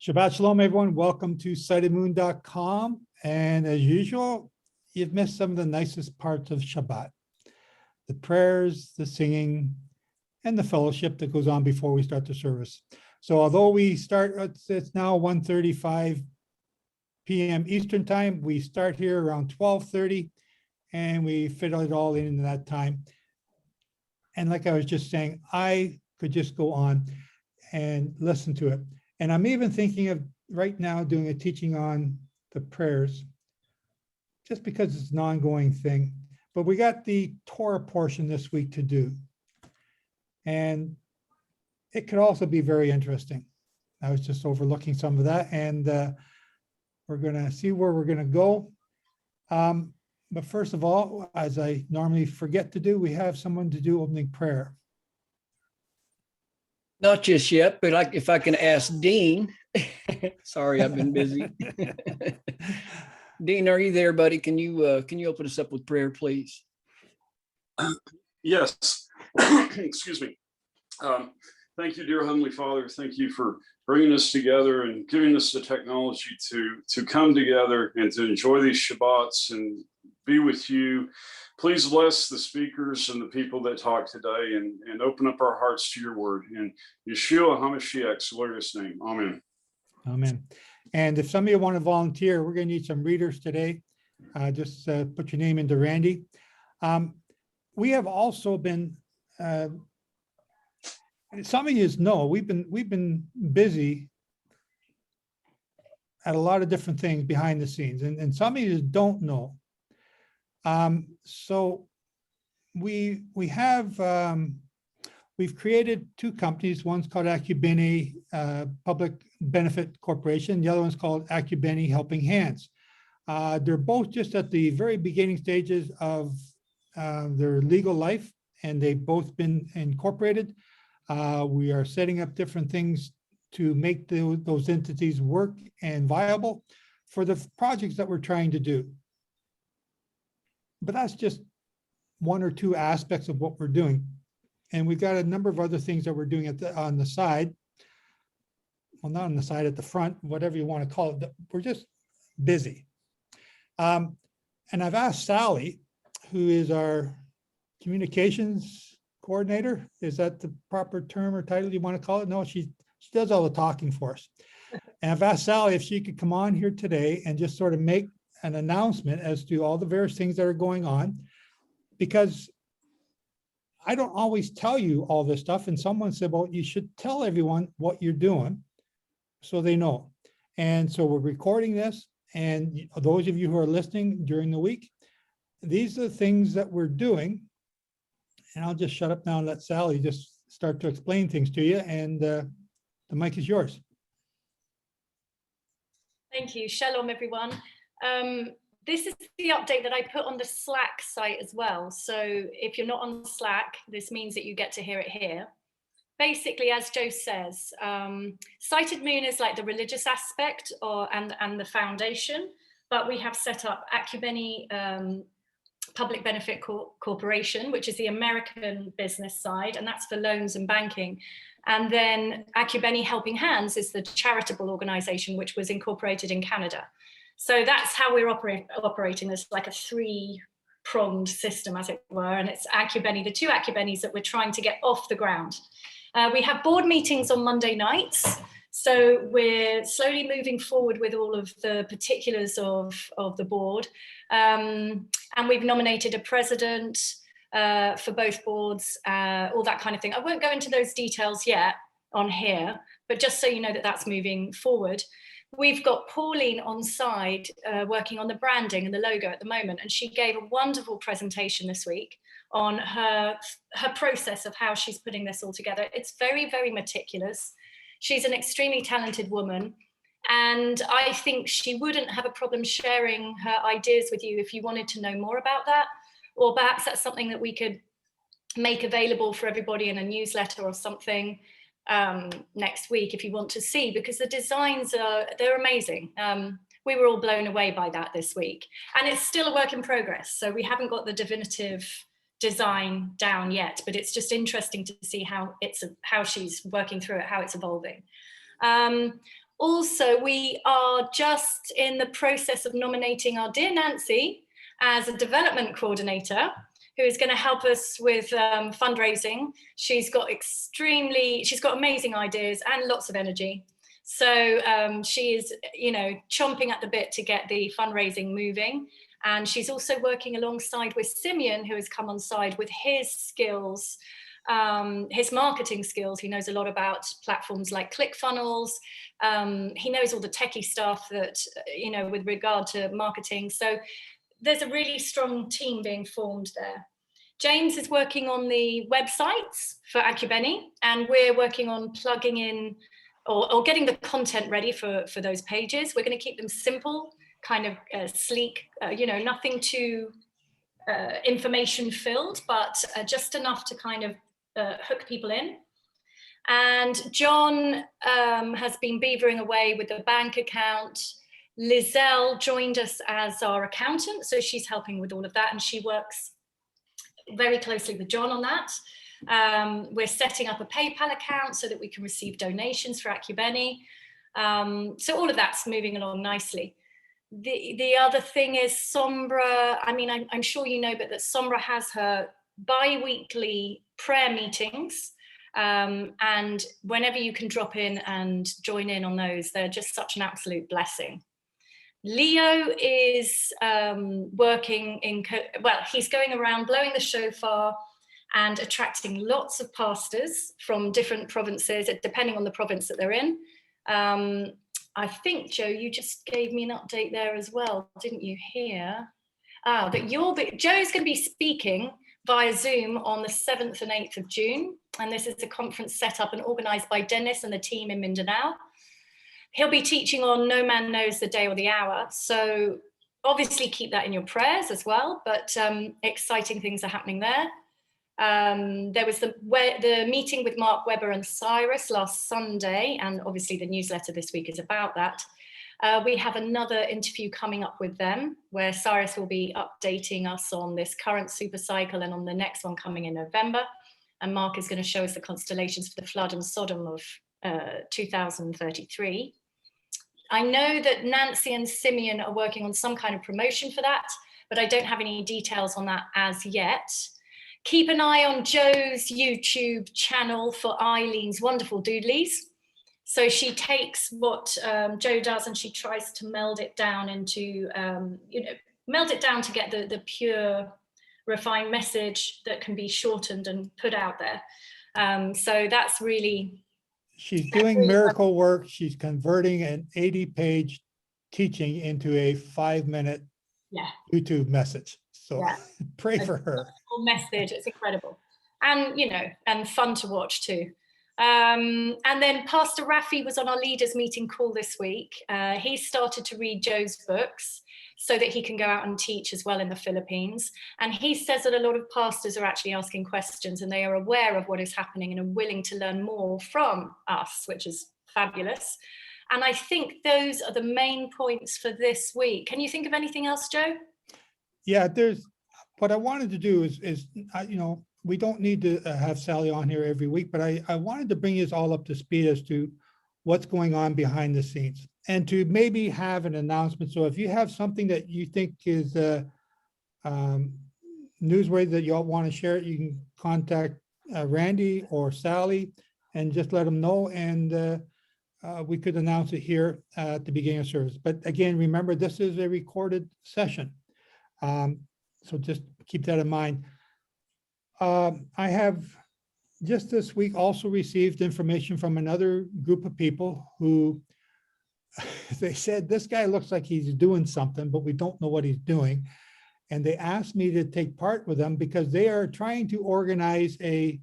Shabbat Shalom, everyone. Welcome to sightedmoon.com. And as usual, you've missed some of the nicest parts of Shabbat. The prayers, the singing, and the fellowship that goes on before we start the service. So although we start, it's now 1:35 p.m. Eastern time, we start here around 12:30 and we fit it all in that time. And like I was just saying, I could just go on and listen to it. And I'm even thinking of right now doing a teaching on the prayers, just because it's an ongoing thing. But we got the Torah portion this week to do. And it could also be very interesting. I was just overlooking some of that, and we're going to see where we're going to go. But first of all, as I normally forget to do, we have someone to do opening prayer. Not just yet, but if I can ask Dean. Sorry, I've been busy. Dean, are you there, buddy? Can you open us up with prayer, please? Yes. Excuse me. Thank you, dear Heavenly Father. Thank you for bringing us together and giving us the technology to come together and to enjoy these Shabbats and be with you. Please bless the speakers and the people that talk today and open up our hearts to your word. In Yeshua HaMashiach's glorious name. Amen. Amen. And if some of you want to volunteer, we're going to need some readers today. Just put your name into Randy. We have also been, some of you know, we've been busy at a lot of different things behind the scenes, and some of you don't know. So we've created two companies. One's called Acubeni Public Benefit Corporation. The other one's called Acubeni Helping Hands. They're both just at the very beginning stages of their legal life, and they've both been incorporated. We are setting up different things to make those entities work and viable for the projects that we're trying to do. But that's just one or two aspects of what we're doing. And we've got a number of other things that we're doing on the side. Well, not on the side, at the front, whatever you want to call it. We're just busy. And I've asked Sally, who is our communications coordinator. Is that the proper term or title you want to call it? No, she does all the talking for us. And I've asked Sally if she could come on here today and just sort of make an announcement as to all the various things that are going on, because I don't always tell you all this stuff. And someone said, well, you should tell everyone what you're doing so they know. And so we're recording this. And those of you who are listening during the week, these are the things that we're doing. And I'll just shut up now and let Sally just start to explain things to you. And the mic is yours. Thank you. Shalom, everyone. This is the update that I put on the Slack site as well. So if you're not on Slack, this means that you get to hear it here. Basically, as Joe says, Sighted Moon is like the religious aspect and the foundation, but we have set up Acubeni Public Benefit Corporation, which is the American business side, and that's for loans and banking. And then Acubeni Helping Hands is the charitable organization, which was incorporated in Canada. So that's how we're operating. There's like a three-pronged system, as it were, and it's Acubeni, the two Acubenis that we're trying to get off the ground. We have board meetings on Monday nights, so we're slowly moving forward with all of the particulars of the board, and we've nominated a president for both boards, all that kind of thing. I won't go into those details yet on here, but just so you know that that's moving forward. We've got Pauline on side working on the branding and the logo at the moment, and she gave a wonderful presentation this week on her process of how she's putting this all together. It's very, very meticulous. She's an extremely talented woman, and I think she wouldn't have a problem sharing her ideas with you if you wanted to know more about that, or perhaps that's something that we could make available for everybody in a newsletter or something next week if you want to see, because the designs they're amazing. We were all blown away by that this week, and it's still a work in progress, so we haven't got the definitive design down yet, but it's just interesting to see how she's working through it, how it's evolving. Also, we are just in the process of nominating our dear Nancy as a development coordinator, who is going to help us with fundraising. She's got amazing ideas and lots of energy. So she is, chomping at the bit to get the fundraising moving. And she's also working alongside with Simeon, who has come on side with his skills, his marketing skills. He knows a lot about platforms like ClickFunnels. He knows all the techie stuff that, with regard to marketing. So there's a really strong team being formed there. James is working on the websites for Acubeni, and we're working on plugging in or getting the content ready for those pages. We're going to keep them simple, kind of sleek, nothing too information filled, but just enough to kind of hook people in. And John has been beavering away with the bank account. Lizelle joined us as our accountant, so she's helping with all of that, and she works very closely with John on that. We're setting up a PayPal account so that we can receive donations for Acubeni. So all of that's moving along nicely. The other thing is Sombra. I mean, I'm sure you know, but that Sombra has her bi-weekly prayer meetings. And whenever you can drop in and join in on those, they're just such an absolute blessing. Leo is working he's going around blowing the shofar and attracting lots of pastors from different provinces, depending on the province that they're in. I think, Joe, you just gave me an update there as well, didn't you hear? That Joe's going to be speaking via Zoom on the 7th and 8th of June. And this is a conference set up and organized by Dennis and the team in Mindanao. He'll be teaching on No Man Knows the Day or the Hour. So obviously keep that in your prayers as well, but exciting things are happening there. There was the meeting with Mark Webber and Cyrus last Sunday, and obviously the newsletter this week is about that. We have another interview coming up with them where Cyrus will be updating us on this current super cycle and on the next one coming in November. And Mark is going to show us the constellations for the flood and Sodom of 2033. I know that Nancy and Simeon are working on some kind of promotion for that, but I don't have any details on that as yet. Keep an eye on Joe's YouTube channel for Eileen's wonderful doodlies. So she takes what Joe does and she tries to meld it down into, meld it down to get the pure, refined message that can be shortened and put out there. So that's really... She's doing miracle work. She's converting an 80-page teaching into a 5-minute YouTube message. So pray for her. Message, it's incredible. And, and fun to watch too. And then Pastor Rafi was on our leaders meeting call this week. He started to read Joe's books so that he can go out and teach as well in the Philippines. And he says that a lot of pastors are actually asking questions and they are aware of what is happening and are willing to learn more from us, which is fabulous. And I think those are the main points for this week. Can you think of anything else, Joe? Yeah, what I wanted to do is we don't need to have Sally on here every week, but I wanted to bring us all up to speed as to what's going on behind the scenes and to maybe have an announcement. So if you have something that you think is newsworthy that you all want to share, you can contact Randy or Sally and just let them know, and we could announce it here at the beginning of service. But again, remember, this is a recorded session. So just keep that in mind. I have just this week also received information from another group of people who they said, this guy looks like he's doing something, but we don't know what he's doing. And they asked me to take part with them because they are trying to organize a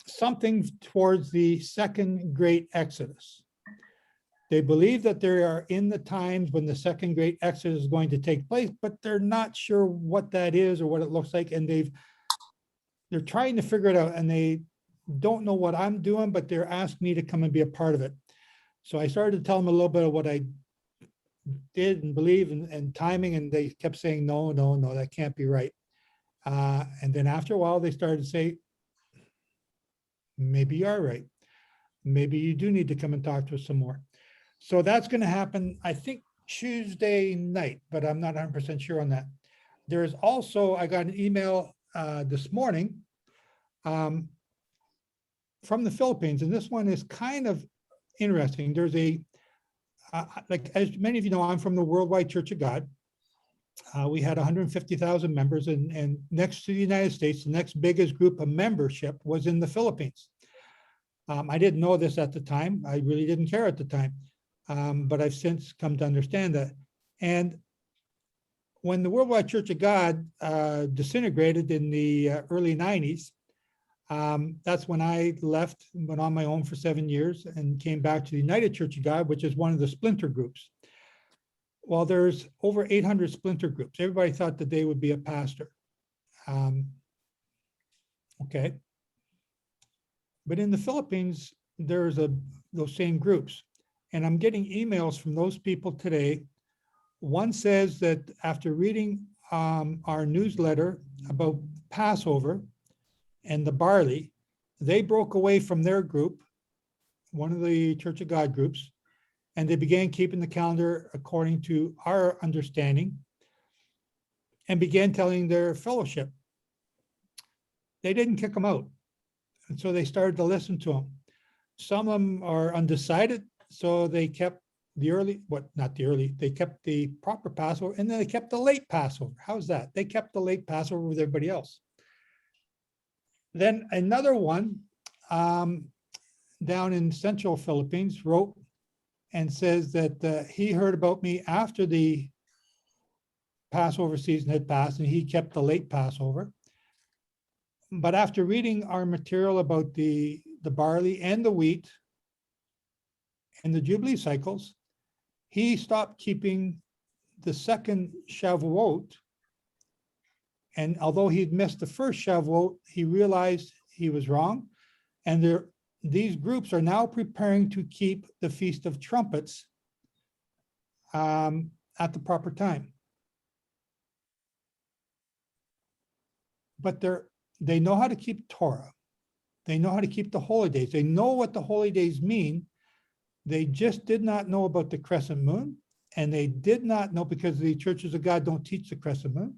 something towards the second great Exodus. They believe that they are in the times when the second great Exodus is going to take place, but they're not sure what that is or what it looks like. And they're trying to figure it out, and they don't know what I'm doing, but they're asking me to come and be a part of it. So I started to tell them a little bit of what I did and believe and timing, and they kept saying, no, that can't be right. And then after a while, they started to say, maybe you are right. maybe you do need to come and talk to us some more. So that's going to happen, I think, Tuesday night, but I'm not 100% sure on that. There's also, I got an email this morning from the Philippines, and this one is kind of interesting. There's like, as many of you know, I'm from the Worldwide Church of God. We had 150,000 members, and next to the United States, the next biggest group of membership was in the Philippines. I didn't know this at the time. I really didn't care at the time, but I've since come to understand that. And when the Worldwide Church of God disintegrated in the early 90s, that's when I left, went on my own for 7 years and came back to the United Church of God, which is one of the splinter groups. Well, there's over 800 splinter groups. Everybody thought that they would be a pastor. Okay. But in the Philippines, there's those same groups. And I'm getting emails from those people today. One says that after reading our newsletter about Passover and the barley, they broke away from their group, one of the Church of God groups, and they began keeping the calendar according to our understanding and began telling their fellowship. They didn't kick them out. And so they started to listen to them. Some of them are undecided, so they kept they kept the proper Passover, and then they kept the late Passover. How's that? They kept the late Passover with everybody else. Then another one down in central Philippines wrote and says that he heard about me after the Passover season had passed, and he kept the late Passover. But after reading our material about the barley and the wheat and the Jubilee cycles, he stopped keeping the second Shavuot. And although he'd missed the first Shavuot, he realized he was wrong. And these groups are now preparing to keep the Feast of Trumpets at the proper time. But they know how to keep Torah. They know how to keep the holy days. They know what the holy days mean. They just did not know about the crescent moon. And they did not know, because the churches of God don't teach the crescent moon.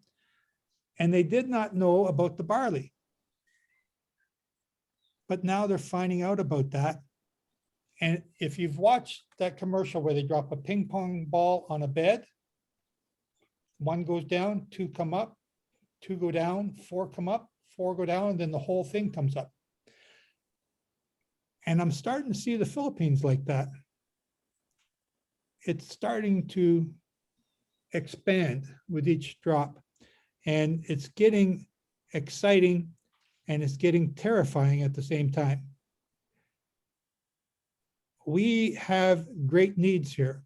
And they did not know about the barley. But now they're finding out about that. And if you've watched that commercial where they drop a ping pong ball on a bed, one goes down, two come up, two go down, four come up, four go down, and then the whole thing comes up. And I'm starting to see the Philippines like that. It's starting to expand with each drop. And it's getting exciting, and it's getting terrifying at the same time. We have great needs here.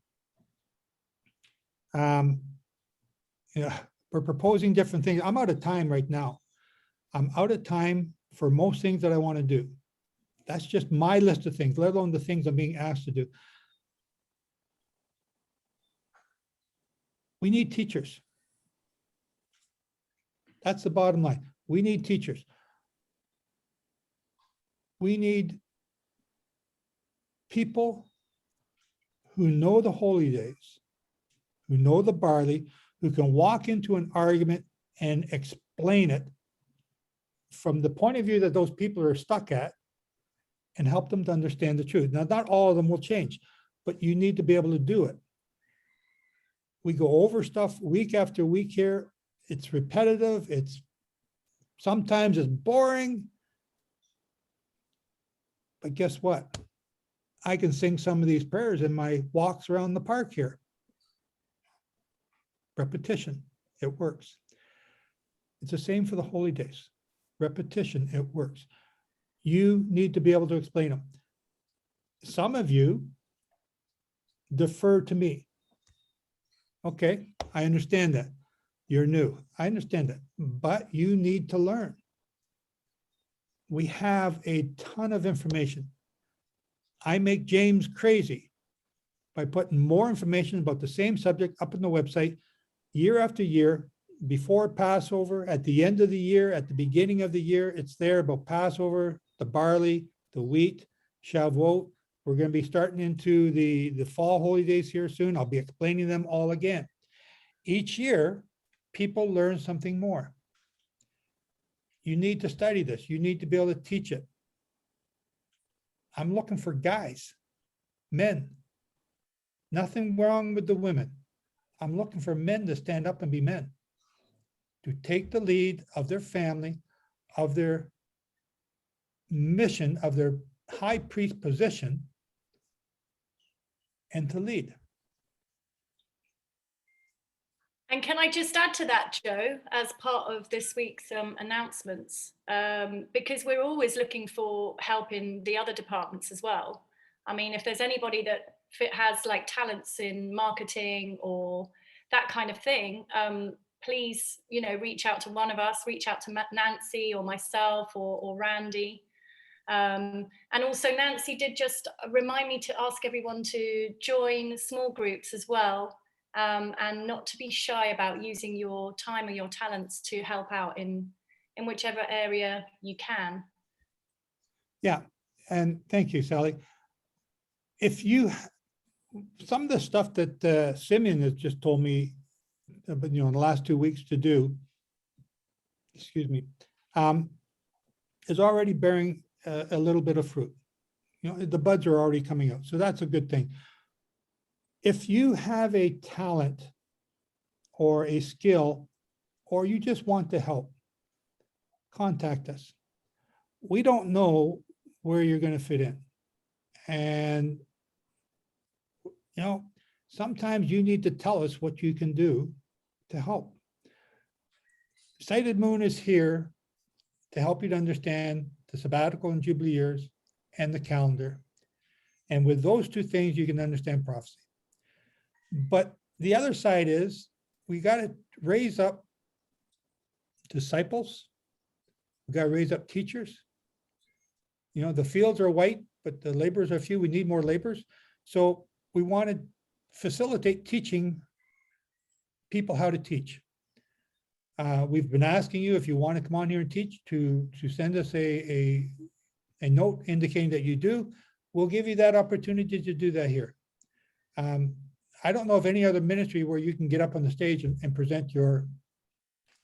We're proposing different things. I'm out of time right now. I'm out of time for most things that I want to do. That's just my list of things, let alone the things I'm being asked to do. We need teachers. That's the bottom line. We need teachers. We need people who know the holy days, who know the barley, who can walk into an argument and explain it from the point of view that those people are stuck at, and help them to understand the truth. Now, not all of them will change, but you need to be able to do it. We go over stuff week after week here. It's repetitive. Sometimes it's boring. But guess what? I can sing some of these prayers in my walks around the park here. Repetition, it works. It's the same for the holy days. Repetition, it works. You need to be able to explain them. Some of you defer to me. Okay, I understand that. You're new. I understand that, but you need to learn. We have a ton of information. I make James crazy by putting more information about the same subject up on the website year after year, before Passover, at the end of the year, at the beginning of the year. It's there about Passover, the barley, the wheat, Shavuot. We're going to be starting into the fall holy days here soon. I'll be explaining them all again. Each year, people learn something more. You need to study this. You need to be able to teach it. I'm looking for guys, men. Nothing wrong with the women. I'm looking for men to stand up and be men, to take the lead of their family, of their mission, of their high priest position, and to lead. And can I just add to that, Joe, as part of this week's announcements, because we're always looking for help in the other departments as well. I mean, if there's anybody that has like talents in marketing or that kind of thing, please, you know, reach out to one of us, reach out to Nancy or myself or Randy. And also Nancy did just remind me to ask everyone to join small groups as well. And not to be shy about using your time or your talents to help out in whichever area you can. Yeah, and thank you, Sally. If you, some of the stuff that Simeon has just told me, but in the last 2 weeks to do, excuse me, is already bearing a little bit of fruit. The buds are already coming out, so that's a good thing. If you have a talent or a skill, or you just want to help, contact us. We don't know where you're going to fit in. And, sometimes you need to tell us what you can do to help. Sighted Moon is here to help you to understand the sabbatical and jubilee years and the calendar. And with those two things, you can understand prophecy. But the other side is we got to raise up disciples. We got to raise up teachers. The fields are white, but the laborers are few. We need more laborers. So we want to facilitate teaching people how to teach. We've been asking you, if you want to come on here and teach, to send us a note indicating that you do. We'll give you that opportunity to do that here. I don't know of any other ministry where you can get up on the stage and present your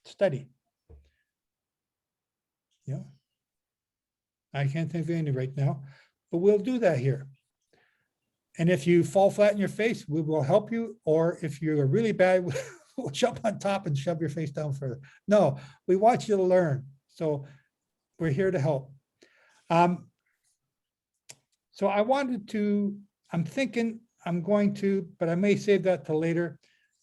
study. I can't think of any right now, but we'll do that here. And if you fall flat in your face, we will help you. Or if you're really bad, we'll jump on top and shove your face down further. No, we want you to learn. So we're here to help. So I wanted to, I'm thinking I'm going to, but I may save that till later.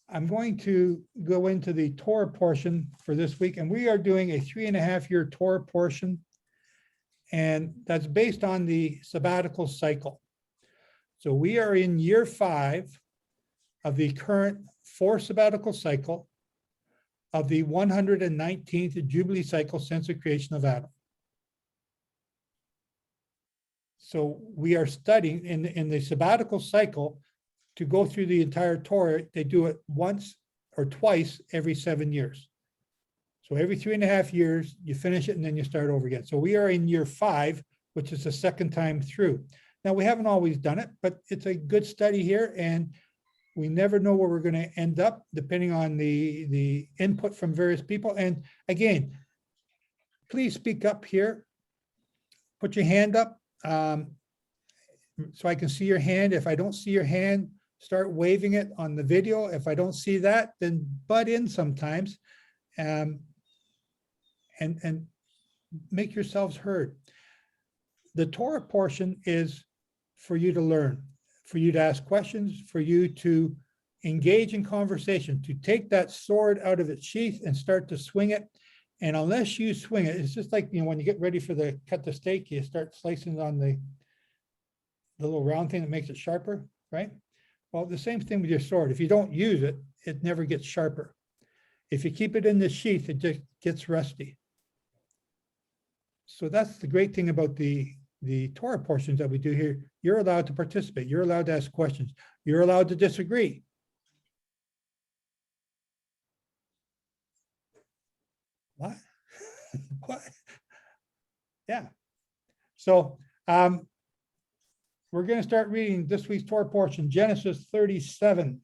I'm going to go into the Torah portion for this week, and we are doing a 3.5-year Torah portion, and that's based on the sabbatical cycle. So we are in year 5 of the current 4 sabbatical cycle of the 119th Jubilee cycle since the creation of Adam. So we are studying in the sabbatical cycle to go through the entire Torah. They do it once or twice every 7 years. So every 3.5 years, you finish it and then you start over again. So we are in year 5, which is the second time through. Now, we haven't always done it, but it's a good study here, and we never know where we're going to end up depending on the input from various people. And again, please speak up here. Put your hand up so I can see your hand. If I don't see your hand, start waving it on the video. If I don't see that, then butt in sometimes and make yourselves heard. The Torah portion is for you to learn, for you to ask questions, for you to engage in conversation, to take that sword out of its sheath and start to swing it. And unless you swing it, it's just like, when you get ready for cut the steak, you start slicing on the little round thing that makes it sharper, right? Well, the same thing with your sword. If you don't use it, it never gets sharper. If you keep it in the sheath, it just gets rusty. So that's the great thing about the Torah portions that we do here. You're allowed to participate. You're allowed to ask questions. You're allowed to disagree. What? What? Yeah. So we're going to start reading this week's Torah portion, Genesis 37.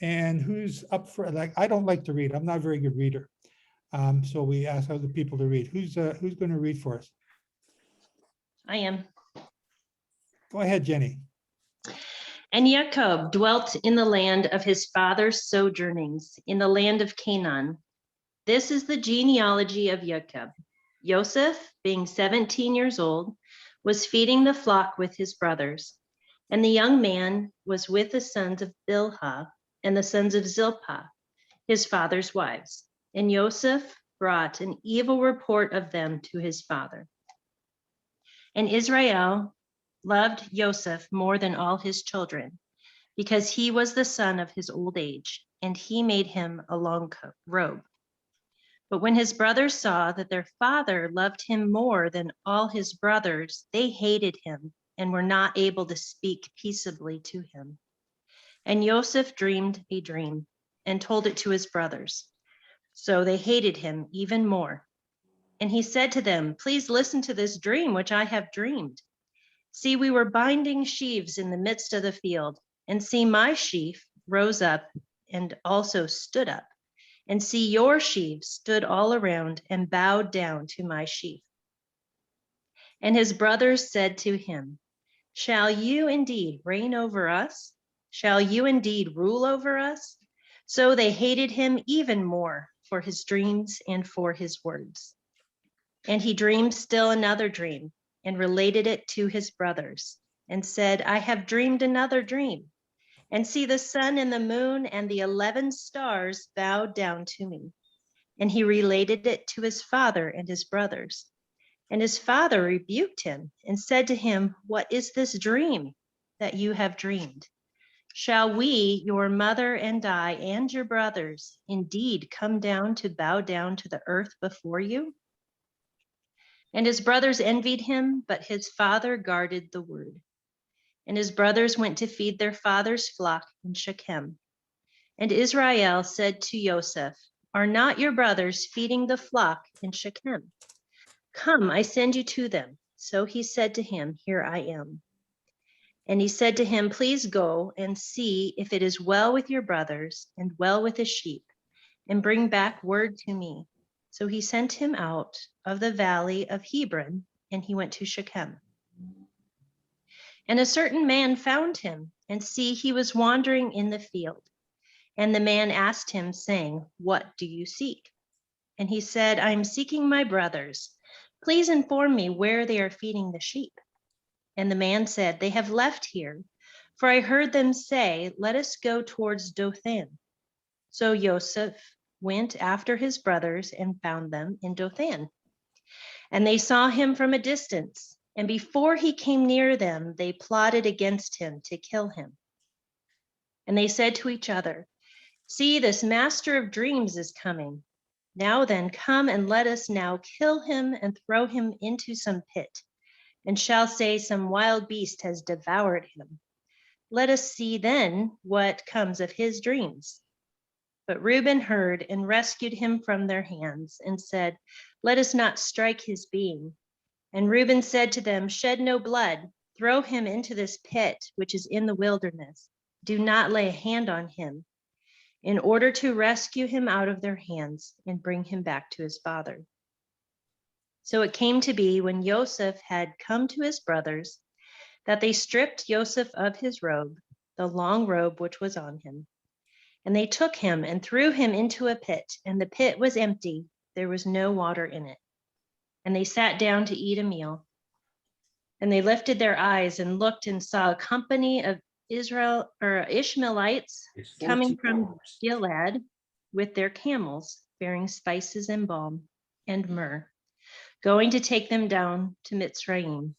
And who's up for, like, I don't like to read. I'm not a very good reader. So we ask other people to read. Who's going to read for us? I am. Go ahead, Jenny. And Jacob dwelt in the land of his father's sojournings, in the land of Canaan. This is the genealogy of Jacob. Joseph, being 17 years old, was feeding the flock with his brothers. And the young man was with the sons of Bilhah and the sons of Zilpah, his father's wives. And Joseph brought an evil report of them to his father. And Israel loved Joseph more than all his children, because he was the son of his old age, and he made him a long robe. But when his brothers saw that their father loved him more than all his brothers, they hated him and were not able to speak peaceably to him. And Joseph dreamed a dream and told it to his brothers. So they hated him even more. And he said to them, "Please listen to this dream which I have dreamed. See, we were binding sheaves in the midst of the field, and see, my sheaf rose up and also stood up. And see, your sheaves stood all around and bowed down to my sheaf." And his brothers said to him, "Shall you indeed reign over us? Shall you indeed rule over us?" So they hated him even more for his dreams and for his words. And he dreamed still another dream and related it to his brothers and said, "I have dreamed another dream. And see, the sun and the moon and the 11 stars bowed down to me." And he related it to his father and his brothers. And his father rebuked him and said to him, "What is this dream that you have dreamed? Shall we, your mother and I and your brothers, indeed come down to bow down to the earth before you?" And his brothers envied him, but his father guarded the word. And his brothers went to feed their father's flock in Shechem. And Israel said to Joseph, "Are not your brothers feeding the flock in Shechem? Come, I send you to them." So he said to him, "Here I am." And he said to him, "Please go and see if it is well with your brothers and well with the sheep, and bring back word to me." So he sent him out of the valley of Hebron, and he went to Shechem. And a certain man found him, and see, he was wandering in the field. And the man asked him, saying, "What do you seek?" And he said, "I am seeking my brothers. Please inform me where they are feeding the sheep." And the man said, "They have left here, for I heard them say, 'Let us go towards Dothan.'" So Joseph went after his brothers and found them in Dothan. And they saw him from a distance, and before he came near them, they plotted against him to kill him. And they said to each other, "See, this master of dreams is coming. Now then, come and let us now kill him and throw him into some pit, and shall say some wild beast has devoured him. Let us see then what comes of his dreams." But Reuben heard and rescued him from their hands and said, "Let us not strike his being." And Reuben said to them, "Shed no blood. Throw him into this pit, which is in the wilderness. Do not lay a hand on him, in order to rescue him out of their hands and bring him back to his father." So it came to be, when Joseph had come to his brothers, that they stripped Joseph of his robe, the long robe which was on him. And they took him and threw him into a pit, and the pit was empty. There was no water in it. And they sat down to eat a meal. And they lifted their eyes and looked and saw a company of Ishmaelites coming from Gilead with their camels, bearing spices and balm and myrrh, going to take them down to Mitzrayim.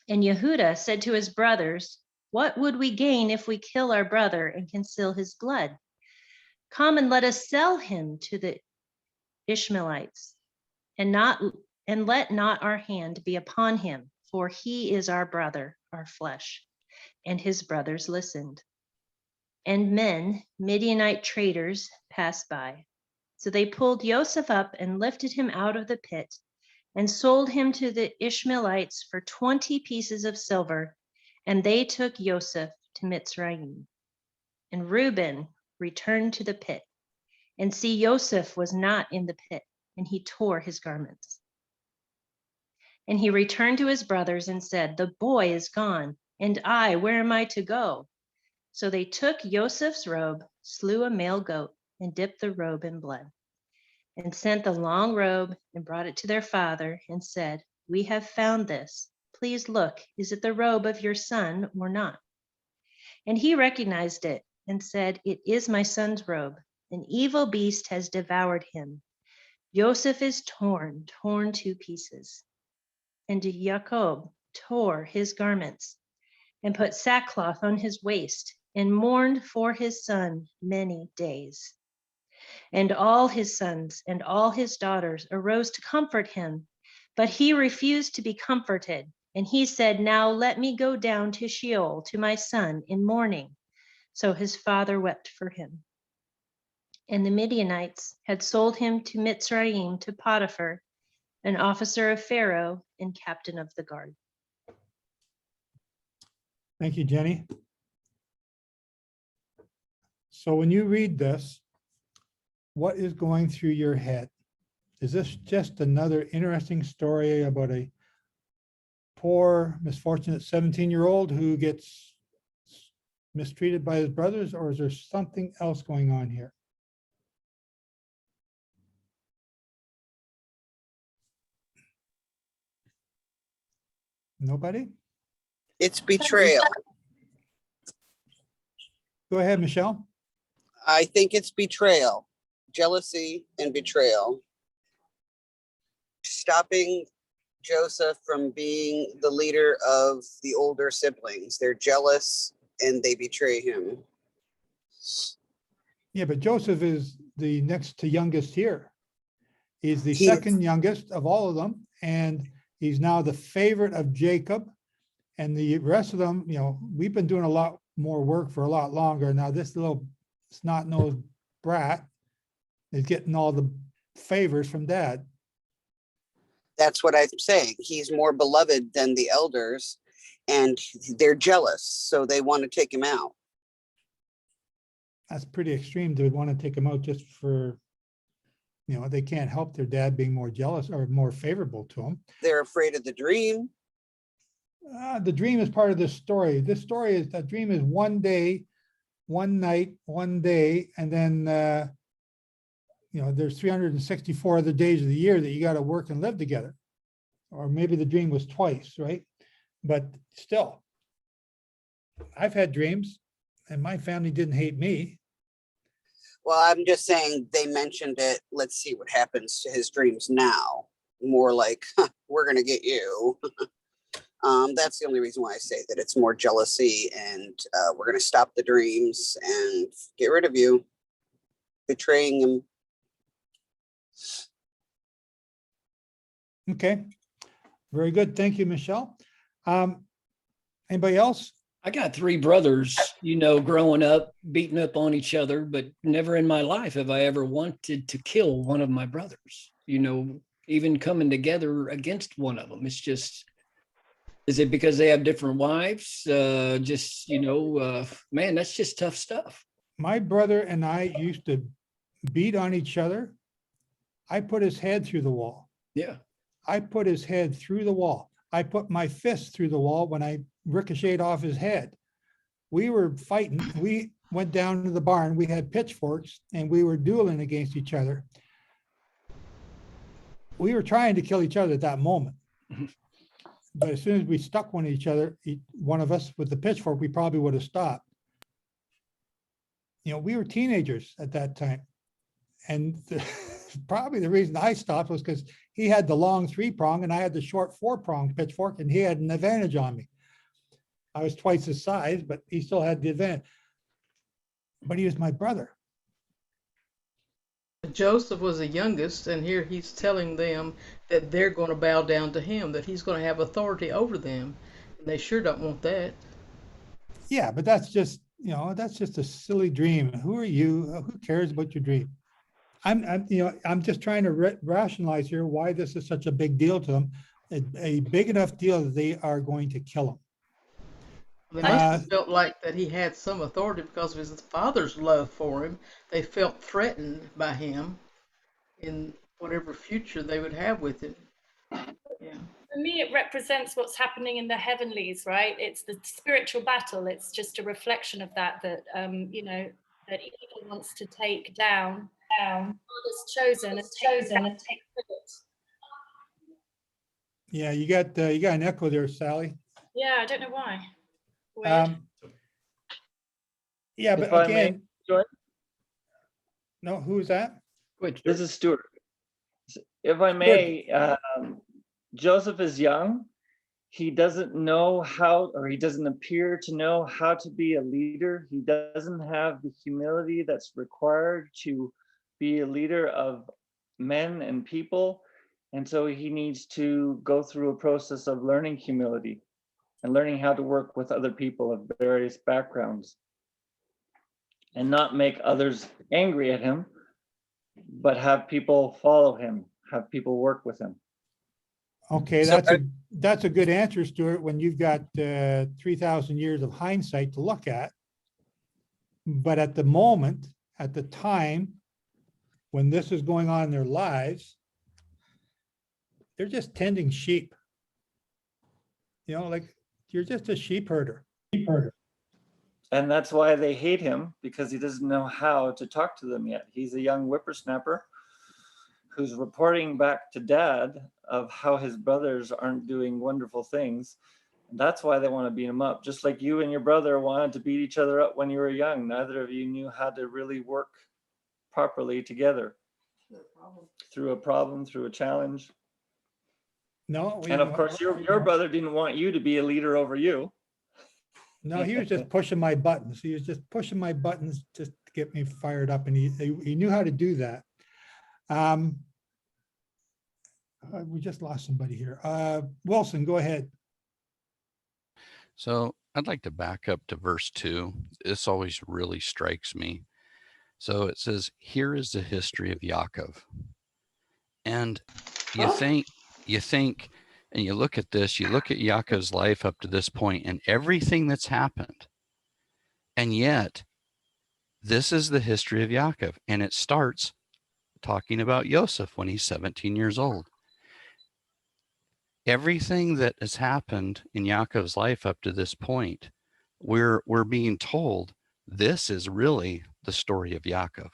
And Yehudah said to his brothers, "What would we gain if we kill our brother and conceal his blood? Come and let us sell him to the Ishmaelites, and let not our hand be upon him, for he is our brother, our flesh." And his brothers listened. And men, Midianite traders, passed by. So they pulled Joseph up and lifted him out of the pit, and sold him to the Ishmaelites for 20 pieces of silver, and they took Joseph to Mitzrayim. And Reuben returned to the pit, and see, Joseph was not in the pit, and he tore his garments. And he returned to his brothers and said, the boy is gone, and I, where am I to go? So they took Joseph's robe, slew a male goat, and dipped the robe in blood, and sent the long robe and brought it to their father and said, we have found this. Please look, is it the robe of your son or not? And he recognized it and said, it is my son's robe. An evil beast has devoured him. Joseph is torn to pieces. And Jacob tore his garments and put sackcloth on his waist and mourned for his son many days. And all his sons and all his daughters arose to comfort him, but he refused to be comforted. And he said, now let me go down to Sheol to my son in mourning. So his father wept for him. And the Midianites had sold him to Mitzrayim to Potiphar, an officer of Pharaoh and captain of the guard. Thank you, Jenny. So when you read this, what is going through your head? Is this just another interesting story about a poor, misfortunate 17-year-old who gets mistreated by his brothers, or is there something else going on here? Nobody? It's betrayal. Go ahead, Michelle. I think it's betrayal, jealousy and betrayal. Stopping Joseph from being the leader of the older siblings. They're jealous and they betray him. Yeah, but Joseph is the next to youngest here. He's the He- second youngest of all of them, and he's now the favorite of Jacob. And the rest of them, you know, we've been doing a lot more work for a lot longer. Now this little snot-nosed brat is getting all the favors from dad. That's what I'm saying. He's more beloved than the elders and they're jealous. So they want to take him out. That's pretty extreme to want to take him out just for, you know, they can't help their dad being more jealous or more favorable to him. They're afraid of the dream. The dream is part of this story. This story is, that dream is one day, one night, one day, and then, you know, there's 364 other days of the year that you got to work and live together. Or maybe the dream was twice, right? But still, I've had dreams and my family didn't hate me. Well, I'm just saying they mentioned it. Let's see what happens to his dreams now. More like, we're going to get you. That's the only reason why I say that it's more jealousy and we're going to stop the dreams and get rid of you, betraying him. Okay, very good. Thank you, Michelle. Anybody else? I got three brothers, you know, growing up, beating up on each other, but never in my life have I ever wanted to kill one of my brothers, you know, even coming together against one of them. It's just, is it because they have different wives? Just, you know, man, that's just tough stuff. My brother and I used to beat on each other. I put his head through the wall. Yeah. I put his head through the wall. I put my fist through the wall when I ricocheted off his head. We were fighting. We went down to the barn. We had pitchforks and we were dueling against each other. We were trying to kill each other at that moment. But as soon as we stuck one of us with the pitchfork, we probably would have stopped. You know, we were teenagers at that time. And probably the reason I stopped was because he had the long 3-prong and I had the short 4-prong pitchfork, and he had an advantage on me. I was twice his size, but he still had the advantage. But he was my brother. Joseph was the youngest, and here he's telling them that they're going to bow down to him, that he's going to have authority over them. And they sure don't want that. Yeah, but that's just, you know, that's just a silly dream. Who are you? Who cares about your dream? I'm just trying to rationalize here why this is such a big deal to them. A big enough deal that they are going to kill him. They must have felt like that he had some authority because of his father's love for him. They felt threatened by him in whatever future they would have with him. Yeah. For me, it represents what's happening in the heavenlies, right? It's the spiritual battle. It's just a reflection of that that evil wants to take down. God is chosen and take credit. Yeah, you got an echo there, Sally. Yeah, I don't know why. Weird. Yeah, If but I again, may join, no, who is that? Which this is Stuart. If I may, Joseph is young. He doesn't know how, or he doesn't appear to know how to be a leader. He doesn't have the humility that's required to be a leader of men and people. And so he needs to go through a process of learning humility and learning how to work with other people of various backgrounds and not make others angry at him, but have people follow him, have people work with him. Okay, So that's a good answer, Stuart, when you've got 3,000 years of hindsight to look at. But at the moment, at the time, when this is going on in their lives, they're just tending sheep. Like you're just a sheep herder. And that's why they hate him, because he doesn't know how to talk to them yet. He's a young whippersnapper who's reporting back to dad of how his brothers aren't doing wonderful things. And that's why they want to beat him up. Just like you and your brother wanted to beat each other up when you were young. Neither of you knew how to really work properly together. Through a problem, through a challenge. No. And of course, your brother didn't want you to be a leader over you. No, he was just pushing my buttons. He was just pushing my buttons just to get me fired up, and he knew how to do that. We just lost somebody here. Wilson, go ahead. So I'd like to back up to verse 2. This always really strikes me. So it says, here is the history of Yaakov. And you think, and you look at this, you look at Yaakov's life up to this point and everything that's happened. And yet, this is the history of Yaakov. And it starts talking about Joseph when he's 17 years old. Everything that has happened in Yaakov's life up to this point, we're being told this is really the story of Yaakov.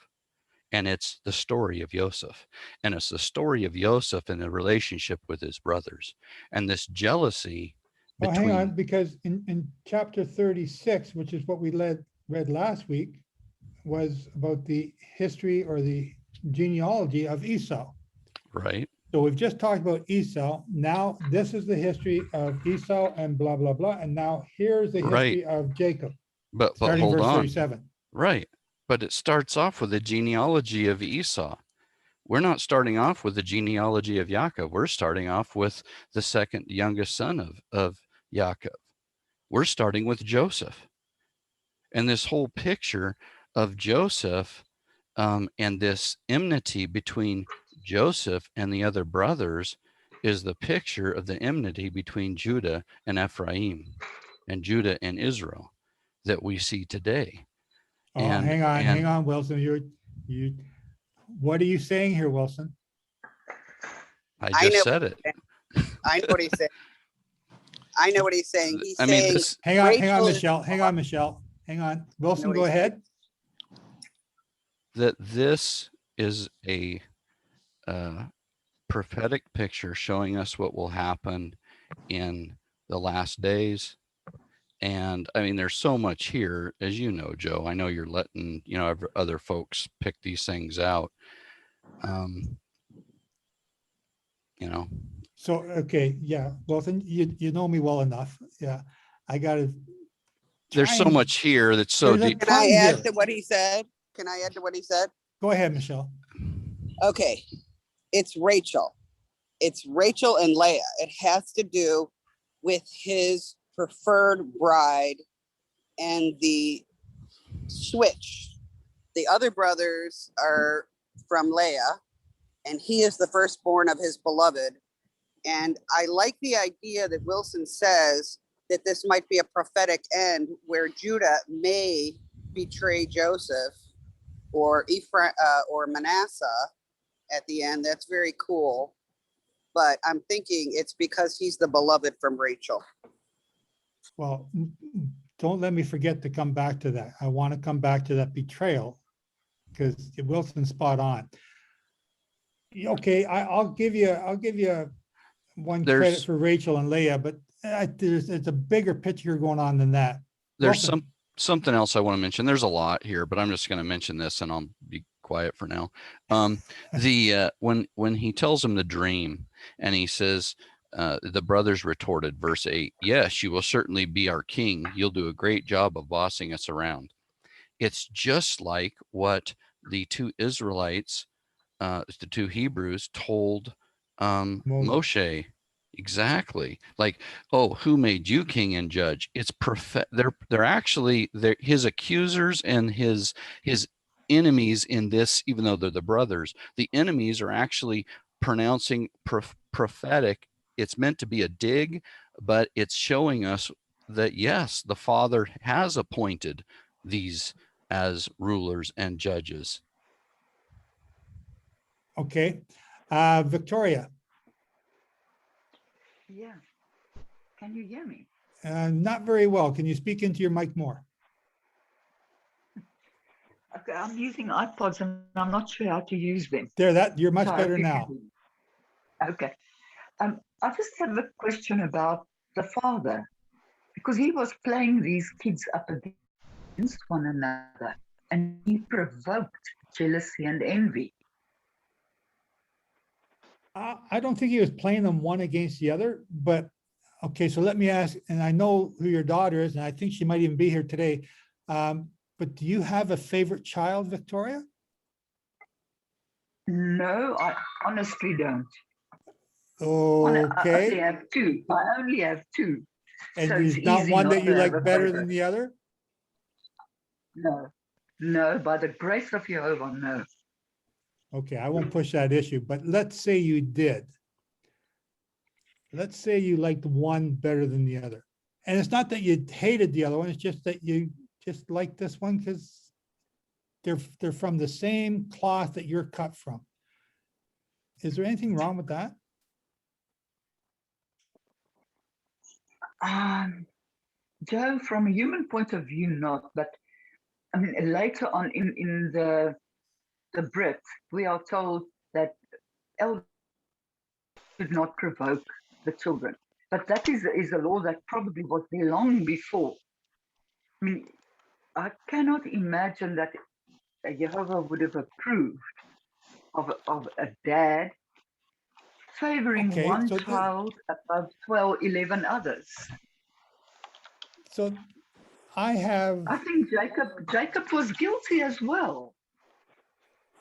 And it's the story of Joseph. And it's the story of Joseph and the relationship with his brothers. And this jealousy Well, between... hang on, because in chapter 36, which is what we read last week, was about the history or the genealogy of Esau. Right. So we've just talked about Esau. Now this is the history of Esau and blah, blah, blah. And now here's the history of Jacob. But starting hold verse on. 37. Right. But it starts off with the genealogy of Esau. We're not starting off with the genealogy of Yaakov. We're starting off with the second youngest son of Yaakov. We're starting with Joseph. And this whole picture of Joseph and this enmity between Joseph and the other brothers is the picture of the enmity between Judah and Ephraim and Judah and Israel that we see today. Oh, hang on, Wilson. You. What are you saying here, Wilson? I just said it. I know what he's saying. I know what he's saying. He's saying. Hang on, Michelle. Hang on. Wilson, go ahead. That this is a prophetic picture showing us what will happen in the last days. And I mean, there's so much here, as you know, Joe. I know you're letting, other folks pick these things out. So, okay. Yeah. Wilson, you know me well enough. Yeah. I got to. There's so much here that's so deep. Can I add to what he said? Go ahead, Michelle. Okay. It's Rachel. It's Rachel and Leah. It has to do with his preferred bride and the switch. The other brothers are from Leah, and he is the firstborn of his beloved. And I like the idea that Wilson says that this might be a prophetic end where Judah may betray Joseph or Ephraim or Manasseh at the end. That's very cool. But I'm thinking it's because he's the beloved from Rachel. Well, don't let me forget to come back to that. I want to come back to that betrayal because Wilson's spot on. Okay, I'll give you one credit for Rachel and Leah, but it's a bigger picture going on than that. There's something else I want to mention. There's a lot here, but I'm just going to mention this and I'll be quiet for now. When he tells him the dream and he says, the brothers retorted, verse 8, yes, you will certainly be our king. You'll do a great job of bossing us around. It's just like what the two Israelites, the two Hebrews told Moshe. Exactly. Like, oh, who made you king and judge? It's they're actually his accusers and his enemies in this, even though they're the brothers. The enemies are actually pronouncing prophetic. It's meant to be a dig, but it's showing us that yes, the Father has appointed these as rulers and judges. Okay. Victoria. Yeah. Can you hear me? Not very well. Can you speak into your mic more? Okay, I'm using iPods and I'm not sure how to use them. You're much better now. Okay. I just have a question about the father, because he was playing these kids up against one another and he provoked jealousy and envy. I don't think he was playing them one against the other, but okay, so let me ask, and I know who your daughter is, and I think she might even be here today, but do you have a favorite child, Victoria? No, I honestly don't. Okay. I only have two. And So there's it's not easy one not that you to have like a better favorite. than the other? No, by the grace of Jehovah, no. Okay, I won't push that issue, but let's say you did. Let's say you liked one better than the other. And it's not that you hated the other one, it's just that you just like this one because they're from the same cloth that you're cut from. Is there anything wrong with that? Joe, from a human point of view, not, but I mean, later on in the Brit, we are told that elders should not provoke the children. But that is a law that probably was there long before. I mean, I cannot imagine that Jehovah would have approved of a dad favoring one child above 11 others. So I think Jacob was guilty as well.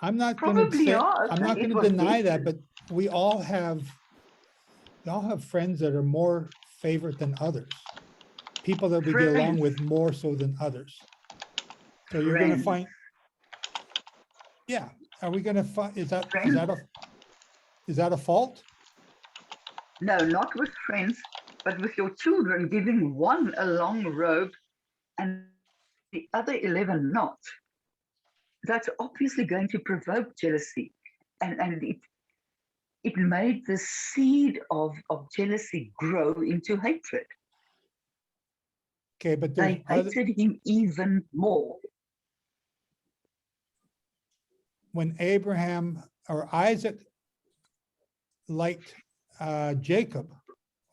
I'm not going to say, I'm not going to deny that, but we all have friends that are more favorite than others. People that we get along with more so than others. So you're going to find, yeah. Are we going to find, is that a fault? No, not with friends, but with your children, giving one a long robe and the other 11 not. That's obviously going to provoke jealousy. And it made the seed of jealousy grow into hatred. Okay, but they hated him even more. When Abraham or Isaac liked Jacob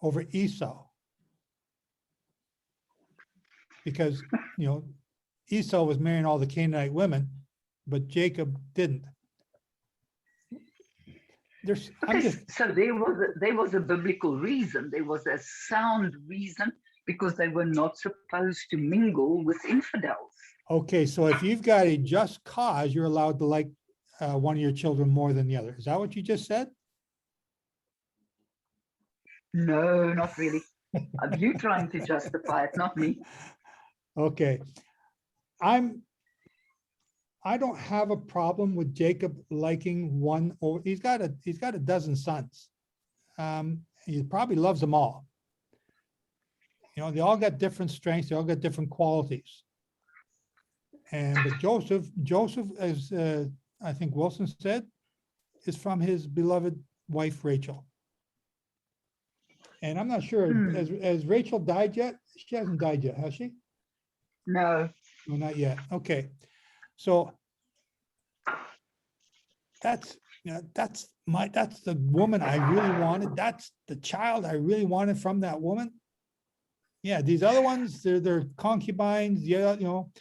over Esau, because Esau was marrying all the Canaanite women, but Jacob didn't. So there was a biblical reason. There was a sound reason, because they were not supposed to mingle with infidels. Okay, so if you've got a just cause, you're allowed to like one of your children more than the other. Is that what you just said? No, not really. You trying to justify it, not me. Okay. I'm I don't have a problem with Jacob liking one, or he's got a dozen sons. He probably loves them all. You know, they all got different strengths, they all got different qualities. But Joseph, as I think Wilson said, is from his beloved wife, Rachel. And I'm not sure, has Rachel died yet? She hasn't died yet, has she? No. No, not yet. Okay. So that's the woman I really wanted. That's the child I really wanted from that woman. Yeah, these other ones, they're concubines. Yeah, you know.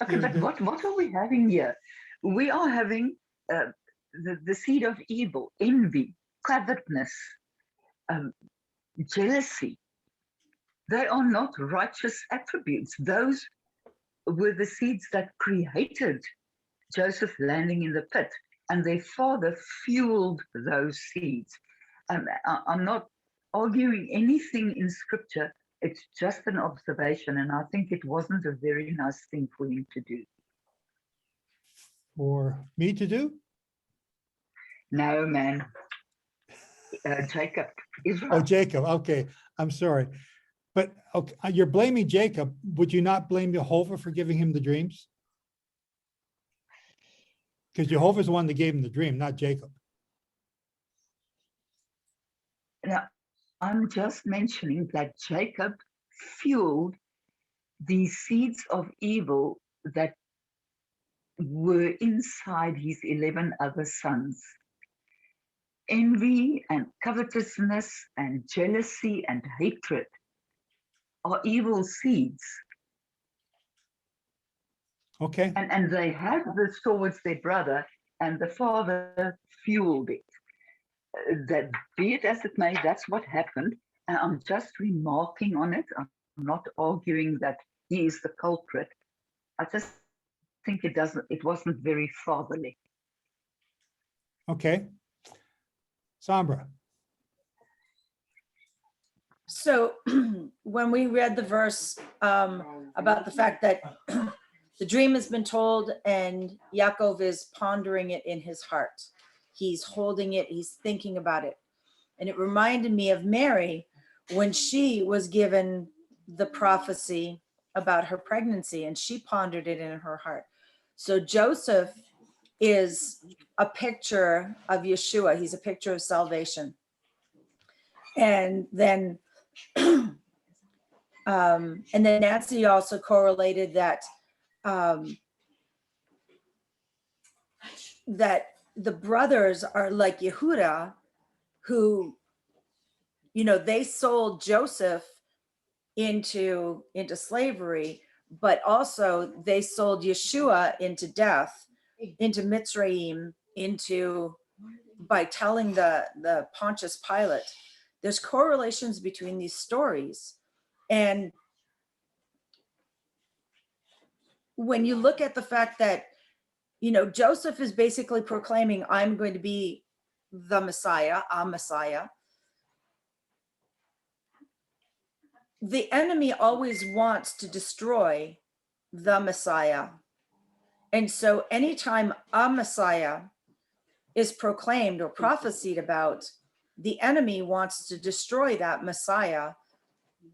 Okay, but what are we having here? We are having the seed of evil, envy, covetousness, jealousy. They are not righteous attributes. Those were the seeds that created Joseph landing in the pit, and their father fueled those seeds. I'm not arguing anything in scripture. It's just an observation, and I think it wasn't a very nice thing for him to do. For me to do? No, man. Jacob. Israel. Oh, Jacob. Okay, I'm sorry. But okay, you're blaming Jacob. Would you not blame Jehovah for giving him the dreams? Because Jehovah's the one that gave him the dream, not Jacob. Now, I'm just mentioning that Jacob fueled the seeds of evil that were inside his 11 other sons. Envy and covetousness and jealousy and hatred are evil seeds. Okay. And they had this towards their brother, and the father fueled it. That, be it as it may, that's what happened. And I'm just remarking on it. I'm not arguing that he is the culprit. I just think it wasn't very fatherly. Okay. Sombra. So when we read the verse about the fact that the dream has been told and Yaakov is pondering it in his heart, he's holding it, he's thinking about it. And it reminded me of Mary when she was given the prophecy about her pregnancy and she pondered it in her heart. So Joseph is a picture of Yeshua. He's a picture of salvation. And then Nancy also correlated that that the brothers are like Yehuda, who, you know, they sold Joseph into slavery, but also they sold Yeshua into death, into Mitzrayim, by telling the Pontius Pilate. There's correlations between these stories. And when you look at the fact that, you know, Joseph is basically proclaiming, I'm going to be the Messiah, a Messiah. The enemy always wants to destroy the Messiah. And so anytime a Messiah is proclaimed or prophesied about, the enemy wants to destroy that Messiah,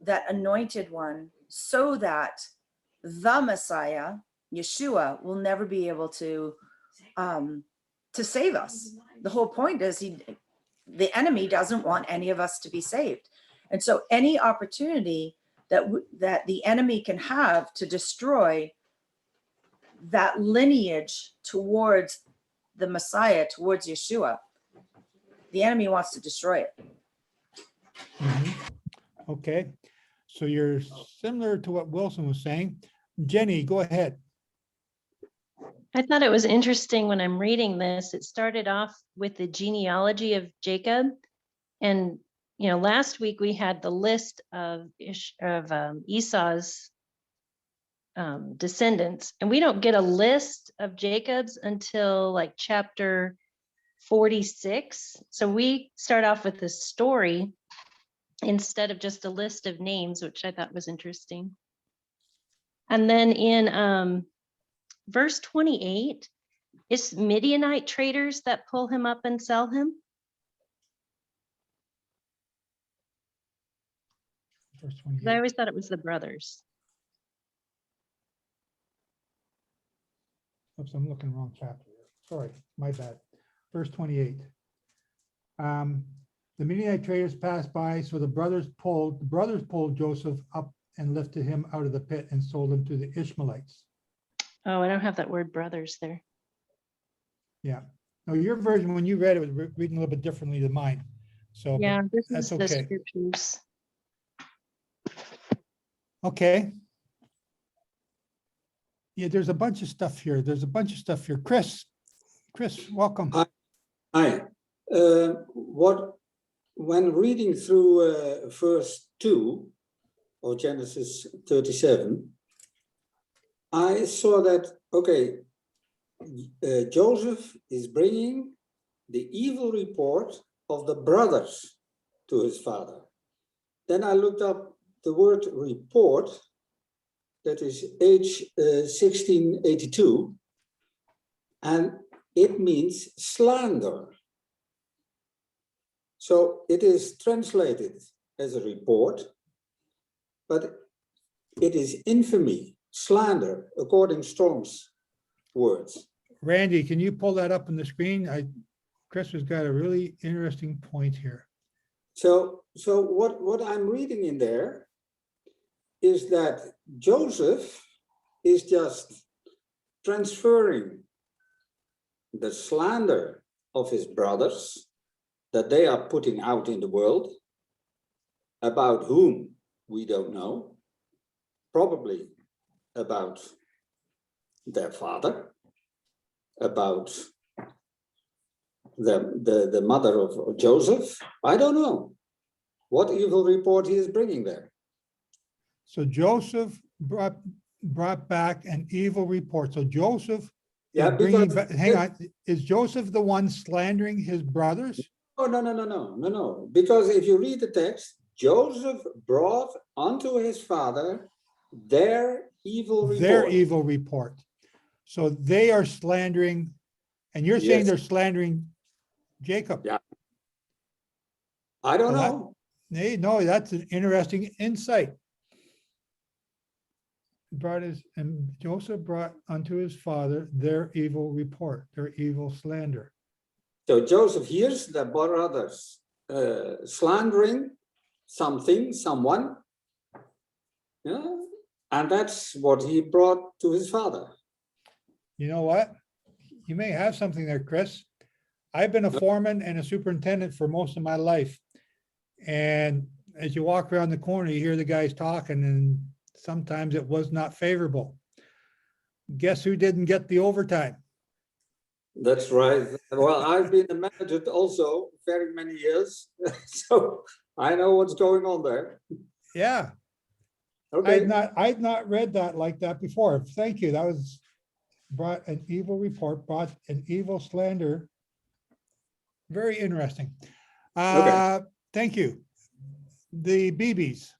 that anointed one, so that the Messiah, Yeshua, will never be able to save us. The whole point is the enemy doesn't want any of us to be saved. And so any opportunity that the enemy can have to destroy that lineage towards the Messiah, towards Yeshua, the enemy wants to destroy it. Mm-hmm. Okay. So you're similar to what Wilson was saying. Jenny, go ahead. I thought it was interesting when I'm reading this. It started off with the genealogy of Jacob. And, you know, last week we had the list of Esau's descendants. And we don't get a list of Jacob's until like chapter 46. So we start off with this story instead of just a list of names, which I thought was interesting. And then in verse 28, is Midianite traders that pull him up and sell him? Verse 'Cause I 28. always thought it was the brothers. Oops, I'm looking wrong chapter. Sorry, my bad. Verse 28. The Midianite traders passed by, so the brothers pulled Joseph up and lifted him out of the pit and sold him to the Ishmaelites. Oh, I don't have that word brothers there. Yeah. Now your version, when you read it, was reading a little bit differently than mine. So but Yeah, this that's is the okay. scriptures. Okay. Yeah, there's a bunch of stuff here. Chris, welcome. Hi. When reading through verse 2 of Genesis 37, I saw that, okay, Joseph is bringing the evil report of the brothers to his father. Then I looked up the word report, that is H1682, and it means slander. So it is translated as a report, but it is infamy, slander, according to Strong's words. Randy, can you pull that up on the screen? Chris has got a really interesting point here. So what I'm reading in there is that Joseph is just transferring the slander of his brothers that they are putting out in the world, about whom we don't know, probably about their father, about the mother of Joseph. I don't know what evil report he is bringing there. So Joseph brought back an evil report. So Joseph Yeah, is bringing because back, hang on, is Joseph the one slandering his brothers? Oh, no. Because if you read the text, Joseph brought unto his father their evil report. Their evil report. So they are slandering, and you're saying Yes. they're slandering Jacob. Yeah. I don't Well, know. No, that's an interesting insight. And Joseph brought unto his father their evil report, their evil slander. So Joseph hears the brothers slandering something, someone, yeah, and that's what he brought to his father. You know what? You may have something there, Chris. I've been a foreman and a superintendent for most of my life. And as you walk around the corner, you hear the guys talking, and sometimes it was not favorable. Guess who didn't get the overtime? That's right. Well, I've been a manager also very many years, so I know what's going on there. Yeah. Okay. I'd not read that like that before. Thank you. That was brought an evil report, brought an evil slander. Very interesting. Okay. Thank you. The BBs.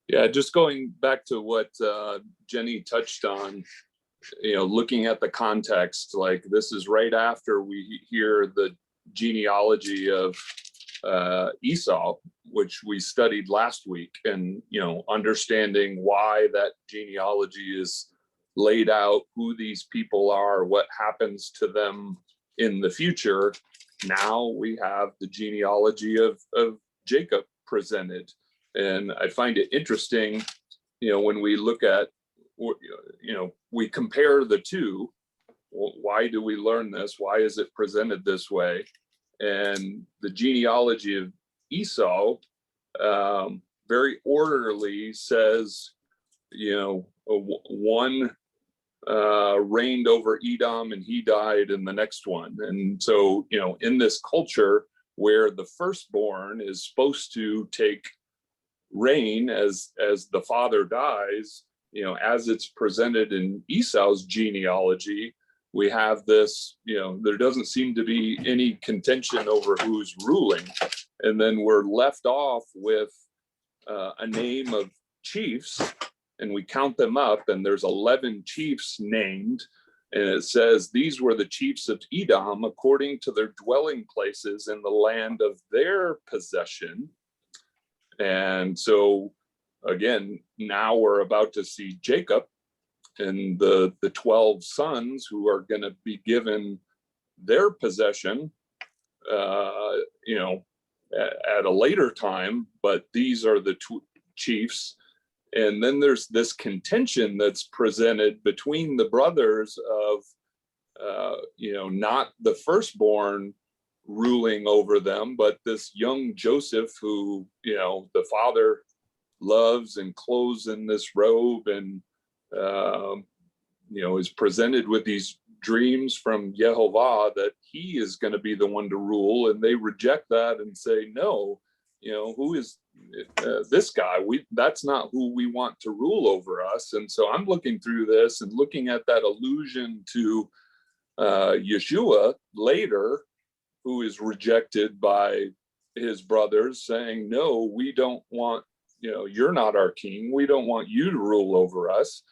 Yeah, just going back to what Jenny touched on, looking at the context, like this is right after we hear the genealogy of Esau, which we studied last week, and understanding why that genealogy is laid out, who these people are, what happens to them in the future. Now we have the genealogy of Jacob presented, and I find it interesting, when we look at, we compare the two. Why do we learn this? Why is it presented this way? And the genealogy of Esau very orderly says, one reigned over Edom and he died in the next one. And so, in this culture where the firstborn is supposed to take reign as the father dies, as it's presented in Esau's genealogy, we have this, there doesn't seem to be any contention over who's ruling. And then we're left off with a name of chiefs, and we count them up, and there's 11 chiefs named. And it says, these were the chiefs of Edom according to their dwelling places in the land of their possession. And so, again, now we're about to see Jacob and the 12 sons who are going to be given their possession, you know, at a later time, but these are the chiefs. And then there's this contention that's presented between the brothers of, you know, not the firstborn ruling over them, but this young Joseph who, you know, the father loves and clothes in this robe, and, you know, is presented with these dreams from Yehovah that he is going to be the one to rule. And they reject that and say, no, you know, who is this guy? That's not who we want to rule over us. And so I'm looking through this and looking at that allusion to Yeshua later, who is rejected by his brothers, saying, no, we don't want, you know, you're not our king. We don't want you to rule over us.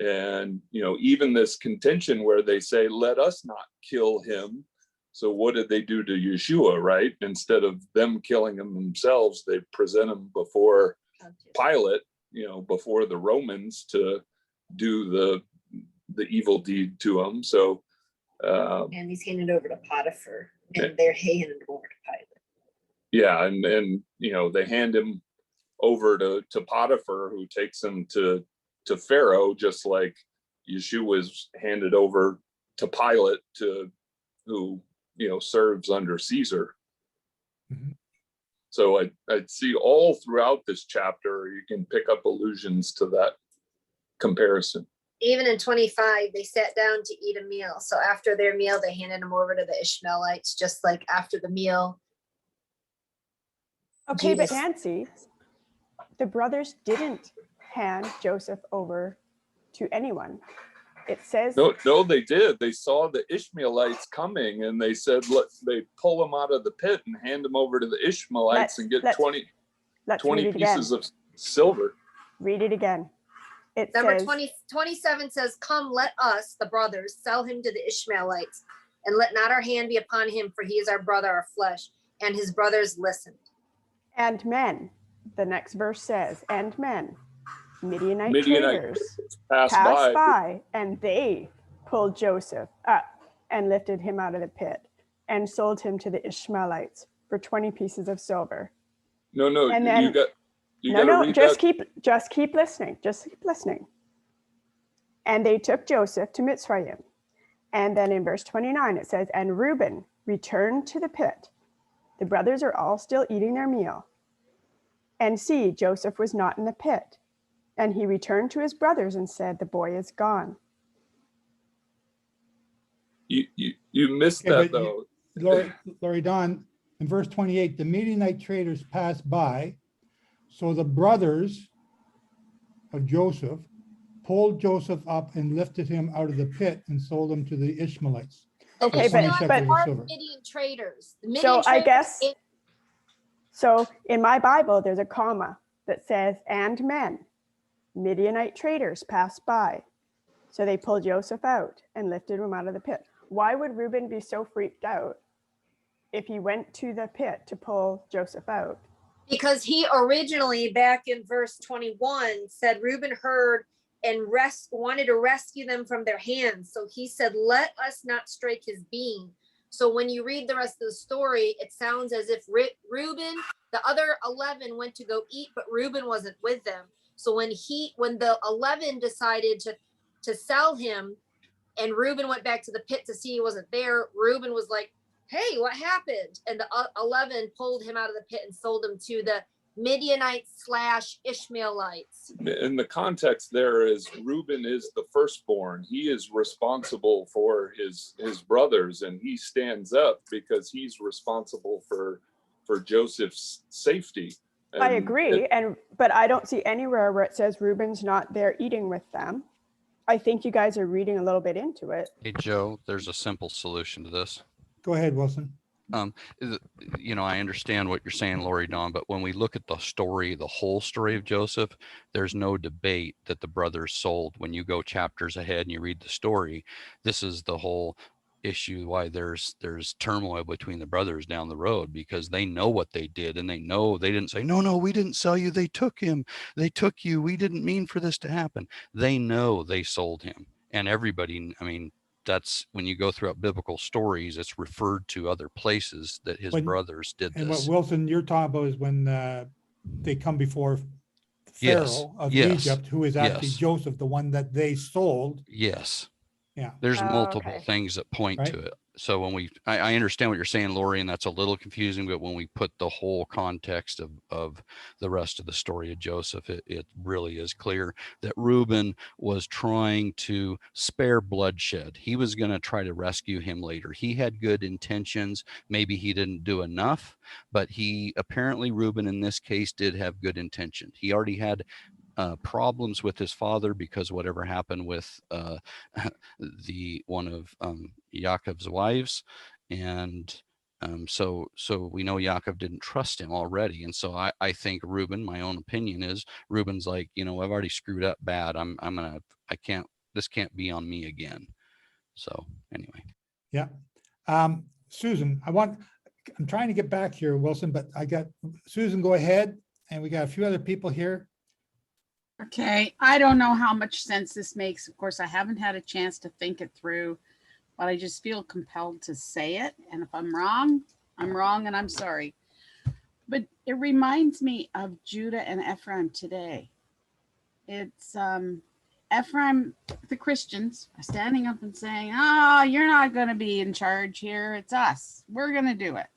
And, you know, even this contention where they say, let us not kill him. So what did they do to Yeshua, right? Instead of them killing him themselves, they present him before Pilate, you know, before the Romans to do the evil deed to him. So, and he's handed over to Potiphar, and they're handed over to Pilate. Yeah, and you know, they hand him over to Potiphar, who takes him to Pharaoh, just like Yeshua was handed over to Pilate, who, you know, serves under Caesar. Mhm. So I'd see all throughout this chapter, you can pick up allusions to that comparison. Even in 25, they sat down to eat a meal. So after their meal, they handed them over to the Ishmaelites, just like after the meal. Okay, but Jesus- Nancy, the brothers didn't hand Joseph over to anyone. It says No, they did. They saw the Ishmaelites coming, and they said, they pull him out of the pit and hand him over to the Ishmaelites and get 20 pieces of silver. Read it again. It Number says, 27 says, come, let us, the brothers, sell him to the Ishmaelites, and let not our hand be upon him, for he is our brother, our flesh. And his brothers listened. and men. The next verse says, and men, Midianite Midianite traders passed by, and they pulled Joseph up and lifted him out of the pit and sold him to the Ishmaelites for 20 pieces of silver. No, And then- you got No, to read just that. keep listening. Just keep listening. And they took Joseph to Mitzrayim. And then in verse 29, it says, and Reuben returned to the pit. The brothers are all still eating their meal. And see, Joseph was not in the pit. And he returned to his brothers and said, the boy is gone. You missed Okay, that, but though. Lori Don, in verse 28, the Midianite traders passed by. So the brothers of Joseph pulled Joseph up and lifted him out of the pit and sold him to the Ishmaelites. Okay, For 20 but shekels of Are silver. Midian traders. The So Midian I traders- guess, so in my Bible, there's a comma that says, and men, Midianite traders passed by. So they pulled Joseph out and lifted him out of the pit. Why would Reuben be so freaked out if he went to the pit to pull Joseph out? Because he originally, back in verse 21, said Reuben heard and wanted to rescue them from their hands. So he said, let us not strike his beam. So when you read the rest of the story, it sounds as if Reuben, the other 11 went to go eat, but Reuben wasn't with them. So when the 11 decided to sell him, and Reuben went back to the pit to see he wasn't there, Reuben was like, hey, what happened? And the 11 pulled him out of the pit and sold him to the Midianites / Ishmaelites. In the context there is Reuben is the firstborn. He is responsible for his brothers, and he stands up because he's responsible for Joseph's safety. I agree, but I don't see anywhere where it says Reuben's not there eating with them. I think you guys are reading a little bit into it. Hey, Joe, there's a simple solution to this. Go ahead, Wilson. I understand what you're saying, Lori Dawn, but when we look at the story, the whole story of Joseph, there's no debate that the brothers sold. When you go chapters ahead and you read the story, this is the whole issue why there's turmoil between the brothers down the road, because they know what they did, and they know they didn't say, no, we didn't sell you. They took him. They took you. We didn't mean for this to happen. They know they sold him. And everybody, I mean, that's when you go throughout biblical stories, it's referred to other places that his brothers did And what this. Wilson, you're talking about is when they come before Yes. Pharaoh of Yes. Egypt, who is actually Yes. Joseph, the one that they sold. Yes. Yeah. There's Oh, multiple okay. things that point Right. to it. So when I understand what you're saying, Lori, and that's a little confusing, but when we put the whole context of the rest of the story of Joseph, it really is clear that Reuben was trying to spare bloodshed. He was going to try to rescue him later. He had good intentions. Maybe he didn't do enough, but apparently Reuben in this case did have good intentions. He already had problems with his father because whatever happened with the one of Yaakov's wives, and so we know Yaakov didn't trust him already, and so I think Reuben, my own opinion is Reuben's like, I've already screwed up bad. This can't be on me again. So anyway. Yeah. Susan, I'm trying to get back here, Wilson, but I got Susan, go ahead. And we got a few other people here. Okay, I don't know how much sense this makes. Of course, I haven't had a chance to think it through, but I just feel compelled to say it. And if I'm wrong and I'm sorry. But it reminds me of Judah and Ephraim today. It's Ephraim, the Christians, are standing up and saying, oh, you're not going to be in charge here. It's us. We're going to do it.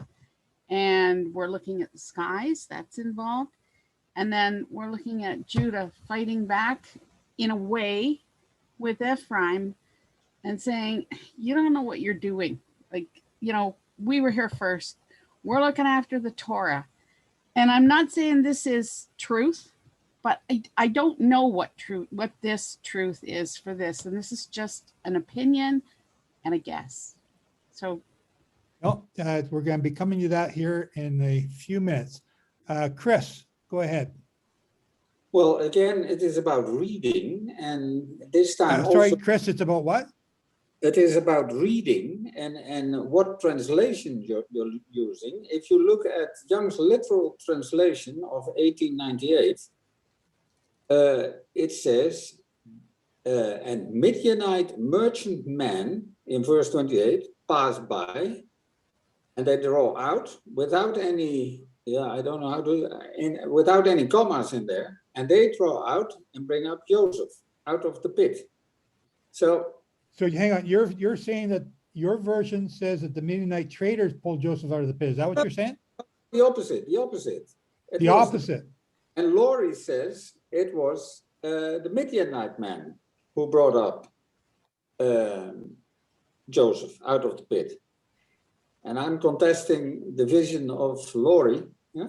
And we're looking at the skies. That's involved. And then we're looking at Judah fighting back in a way with Ephraim and saying, you don't know what you're doing. Like, we were here first. We're looking after the Torah. And I'm not saying this is truth, but I don't know what this truth is for this. And this is just an opinion and a guess. So. Well, we're going to be coming to that here in a few minutes. Chris. Go ahead. Well, again, it is about reading, and this time sorry, also, Chris, it's about what? It is about reading and what translation you're using. If you look at Young's literal translation of 1898, it says, and Midianite merchantmen in verse 28 pass by, and they draw out without any, I don't know how to, without any commas in there, and they draw out and bring up Joseph out of the pit. So hang on, you're saying that your version says that the Midianite traders pulled Joseph out of the pit. Is that what you're saying? The opposite. The opposite. And Laurie says it was the Midianite man who brought up Joseph out of the pit. And I'm contesting the vision of Laurie. Yeah?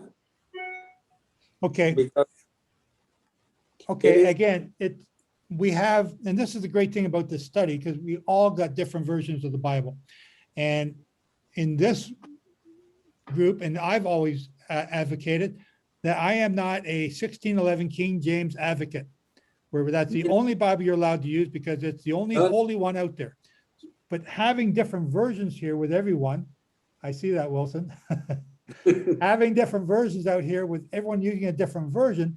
Okay. Again, we have, and this is the great thing about this study, because we all got different versions of the Bible. And in this group, and I've always advocated that I am not a 1611 King James advocate, where that's the only Bible you're allowed to use because it's the only holy one out there. But having different versions here with everyone, I see that, Wilson. Having different versions out here with everyone using a different version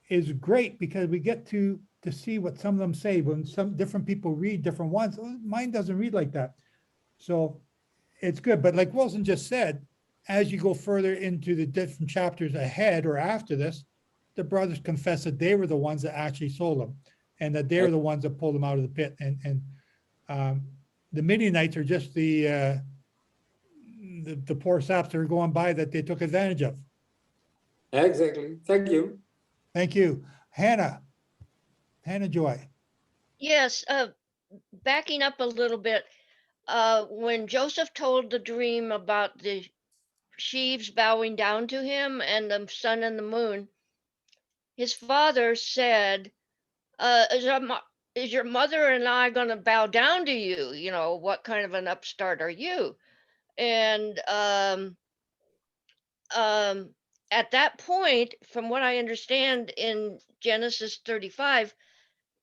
is great, because we get to see what some of them say. When some different people read different ones, mine doesn't read like that. So it's good. But like Wilson just said, as you go further into the different chapters ahead or after this, the brothers confess that they were the ones that actually sold them, and that they're the ones that pulled them out of the pit. And the Midianites are just the poor saps that are going by that they took advantage of. Exactly. Thank you. Thank you. Hannah Joy. Yes, backing up a little bit, when Joseph told the dream about the sheaves bowing down to him and the sun and the moon, his father said, is your mother and I going to bow down to you? What kind of an upstart are you? And at that point, from what I understand in Genesis 35,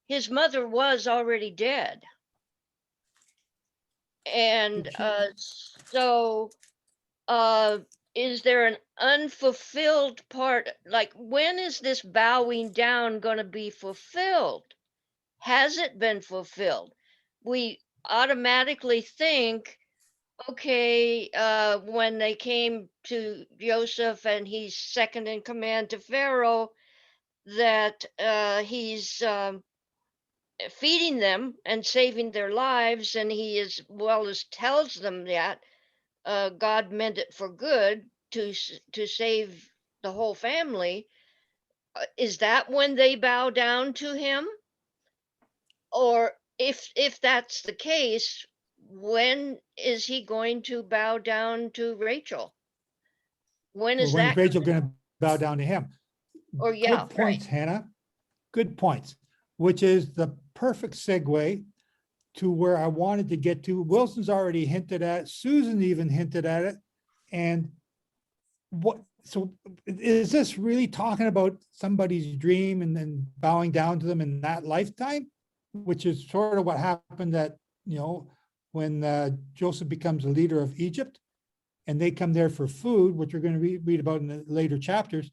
his mother was already dead. And so is there an unfulfilled part? Like, when is this bowing down going to be fulfilled? Has it been fulfilled? We automatically think, okay, when they came to Joseph and he's second in command to Pharaoh, that he's feeding them and saving their lives, and he as well as tells them that God meant it for good to save the whole family. Is that when they bow down to him? Or if that's the case, when is he going to bow down to Rachel? When is When that? is Rachel going to bow down to him? Or yeah, Good points, Hannah. Good points, which is the perfect segue to where I wanted to get to. Wilson's already hinted at it. Susan even hinted at it. And so is this really talking about somebody's dream and then bowing down to them in that lifetime? Which is sort of what happened that, when Joseph becomes the leader of Egypt and they come there for food, which we're going to read about in the later chapters.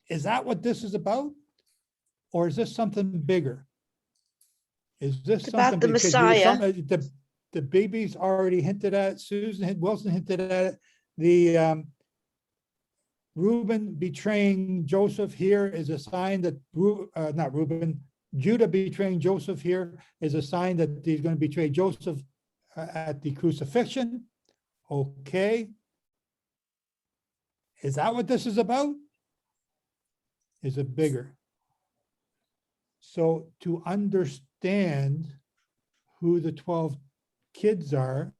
Is that what this is about? Or is this something bigger? Is this It's something about the because Messiah. The baby's already hinted at, Wilson hinted at it. The Reuben betraying Joseph here is a sign that Judah betraying Joseph here is a sign that he's going to betray Joseph at the crucifixion. Okay. Is that what this is about? Is it bigger? So to understand who the 12 kids are,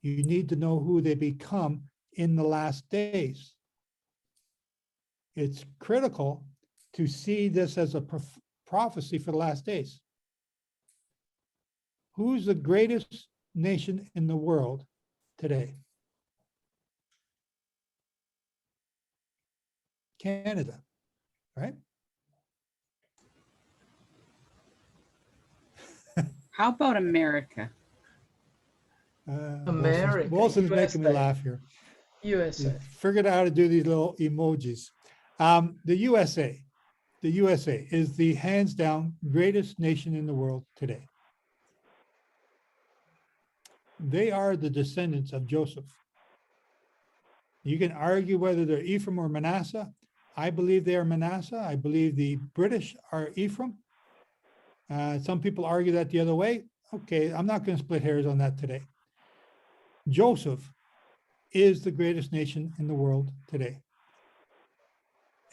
you need to know who they become in the last days. It's critical to see this as a prophecy for the last days. Who's the greatest nation in the world today? Canada, right? How about America? America, Wilson's making me USA. laugh here. USA. He figured out how to do these little emojis. The USA is the hands down greatest nation in the world today. They are the descendants of Joseph. You can argue whether they're Ephraim or Manasseh. I believe they are Manasseh. I believe the British are Ephraim. Some people argue that the other way. Okay, I'm not going to split hairs on that today. Joseph is the greatest nation in the world today.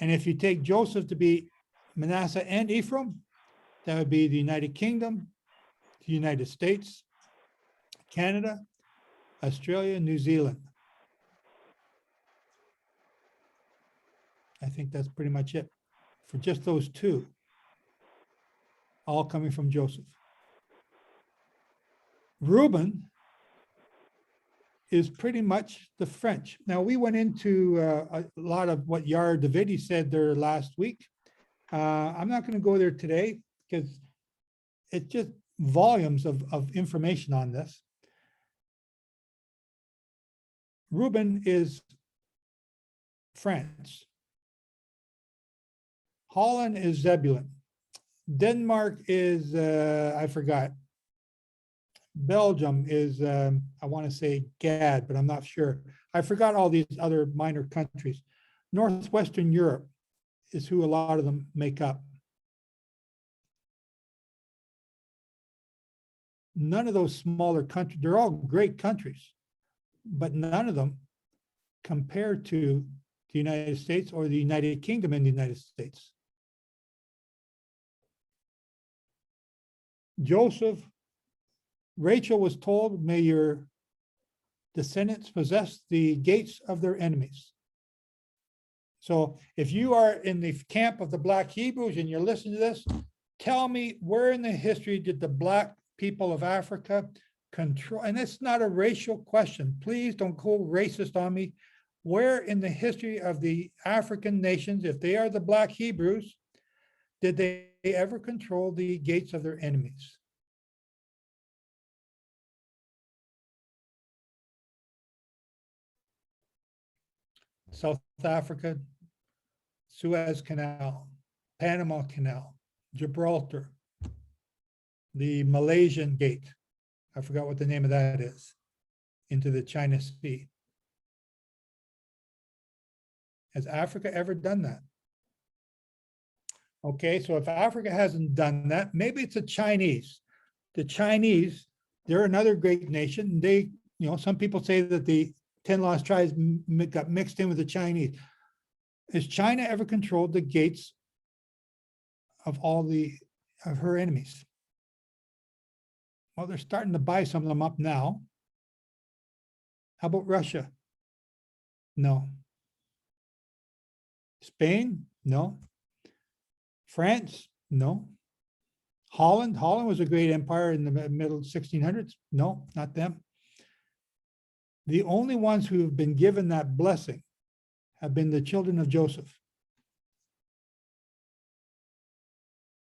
And if you take Joseph to be Manasseh and Ephraim, that would be the United Kingdom, the United States, Canada, Australia, New Zealand. I think that's pretty much it for just those two, all coming from Joseph. Reuben is pretty much the French. Now, we went into a lot of what Yara Davidi said there last week. I'm not going to go there today because it's just volumes of information on this. Reuben is France. Holland is Zebulun. Denmark is, I forgot. Belgium is, I want to say Gad, but I'm not sure. I forgot all these other minor countries. Northwestern Europe is who a lot of them make up. None of those smaller countries, they're all great countries, but none of them compare to the United States or the United Kingdom in the United States. Rachel was told, may your descendants possess the gates of their enemies. So if you are in the camp of the Black Hebrews and you're listening to this, tell me where in the history did the Black people of Africa control, and it's not a racial question. Please don't go racist on me. Where in the history of the African nations, if they are the Black Hebrews, did they ever control the gates of their enemies? South Africa, Suez Canal, Panama Canal, Gibraltar, the Malaysian Gate. I forgot what the name of that is, into the China Sea. Has Africa ever done that? Okay, so if Africa hasn't done that, maybe it's the Chinese. The Chinese, they're another great nation. They, some people say that the 10 lost tribes got mixed in with the Chinese. Has China ever controlled the gates of of her enemies? Well, they're starting to buy some of them up now. How about Russia? No. Spain? No. France? No. Holland? Holland was a great empire in the middle 1600s. No, not them. The only ones who have been given that blessing have been the children of Joseph.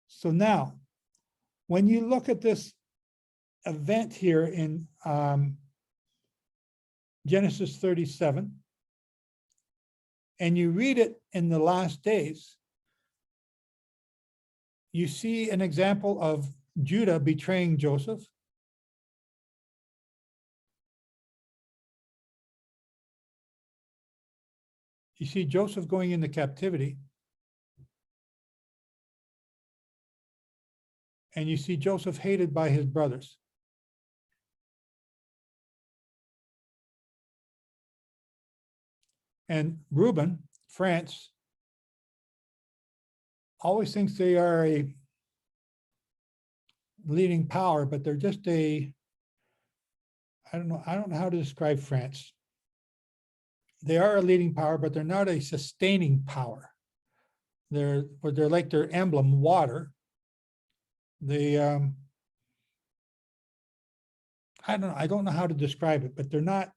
So now, when you look at this event here in Genesis 37, and you read it in the last days, you see an example of Judah betraying Joseph. You see Joseph going into captivity. And you see Joseph hated by his brothers. And Reuben, France, always thinks they are a leading power, but they're just I don't know how to describe France. They are a leading power, but they're not a sustaining power. They're like their emblem, water. They I don't know how to describe it, but they're not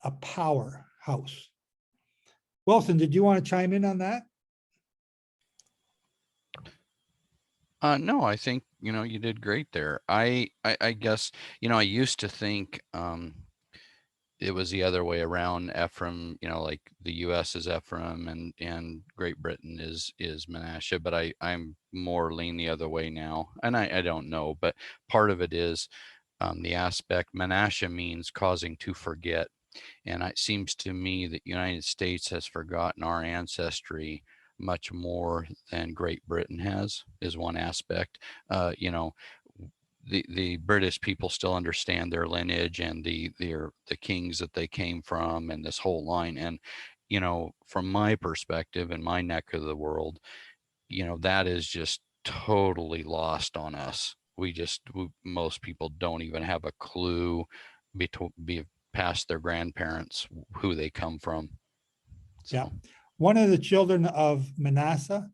a powerhouse. Wilson, did you want to chime in on that? No, I think, you did great there. I guess, I used to think it was the other way around. Ephraim, like the US is Ephraim and Great Britain is Manasseh, but I'm more lean the other way now. And I don't know, but part of it is the aspect Manasseh means causing to forget. And it seems to me that United States has forgotten our ancestry much more than Great Britain has, is one aspect. The British people still understand their lineage and the kings that they came from and this whole line. And, from my perspective in my neck of the world, that is just totally lost on us. Most people don't even have a clue past their grandparents who they come from. So. Yeah. One of the children of Manasseh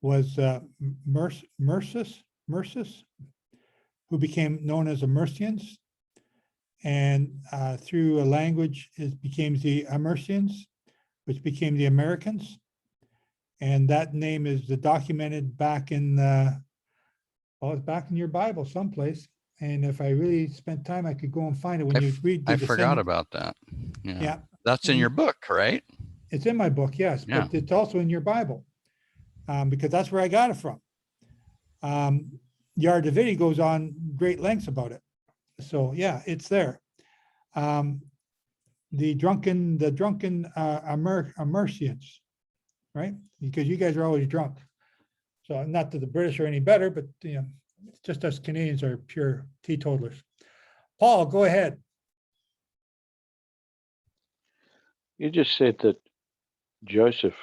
was Mersus, who became known as the Mercians. And through a language, it became the Amercians, which became the Americans. And that name is documented back in, it's back in your Bible someplace. And if I really spent time, I could go and find it when you read. I forgot about that. Yeah. That's in your book, right? It's in my book, yes, Yeah. but it's also in your Bible because that's where I got it from. Yar Davidi goes on great lengths about it. So yeah, it's there. The drunken Amercians, right? Because you guys are always drunk. So not that the British are any better, but it's just us Canadians are pure teetotalers. Paul, go ahead. You just said that Joseph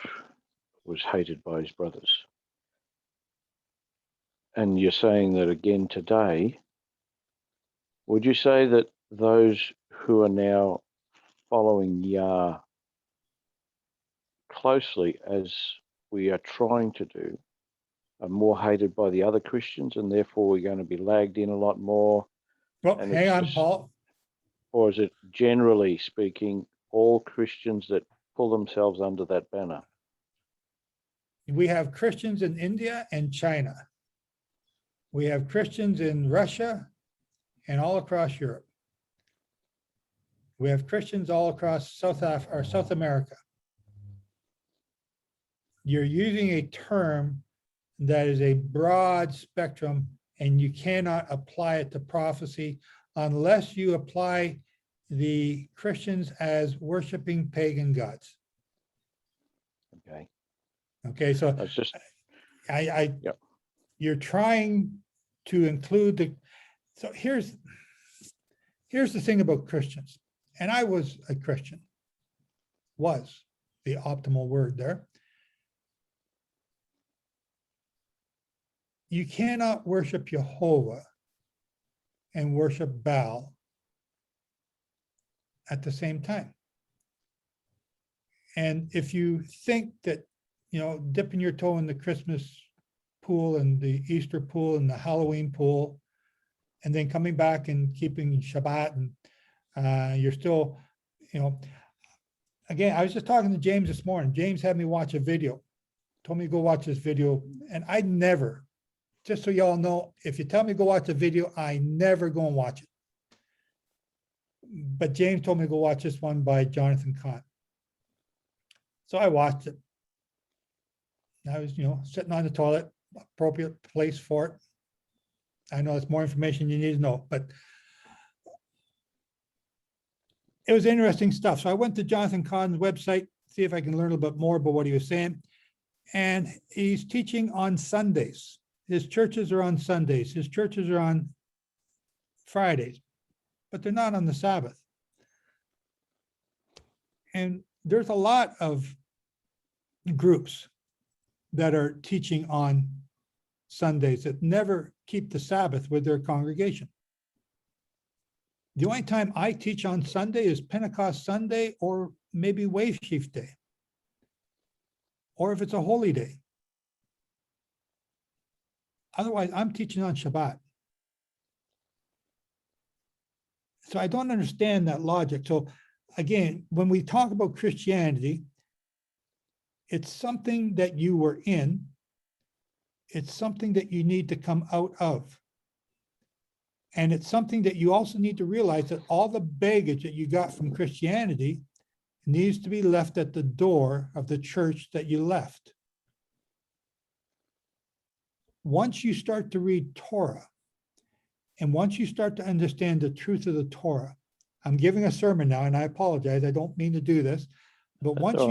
was hated by his brothers. And you're saying that again today. Would you say that those who are now following Yah closely, as we are trying to do, are more hated by the other Christians, and therefore we're going to be lagged in a lot more Well, And hang it's on, just- Paul. Or is it generally speaking, all Christians that pull themselves under that banner? We have Christians in India and China. We have Christians in Russia and all across Europe. We have Christians all across South America. You're using a term that is a broad spectrum, and you cannot apply it to prophecy unless you apply the Christians as worshiping pagan gods. Okay. Okay, so That's just, Yep. you're trying to include the, so here's the thing about Christians, and I was a Christian, was the optimal word there. You cannot worship Jehovah and worship Baal at the same time. And if you think that, you know, dipping your toe in the Christmas pool and the Easter pool and the Halloween pool, and then coming back and keeping Shabbat, and you're still, you know, again, I was just talking to James this morning. James had me watch a video, told me to go watch this video, and I never, just so y'all know, if you tell me to go watch a video, I never go and watch it. But James told me to go watch this one by Jonathan Cahn. So I watched it. I was, you know, sitting on the toilet, appropriate place for it. I know it's more information you need to know, but it was interesting stuff. So I went to Jonathan Cahn's website, see if I can learn a little bit more about what he was saying. And he's teaching on Sundays. His churches are on Sundays. His churches are on Fridays, but they're not on the Sabbath. And there's a lot of groups that are teaching on Sundays that never keep the Sabbath with their congregation. The only time I teach on Sunday is Pentecost Sunday, or maybe Wave Sheaf Day, or if it's a holy day. Otherwise, I'm teaching on Shabbat. So I don't understand that logic. So again, when we talk about Christianity, it's something that you were in. It's something that you need to come out of. And it's something that you also need to realize that all the baggage that you got from Christianity needs to be left at the door of the church that you left. Once you start to read Torah, and once you start to understand the truth of the Torah, I'm giving a sermon now, and I apologize, I don't mean to do this, but once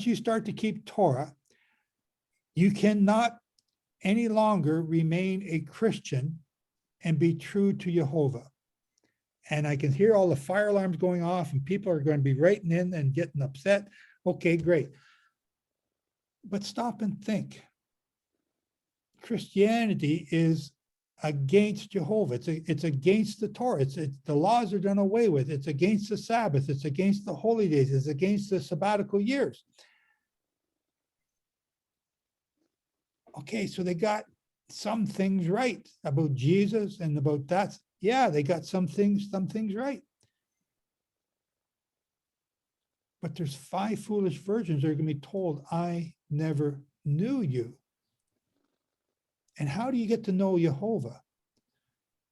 you start to keep Torah, you cannot any longer remain a Christian and be true to Jehovah. And I can hear all the fire alarms going off, and people are going to be writing in and getting upset. Okay, great. But stop and think. Christianity is against Jehovah. It's against the Torah. It's the laws are done away with. It's against the Sabbath. It's against the holy days. It's against the sabbatical years. Okay, so they got some things right about Jesus and about that. Yeah, they got some things right. But there's 5 foolish virgins that are going to be told, I never knew you. And how do you get to know Jehovah?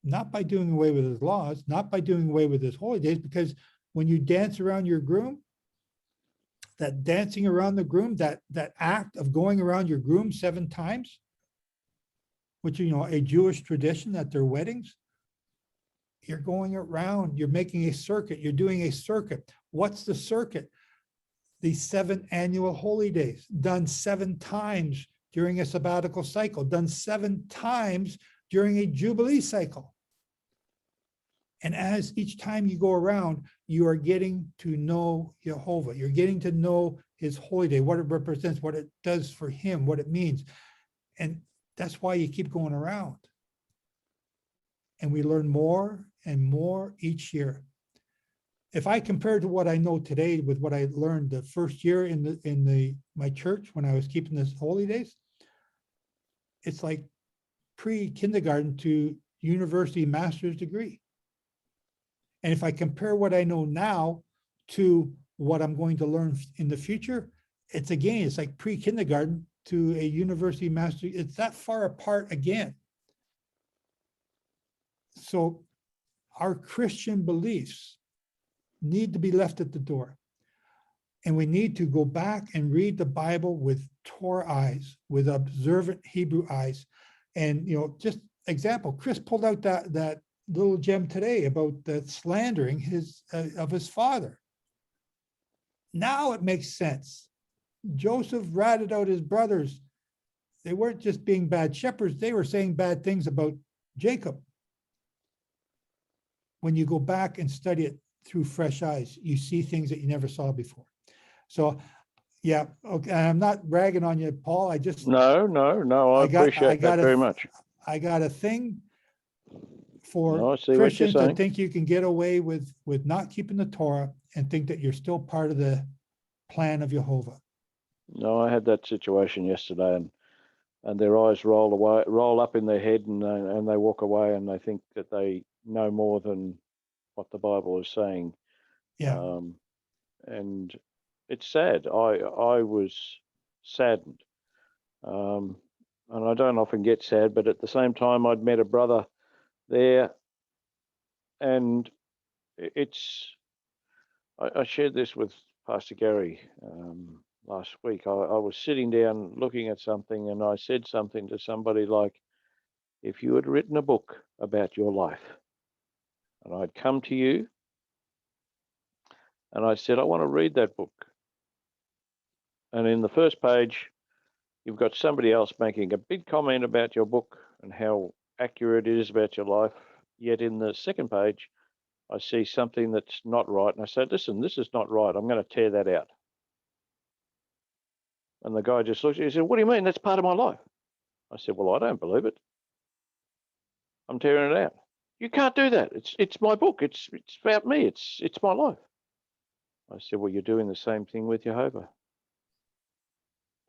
Not by doing away with his laws, not by doing away with his holy days, because when you dance around your groom, that dancing around the groom, that act of going around your groom 7 times, which, you know, a Jewish tradition at their weddings, you're going around, you're making a circuit, you're doing a circuit. What's the circuit? The 7 annual holy days, done 7 times during a sabbatical cycle, done 7 times during a Jubilee cycle. And as each time you go around, you are getting to know Jehovah. You're getting to know his holy day, what it represents, what it does for him, what it means. And that's why you keep going around. And we learn more and more each year. If I compare to what I know today with what I learned the first year in my church when I was keeping this holy days, it's like pre-kindergarten to university master's degree. And if I compare what I know now to what I'm going to learn in the future, it's like pre-kindergarten to a university master. It's that far apart again. So our Christian beliefs need to be left at the door. And we need to go back and read the Bible with Torah eyes, with observant Hebrew eyes. And, just example, Chris pulled out that little gem today about the slandering of his father. Now it makes sense. Joseph ratted out his brothers. They weren't just being bad shepherds. They were saying bad things about Jacob. When you go back and study it through fresh eyes, you see things that you never saw before. So, yeah, okay. I'm not ragging on you, Paul. I just No. I appreciate that very much. I got a thing for No, I see what you're Christians that saying. think you can get away with not keeping the Torah and think that you're still part of the plan of Jehovah. No, I had that situation yesterday, and their eyes roll up in their head, and they walk away, and they think that they know more than what the Bible is saying. Yeah. And it's sad. I was saddened, and I don't often get sad, but at the same time, I'd met a brother there, and I shared this with Pastor Gary last week. I was sitting down looking at something, and I said something to somebody like, if you had written a book about your life, and I'd come to you, and I said, I want to read that book. And in the first page, you've got somebody else making a big comment about your book and how accurate it is about your life. Yet in the second page, I see something that's not right. And I said, listen, this is not right. I'm going to tear that out. And the guy just looked at me and said, what do you mean? That's part of my life. I said, well, I don't believe it. I'm tearing it out. You can't do that. It's my book. It's about me. It's my life. I said, well, you're doing the same thing with Jehovah.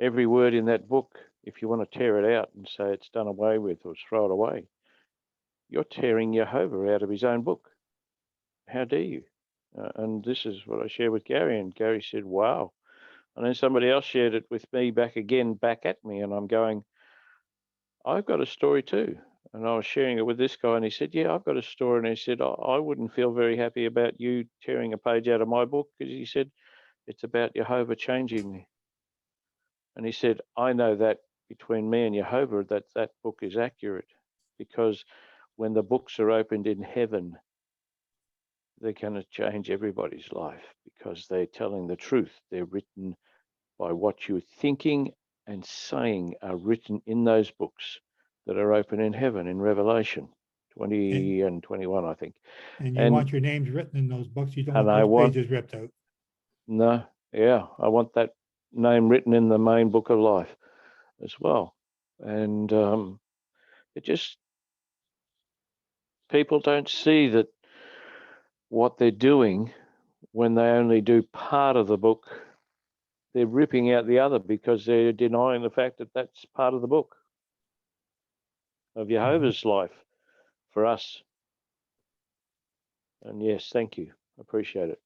Every word in that book, if you want to tear it out and say it's done away with or throw it away, you're tearing Jehovah out of his own book. How dare you? And this is what I shared with Gary, and Gary said, wow. And then somebody else shared it with me back at me, and I'm going, I've got a story too. And I was sharing it with this guy, and he said, yeah, I've got a story. And he said, I wouldn't feel very happy about you tearing a page out of my book, because he said, it's about Jehovah changing me. And he said, I know that between me and Jehovah, that book is accurate, because when the books are opened in heaven, they're going to change everybody's life, because they're telling the truth. They're written by what you're thinking and saying are written in those books that are open in heaven, in Revelation 20 and 21, I think. And you want your names written in those books. You don't and want those pages ripped out. No, yeah, I want that name written in the main book of life as well. And it just, people don't see that what they're doing when they only do part of the book, they're ripping out the other, because they're denying the fact that that's part of the book of Jehovah's life for us. And yes, thank you. Appreciate it.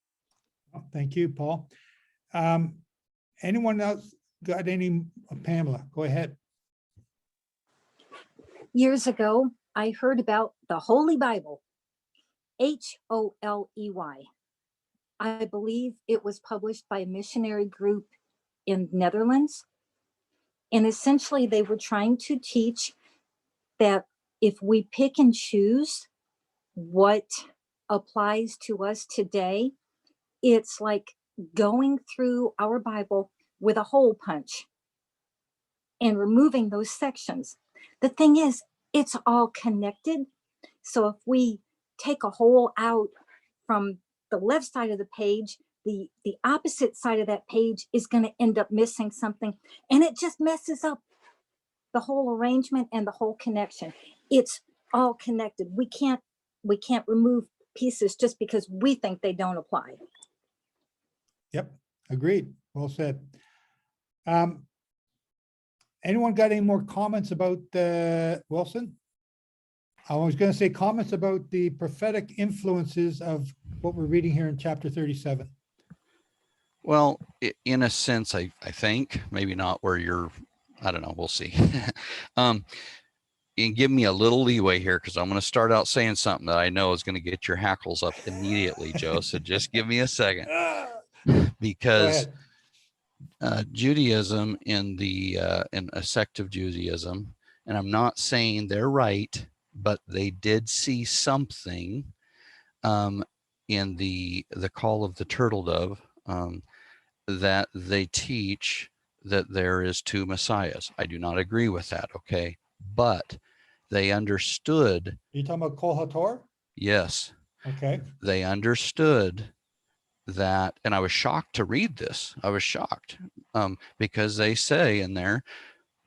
Thank you, Paul. Anyone else got any? Pamela, go ahead. Years ago, I heard about the Holy Bible, Holey. I believe it was published by a missionary group in Netherlands. And essentially they were trying to teach that if we pick and choose what applies to us today, it's like going through our Bible with a hole punch and removing those sections. The thing is, it's all connected. So if we take a hole out from the left side of the page, the opposite side of that page is going to end up missing something, and it just messes up the whole arrangement and the whole connection. It's all connected. We can't remove pieces just because we think they don't apply. Yep, agreed. Well said. Anyone got any more comments about Wilson? I was going to say comments about the prophetic influences of what we're reading here in chapter 37. Well, in a sense, I think, maybe not where you're, I don't know, we'll see. And give me a little leeway here, because I'm going to start out saying something that I know is going to get your hackles up immediately, Joe. So just give me a second. Because Judaism in a sect of Judaism, and I'm not saying they're right, but they did see something in the call of the turtle dove, that they teach that there is two messiahs. I do not agree with that, okay? But they understood. You talking about Kol HaTor? Yes. Okay. They understood that, and I was shocked to read this. I was shocked because they say in there,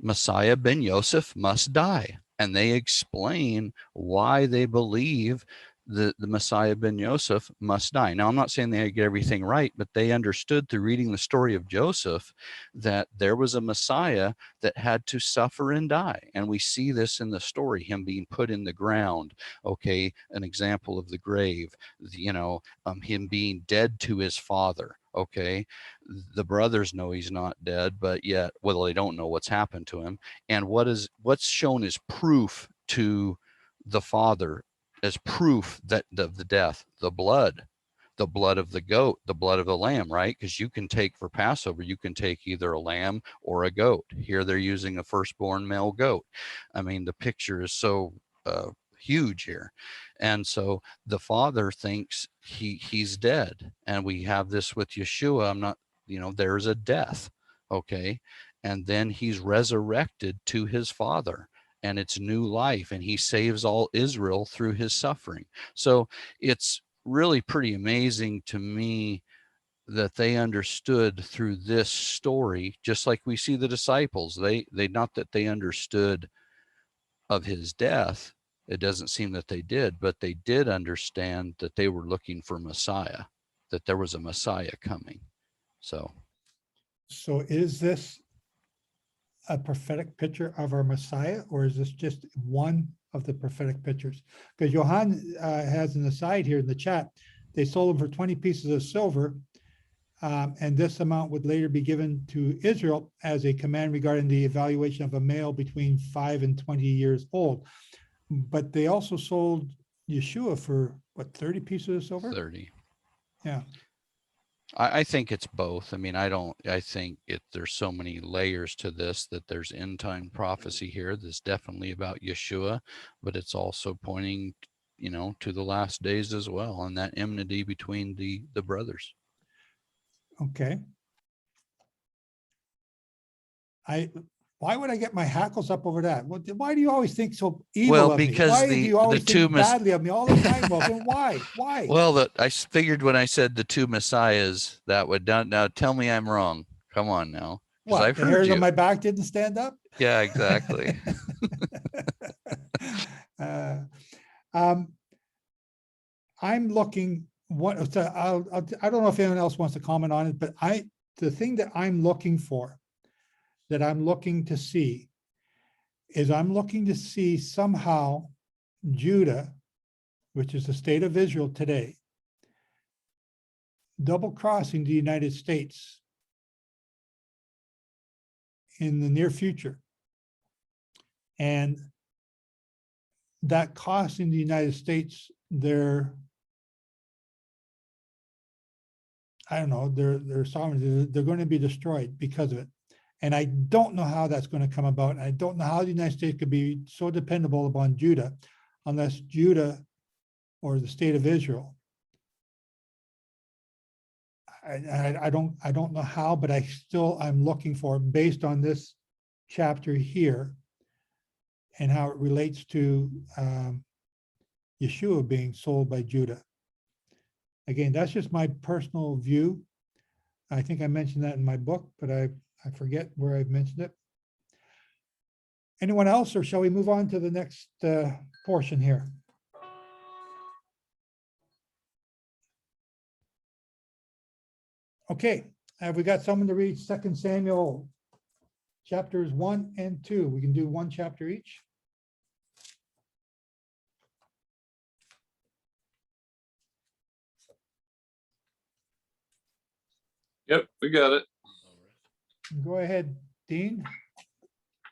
Messiah ben Yosef must die. And they explain why they believe the Messiah ben Yosef must die. Now, I'm not saying they get everything right, but they understood through reading the story of Joseph that there was a Messiah that had to suffer and die. And we see this in the story, him being put in the ground. Okay, an example of the grave, him being dead to his father. Okay, the brothers know he's not dead, but yet, well, they don't know what's happened to him. And what's shown as proof to the father, as proof that of the death, the blood of the goat, the blood of the lamb, right? Because you can take for Passover, you can take either a lamb or a goat. Here they're using a firstborn male goat. I mean, the picture is so huge here. And so the father thinks he's dead. And we have this with Yeshua. There's a death. Okay. And then he's resurrected to his father, and it's new life, and he saves all Israel through his suffering. So it's really pretty amazing to me that they understood through this story, just like we see the disciples. They not that they understood of his death. It doesn't seem that they did, but they did understand that they were looking for Messiah, that there was a Messiah coming. So is this a prophetic picture of our Messiah, or is this just one of the prophetic pictures? Because Johan has an aside here in the chat. They sold him for 20 pieces of silver, and this amount would later be given to Israel as a command regarding the evaluation of a male between 5 and 20 years old. But they also sold Yeshua for what, 30 pieces of silver? 30. Yeah. I think it's both. I mean, I think there's so many layers to this, that there's end time prophecy here that's definitely about Yeshua, but it's also pointing, to the last days as well, and that enmity between the brothers. Okay. Why would I get my hackles up over that? Why do you always think so evil of me? Why do you always think badly of me all the time? Well, then why? Why? Well, I figured when I said the two messiahs, that would now tell me I'm wrong. Come on now. What, I've the heard hairs you. on my back didn't stand up? Yeah, exactly. I'm looking, I don't know if anyone else wants to comment on it, but the thing that I'm looking for, that I'm looking to see, is I'm looking to see somehow Judah, which is the state of Israel today, double crossing the United States in the near future. And that costing the United States their sovereignty. They're going to be destroyed because of it. And I don't know how that's going to come about. I don't know how the United States could be so dependable upon Judah unless Judah or the state of Israel. I don't know how, but I'm looking for, based on this chapter here and how it relates to Yeshua being sold by Judah. Again, that's just my personal view. I think I mentioned that in my book, but I forget where I've mentioned it. Anyone else, or shall we move on to the next portion here? Okay, have we got someone to read 2 Samuel chapters 1 and 2? We can do one chapter each. Yep, we got it. Go ahead, Dean.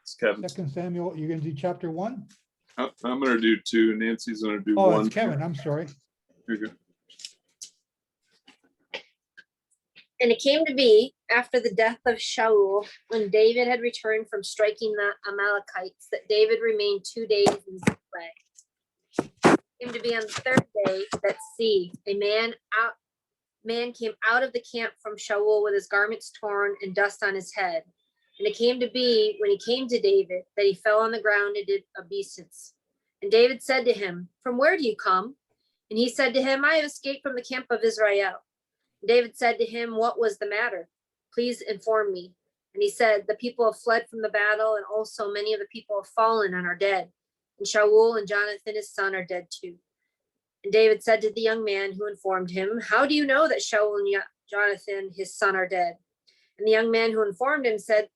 It's Kevin. 2 Samuel, you're going to do chapter 1? I'm going to do 2. Nancy's going to do Oh, 1. it's Kevin. I'm sorry. You're good. And it came to be after the death of Shaul, when David had returned from striking the Amalekites, that David remained 2 days in Ziklag. It came to be on the 3rd day that see, a man came out of the camp from Shaul with his garments torn and dust on his head. And it came to be when he came to David that he fell on the ground and did obeisance. And David said to him, "From where do you come?" And he said to him, "I have escaped from the camp of Israel." David said to him, "What was the matter? Please inform me." And he said, "The people have fled from the battle, and also many of the people have fallen and are dead. And Shaul and Jonathan, his son, are dead too." And David said to the young man who informed him, "How do you know that Shaul and Jonathan, his son, are dead?" And the young man who informed him said,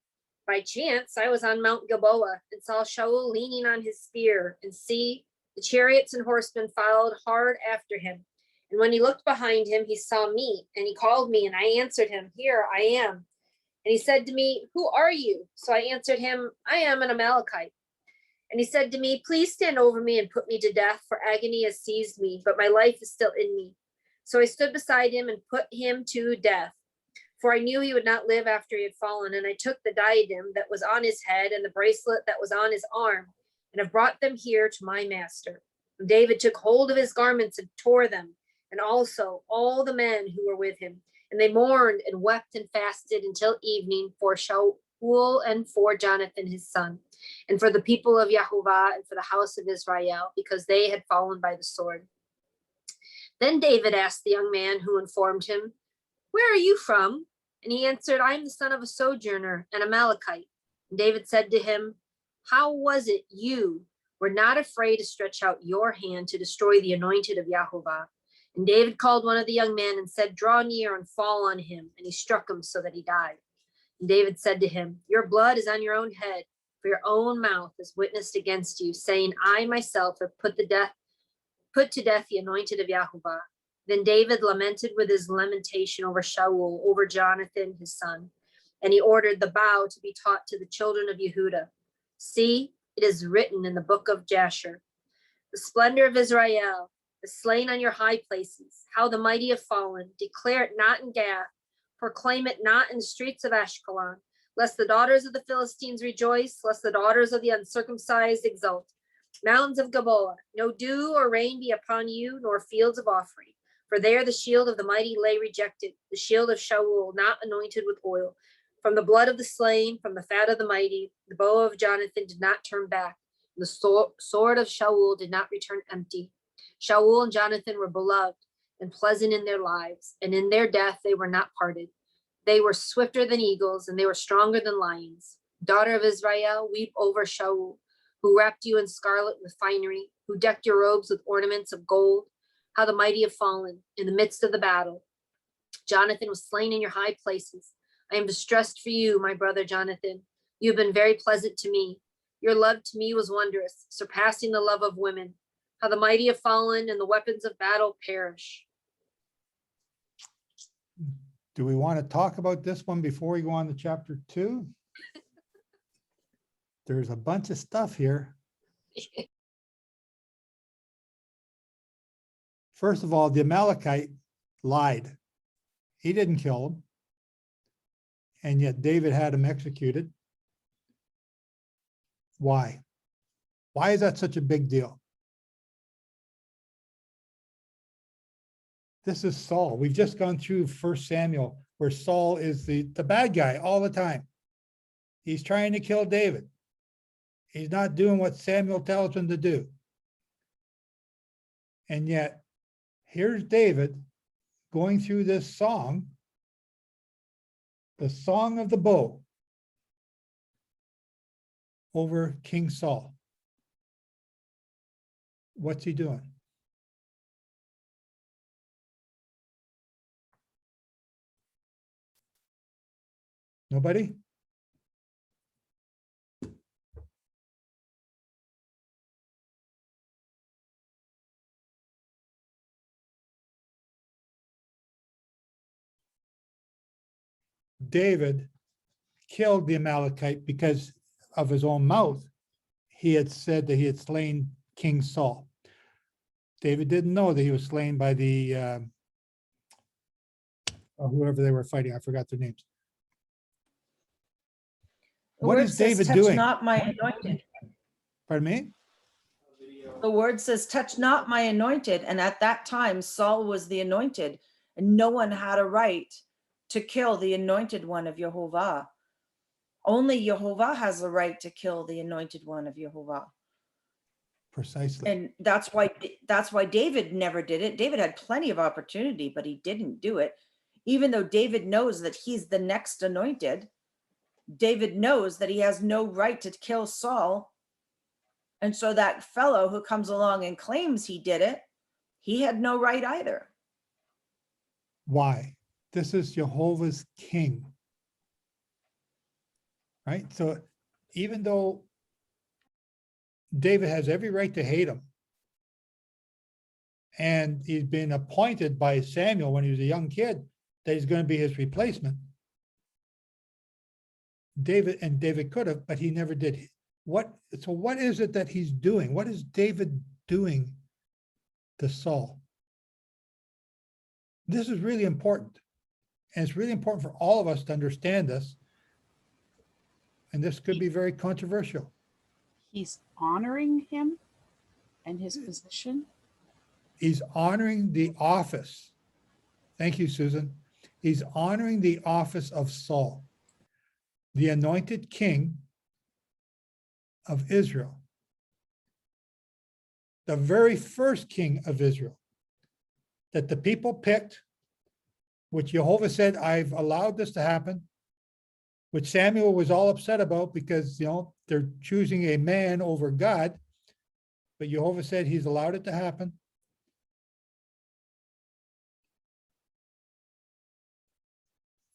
"By chance, I was on Mount Gilboa and saw Shaul leaning on his spear, and see, the chariots and horsemen followed hard after him. And when he looked behind him, he saw me, and he called me, and I answered him, 'Here I am.' And he said to me, 'Who are you?' So I answered him, 'I am an Amalekite.' And he said to me, 'Please stand over me and put me to death, for agony has seized me, but my life is still in me.' So I stood beside him and put him to death, for I knew he would not live after he had fallen. And I took the diadem that was on his head and the bracelet that was on his arm, and have brought them here to my master." And David took hold of his garments and tore them, and also all the men who were with him. And they mourned and wept and fasted until evening for Shaul and for Jonathan his son, and for the people of Yahuwah and for the house of Israel, because they had fallen by the sword. Then David asked the young man who informed him, "Where are you from?" And he answered, "I am the son of a sojourner, an Amalekite." And David said to him, "How was it you were not afraid to stretch out your hand to destroy the anointed of Yahuwah?" And David called one of the young men and said, "Draw near and fall on him." And he struck him so that he died. And David said to him, "Your blood is on your own head, for your own mouth has witnessed against you, saying, I myself have put to death the anointed of Yahuwah." Then David lamented with his lamentation over Shaul, over Jonathan his son, and he ordered the bow to be taught to the children of Yehuda. "See, it is written in the book of Jasher, the splendor of Israel is slain on your high places, how the mighty have fallen. Declare it not in Gath, proclaim it not in the streets of Ashkelon, lest the daughters of the Philistines rejoice, lest the daughters of the uncircumcised exult. Mountains of Gilboa, no dew or rain be upon you, nor fields of offering. For there the shield of the mighty lay rejected, the shield of Shaul not anointed with oil. From the blood of the slain, from the fat of the mighty, the bow of Jonathan did not turn back. The sword of Shaul did not return empty. Shaul and Jonathan were beloved and pleasant in their lives, and in their death they were not parted. They were swifter than eagles, and they were stronger than lions. Daughter of Israel, weep over Shaul, who wrapped you in scarlet with finery, who decked your robes with ornaments of gold. How the mighty have fallen in the midst of the battle. Jonathan was slain in your high places. I am distressed for you, my brother Jonathan. You have been very pleasant to me. Your love to me was wondrous, surpassing the love of women. How the mighty have fallen and the weapons of battle perish. Do we want to talk about this one before we go on to chapter 2? There's a bunch of stuff here. First of all, the Amalekite lied. He didn't kill him. And yet David had him executed. Why? Why is that such a big deal? This is Saul. We've just gone through 1 Samuel, where Saul is the bad guy all the time. He's trying to kill David. He's not doing what Samuel tells him to do. And yet, here's David going through this song, the Song of the Bow, over King Saul. What's he doing? Nobody? David killed the Amalekite because of his own mouth. He had said that he had slain King Saul. David didn't know that he was slain by the or whoever they were fighting. I forgot their names. The What word is says, David touch doing? not my anointed. Pardon me? The word says, touch not my anointed. And at that time, Saul was the anointed, and no one had a right to kill the anointed one of Jehovah. Only Jehovah has the right to kill the anointed one of Jehovah. Precisely. And that's why David never did it. David had plenty of opportunity, but he didn't do it. Even though David knows that he's the next anointed, David knows that he has no right to kill Saul. And so that fellow who comes along and claims he did it, he had no right either. Why? This is Jehovah's king. Right? So even though David has every right to hate him, and he's been appointed by Samuel when he was a young kid that he's going to be his replacement, David could have, but he never did. So what is it that he's doing? What is David doing to Saul? This is really important. And it's really important for all of us to understand this. And this could be very controversial. He's honoring him and his position. He's honoring the office. Thank you, Susan. He's honoring the office of Saul, the anointed king of Israel, the very first king of Israel that the people picked, which Jehovah said, I've allowed this to happen, which Samuel was all upset about because, they're choosing a man over God, but Jehovah said he's allowed it to happen.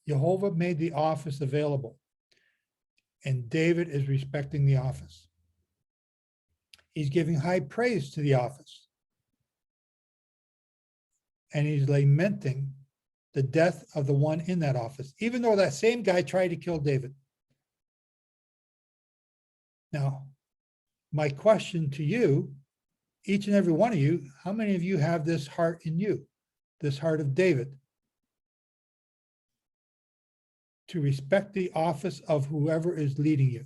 Jehovah made the office available, and David is respecting the office. He's giving high praise to the office, and he's lamenting the death of the one in that office, even though that same guy tried to kill David. Now, my question to you, each and every one of you, how many of you have this heart in you, this heart of David, to respect the office of whoever is leading you?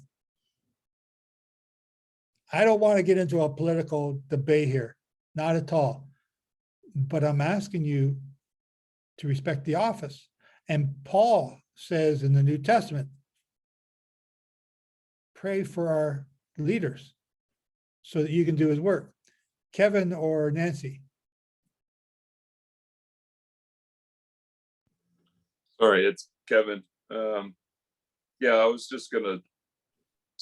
I don't want to get into a political debate here, not at all. But I'm asking you to respect the office. And Paul says in the New Testament, pray for our leaders so that you can do his work. Kevin or Nancy? Sorry, it's Kevin. Yeah, I was just going to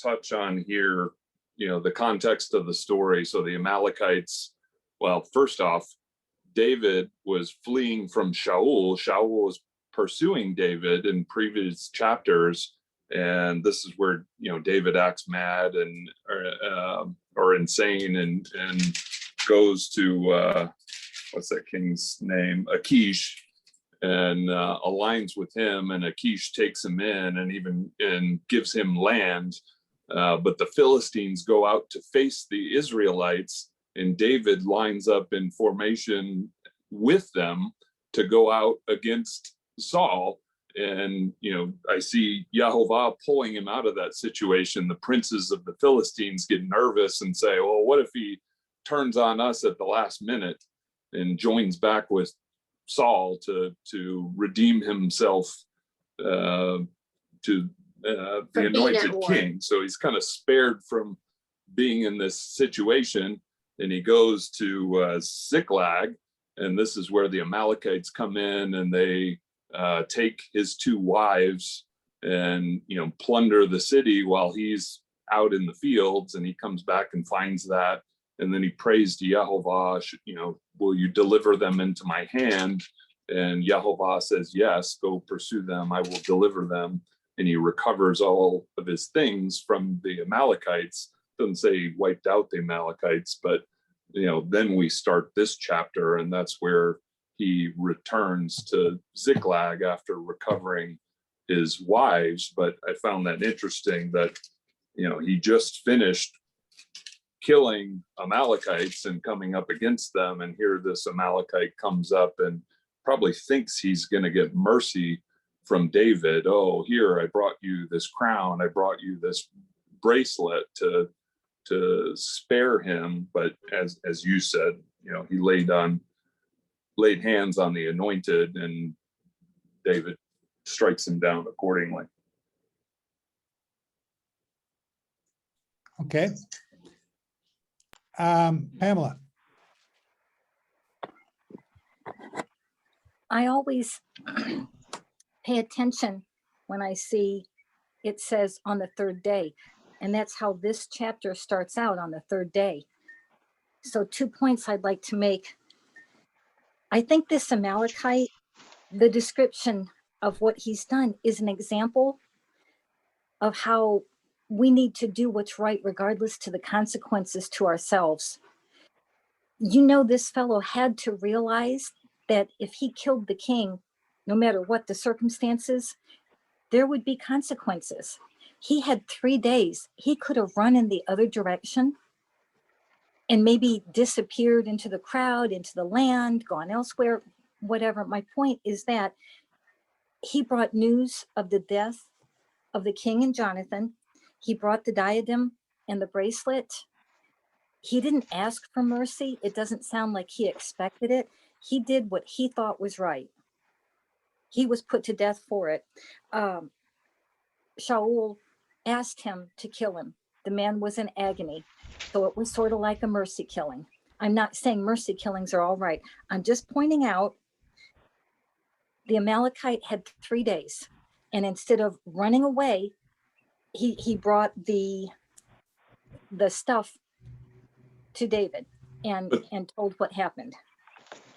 touch on here, the context of the story. So the Amalekites, well, first off, David was fleeing from Shaul. Shaul was pursuing David in previous chapters. And this is where, David acts mad and or insane and goes to, what's that king's name? Achish, and aligns with him, and Achish takes him in and gives him land. But the Philistines go out to face the Israelites, and David lines up in formation with them to go out against Saul. And, I see Yehovah pulling him out of that situation. The princes of the Philistines get nervous and say, well, what if he turns on us at the last minute and joins back with Saul to redeem himself to the anointed king? So he's kind of spared from being in this situation, and he goes to Ziklag, and this is where the Amalekites come in, and they take his two wives and plunder the city while he's out in the fields. And he comes back and finds that, and then he prays to Yehovah, will you deliver them into my hand? And Yehovah says, yes, go pursue them, I will deliver them. And he recovers all of his things from the Amalekites. Doesn't say he wiped out the Amalekites, but then we start this chapter, and that's where he returns to Ziklag after recovering his wives. But I found that interesting that, he just finished killing Amalekites and coming up against them. And here this Amalekite comes up and probably thinks he's going to get mercy from David. Oh, here, I brought you this crown. I brought you this bracelet to spare him. But as you said, he laid hands on the anointed, and David strikes him down accordingly. Okay. Pamela. I always pay attention when I see it says on the third day, and that's how this chapter starts out, on the third day. So 2 points I'd like to make. I think this Amalekite, the description of what he's done is an example of how we need to do what's right, regardless to the consequences to ourselves. This fellow had to realize that if he killed the king, no matter what the circumstances, there would be consequences. He had 3 days. He could have run in the other direction and maybe disappeared into the crowd, into the land, gone elsewhere, whatever. My point is that he brought news of the death of the king and Jonathan. He brought the diadem and the bracelet. He didn't ask for mercy. It doesn't sound like he expected it. He did what he thought was right. He was put to death for it. Shaul asked him to kill him. The man was in agony. So it was sort of like a mercy killing. I'm not saying mercy killings are all right. I'm just pointing out the Amalekite had 3 days. And instead of running away, he brought the stuff to David and told what happened.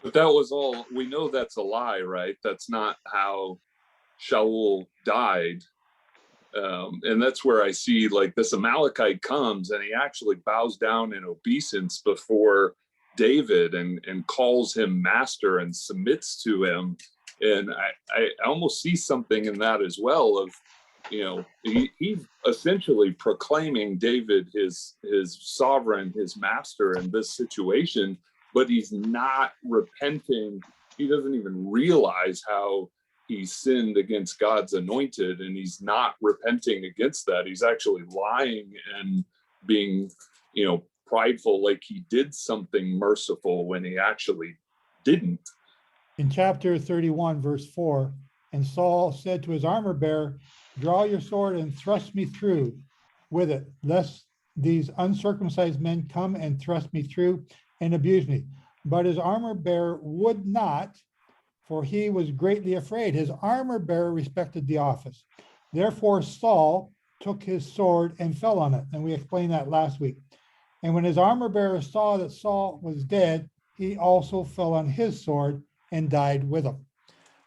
But that was all, we know that's a lie, right? That's not how Shaul died. And that's where I see, like, this Amalekite comes and he actually bows down in obeisance before David and calls him master and submits to him. And I almost see something in that as well of, he's essentially proclaiming David his sovereign, his master in this situation, but he's not repenting. He doesn't even realize how he sinned against God's anointed, and he's not repenting against that. He's actually lying and being, prideful, like he did something merciful when he actually didn't. In chapter 31, verse 4, and Saul said to his armor bearer, draw your sword and thrust me through with it, lest these uncircumcised men come and thrust me through and abuse me. But his armor bearer would not, for he was greatly afraid. His armor bearer respected the office. Therefore Saul took his sword and fell on it. And we explained that last week. And when his armor bearer saw that Saul was dead, he also fell on his sword and died with him.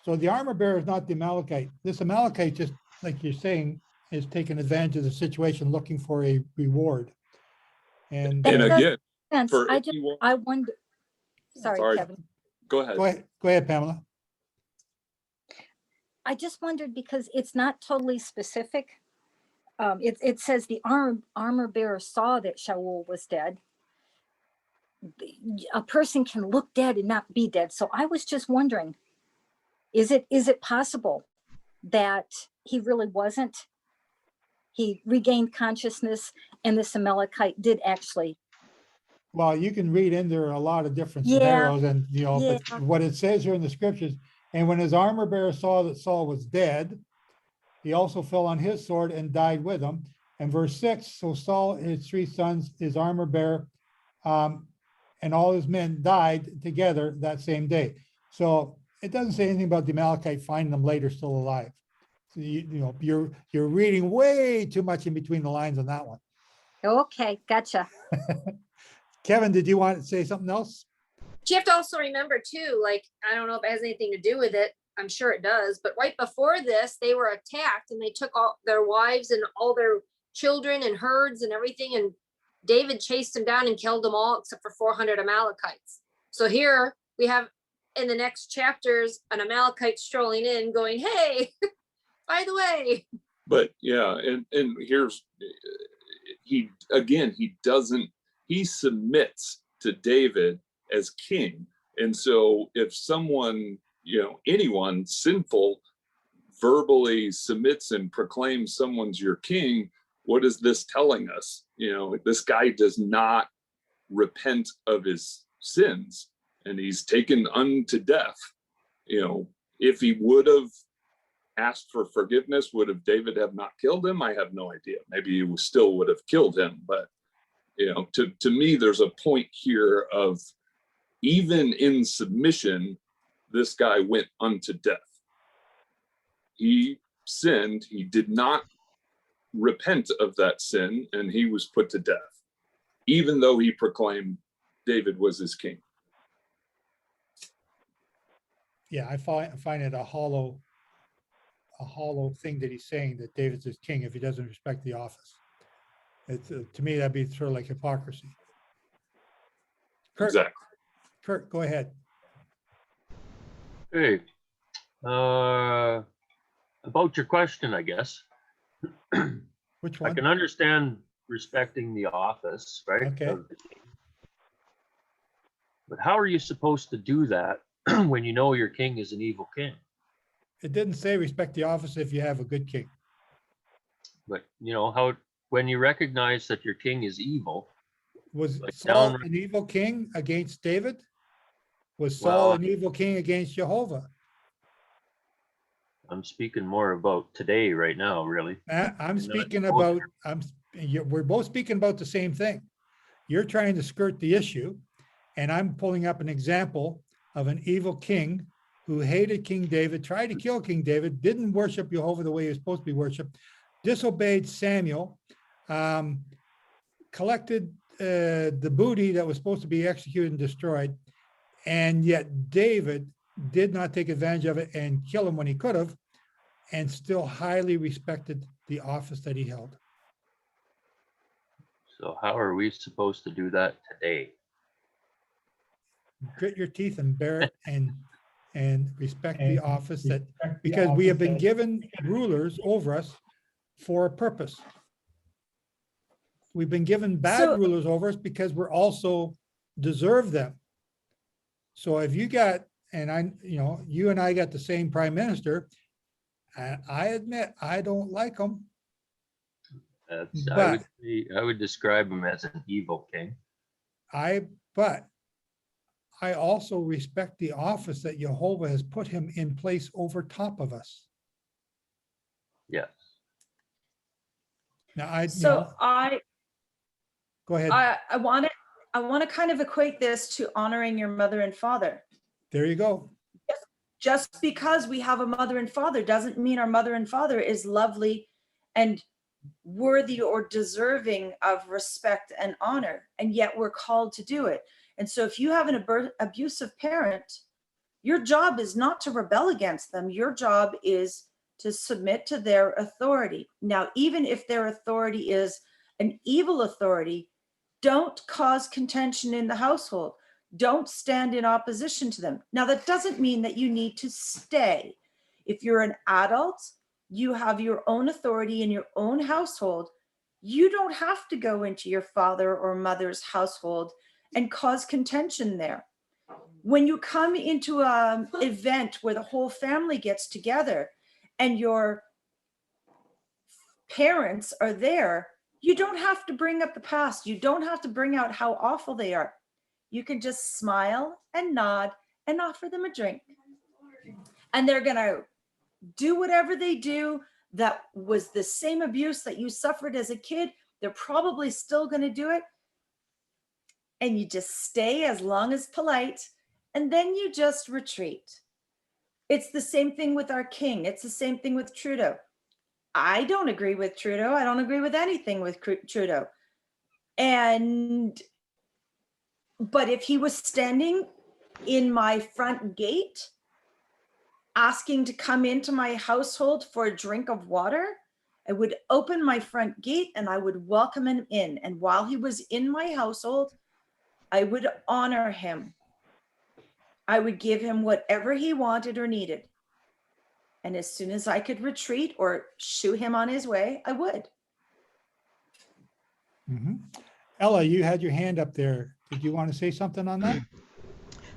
So the armor bearer is not the Amalekite. This Amalekite, just like you're saying, is taking advantage of the situation, looking for a reward. And again, I wonder. Sorry, Kevin. Go ahead. Go ahead, Pamela. I just wondered because it's not totally specific. It says the armor bearer saw that Shaul was dead. A person can look dead and not be dead. So I was just wondering, is it possible that he really wasn't? He regained consciousness and this Amalekite did actually. Well, you can read in there a lot of different scenarios and, but what it says here in the scriptures, and when his armor bearer saw that Saul was dead, he also fell on his sword and died with him. And verse 6, so Saul, his 3 sons, his armor bearer, and all his men died together that same day. So it doesn't say anything about the Amalekite finding them later still alive. So you're reading way too much in between the lines on that one. Okay, gotcha. Kevin, did you want to say something else? But you have to also remember too, like, I don't know if it has anything to do with it. I'm sure it does. But right before this, they were attacked and they took all their wives and all their children and herds and everything. And David chased them down and killed them all except for 400 Amalekites. So here we have in the next chapters, an Amalekite strolling in going, hey, by the way. But yeah, and here's, he submits to David as king. And so if someone, anyone sinful verbally submits and proclaims someone's your king, what is this telling us? This guy does not repent of his sins, and he's taken unto death. If he would have asked for forgiveness, would have David have not killed him? I have no idea. Maybe he still would have killed him. But to me, there's a point here of, even in submission, this guy went unto death. He sinned. He did not repent of that sin, and he was put to death, even though he proclaimed David was his king. Yeah, I find it a hollow thing that he's saying that David's his king if he doesn't respect the office. It's to me, that'd be sort of like hypocrisy. Kurt, exactly. Kurt, go ahead. Hey, about your question, I guess. Which one? I can understand respecting the office, right? Okay. But how are you supposed to do that when you know your king is an evil king? It didn't say respect the office if you have a good king. But when you recognize that your king is evil. Was like Saul an evil king against David? Was Saul an evil king against Jehovah? I'm speaking more about today, right now, really. I'm speaking about, we're both speaking about the same thing. You're trying to skirt the issue, and I'm pulling up an example of an evil king who hated King David, tried to kill King David, didn't worship Jehovah the way he was supposed to be worshiped, disobeyed Samuel, collected the booty that was supposed to be executed and destroyed, and yet David did not take advantage of it and kill him when he could have, and still highly respected the office that he held. So how are we supposed to do that today? Grit your teeth and bear it and respect the office that, because we have been given rulers over us for a purpose. We've been given bad rulers over us because we're also deserve them. So if you got, and you and I got the same prime minister, I admit I don't like him. I would describe him as an evil king. But I also respect the office that Jehovah has put him in place over top of us. Yes. Now go ahead. I want to kind of equate this to honoring your mother and father. There you go. Just because we have a mother and father doesn't mean our mother and father is lovely and worthy or deserving of respect and honor, and yet we're called to do it. And so if you have an abusive parent, your job is not to rebel against them. Your job is to submit to their authority. Now, even if their authority is an evil authority, don't cause contention in the household. Don't stand in opposition to them. Now, that doesn't mean that you need to stay. If you're an adult, you have your own authority in your own household. You don't have to go into your father or mother's household and cause contention there. When you come into an event where the whole family gets together and your parents are there, you don't have to bring up the past. You don't have to bring out how awful they are. You can just smile and nod and offer them a drink. And they're going to do whatever they do that was the same abuse that you suffered as a kid. They're probably still going to do it. And you just stay as long as polite, and then you just retreat. It's the same thing with our king. It's the same thing with Trudeau. I don't agree with Trudeau. I don't agree with anything with Trudeau. But if he was standing in my front gate, asking to come into my household for a drink of water, I would open my front gate and I would welcome him in. And while he was in my household, I would honor him. I would give him whatever he wanted or needed. And as soon as I could retreat or shoo him on his way, I would. Mhm. Ella, you had your hand up there. Did you want to say something on that?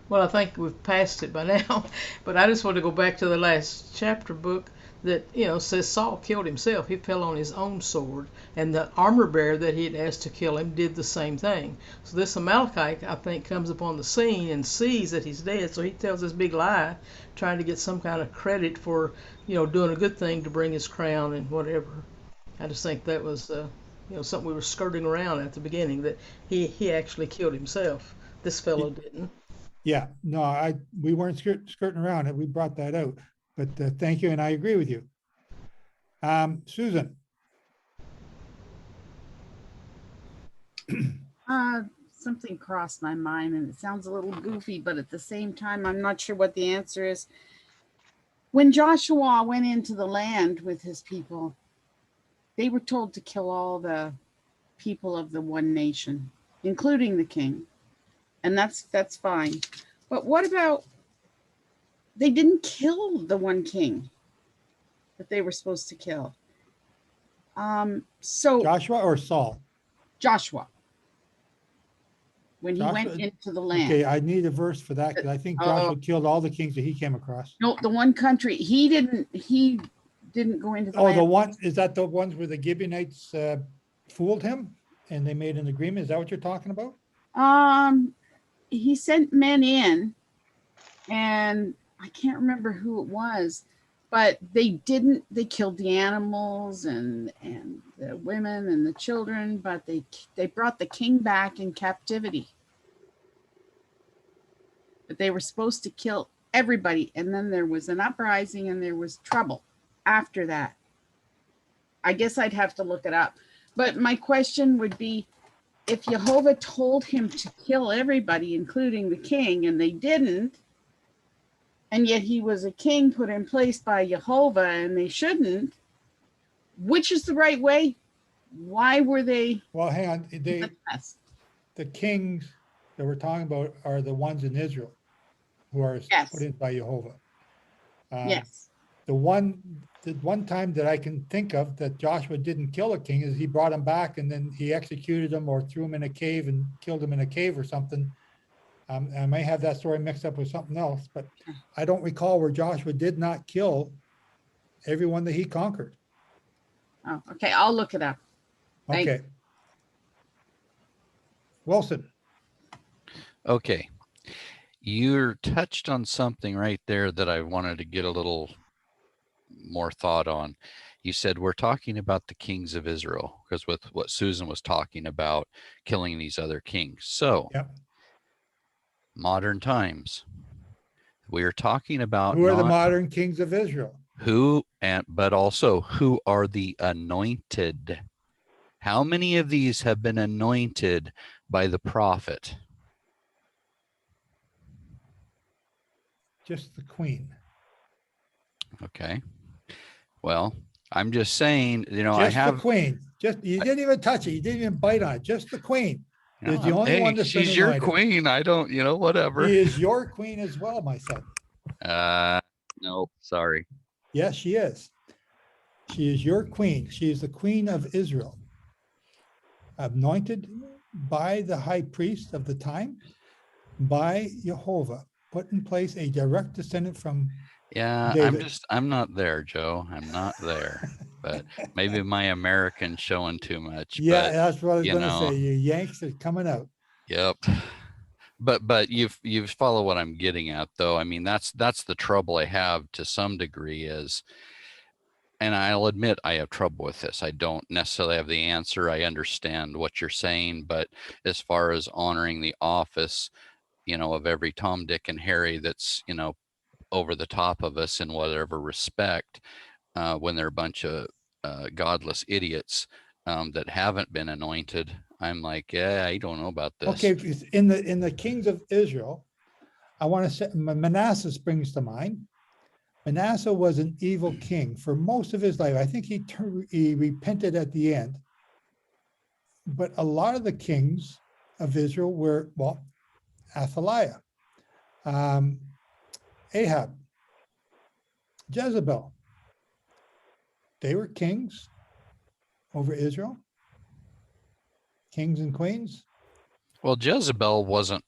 Well, I think we've passed it by now, but I just want to go back to the last chapter book that, says Saul killed himself. He fell on his own sword, and the armor bearer that he had asked to kill him did the same thing. So this Amalekite, I think, comes upon the scene and sees that he's dead, so he tells this big lie, trying to get some kind of credit for, doing a good thing to bring his crown and whatever. I just think that was, something we were skirting around at the beginning, that he actually killed himself. This fellow didn't. Yeah, no, we weren't skirting around it. We brought that out, but thank you, and I agree with you. Susan. Something crossed my mind, and it sounds a little goofy, but at the same time, I'm not sure what the answer is. When Joshua went into the land with his people, they were told to kill all the people of the one nation, including the king. And that's fine. But what about, they didn't kill the one king that they were supposed to kill. So Joshua or Saul? Joshua. When he Joshua? went into the land. Okay, I need a verse for that, because I think Joshua killed all the kings that he came across. No, the one country, he didn't go into the land. The one, is that the ones where the Gibeonites fooled him and they made an agreement? Is that what you're talking about? He sent men in, and I can't remember who it was, but they killed the animals and the women and the children, but they brought the king back in captivity. But they were supposed to kill everybody, and then there was an uprising and there was trouble after that. I guess I'd have to look it up. But my question would be, if Jehovah told him to kill everybody, including the king, and they didn't, and yet he was a king put in place by Jehovah and they shouldn't, which is the right way? Why were they? Well, hang on. The kings that we're talking about are the ones in Israel who are put in by Jehovah. Yes. The one time that I can think of that Joshua didn't kill a king is he brought him back and then he executed him or threw him in a cave and killed him in a cave or something. I may have that story mixed up with something else, but I don't recall where Joshua did not kill everyone that he conquered. Oh, okay. I'll look it up. Thanks. Okay. Wilson. Okay. You touched on something right there that I wanted to get a little more thought on. You said we're talking about the kings of Israel, because with what Susan was talking about, killing these other kings. So modern times, we are talking about who are the modern kings of Israel? But also who are the anointed? How many of these have been anointed by the prophet? Just the queen. Okay. Well, I'm just saying, just I have the queen. Just you didn't even touch it. You didn't even bite on it. Just the queen is the only one that's she's your queen. I don't, whatever. She is your queen as well, my son. No, sorry. Yes, she is. She is your queen. She is the queen of Israel, anointed by the high priest of the time, by Jehovah, put in place a direct descendant from David. I'm not there, Joe. I'm not there. But maybe my American's showing too much. Yeah, but, that's what I was going to say. You Yanks are coming out. Yep. But you follow what I'm getting at, though. I mean, that's the trouble I have to some degree is, and I'll admit I have trouble with this. I don't necessarily have the answer. I understand what you're saying, but as far as honoring the office, of every Tom, Dick, and Harry that's, over the top of us in whatever respect, when they're a bunch of godless idiots that haven't been anointed, I'm like, I don't know about this. Okay, in the kings of Israel, I want to say Manasseh springs to mind. Manasseh was an evil king for most of his life. I think he repented at the end. But a lot of the kings of Israel were, Athaliah, Ahab, Jezebel. They were kings over Israel. Kings and queens. Well, Jezebel wasn't,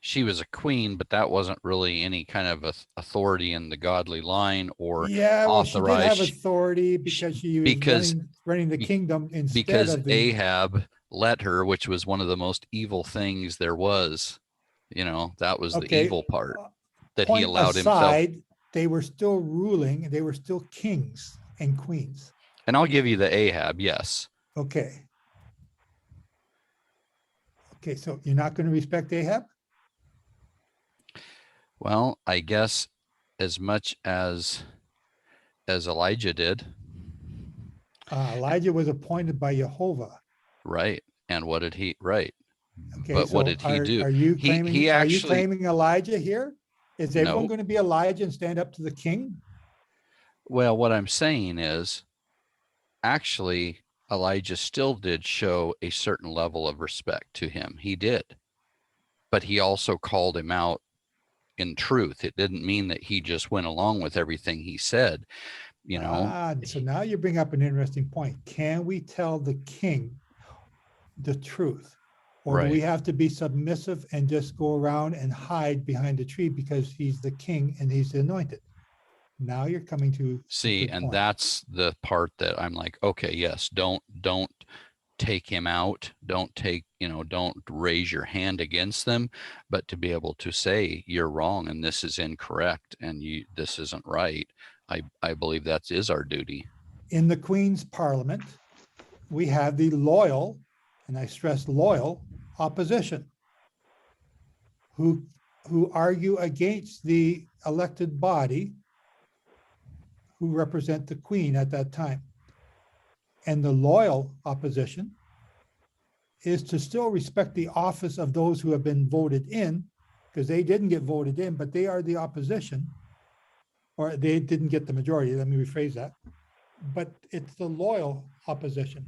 she was a queen, but that wasn't really any kind of authority in the godly line or Yeah, well, she did have authorized. authority because she was running the kingdom instead Because of the Ahab let her, which was one of the most evil things there was. You know, that was the Okay, evil part, that he point allowed himself. aside, they were still ruling. They were still kings and queens. And I'll give you the Ahab, yes. Okay. Okay, so you're not going to respect Ahab? Well, I guess as much as Elijah did. Elijah was appointed by Jehovah. Right. And what did he, right. Okay, but so what did he do? Are you claiming, he actually, are you claiming Elijah here? Is everyone No. going to be Elijah and stand up to the king? Well, what I'm saying is, actually, Elijah still did show a certain level of respect to him. He did. But he also called him out in truth. It didn't mean that he just went along with everything he said, you know. So now you bring up an interesting point. Can we tell the king the truth? Or do we have to be submissive and just go around and hide behind a tree because he's the king and he's the anointed? Now you're coming to see, and that's the part that I'm like, okay, yes, don't take him out. Don't take, you know, don't raise your hand against them, but to be able to say you're wrong and this is incorrect and this isn't right. I believe that is our duty. In the Queen's Parliament, we have the loyal, and I stress loyal, opposition who argue against the elected body who represent the Queen at that time. And the loyal opposition is to still respect the office of those who have been voted in, because they didn't get voted in, but they are the opposition, or they didn't get the majority. Let me rephrase that. But it's the loyal opposition.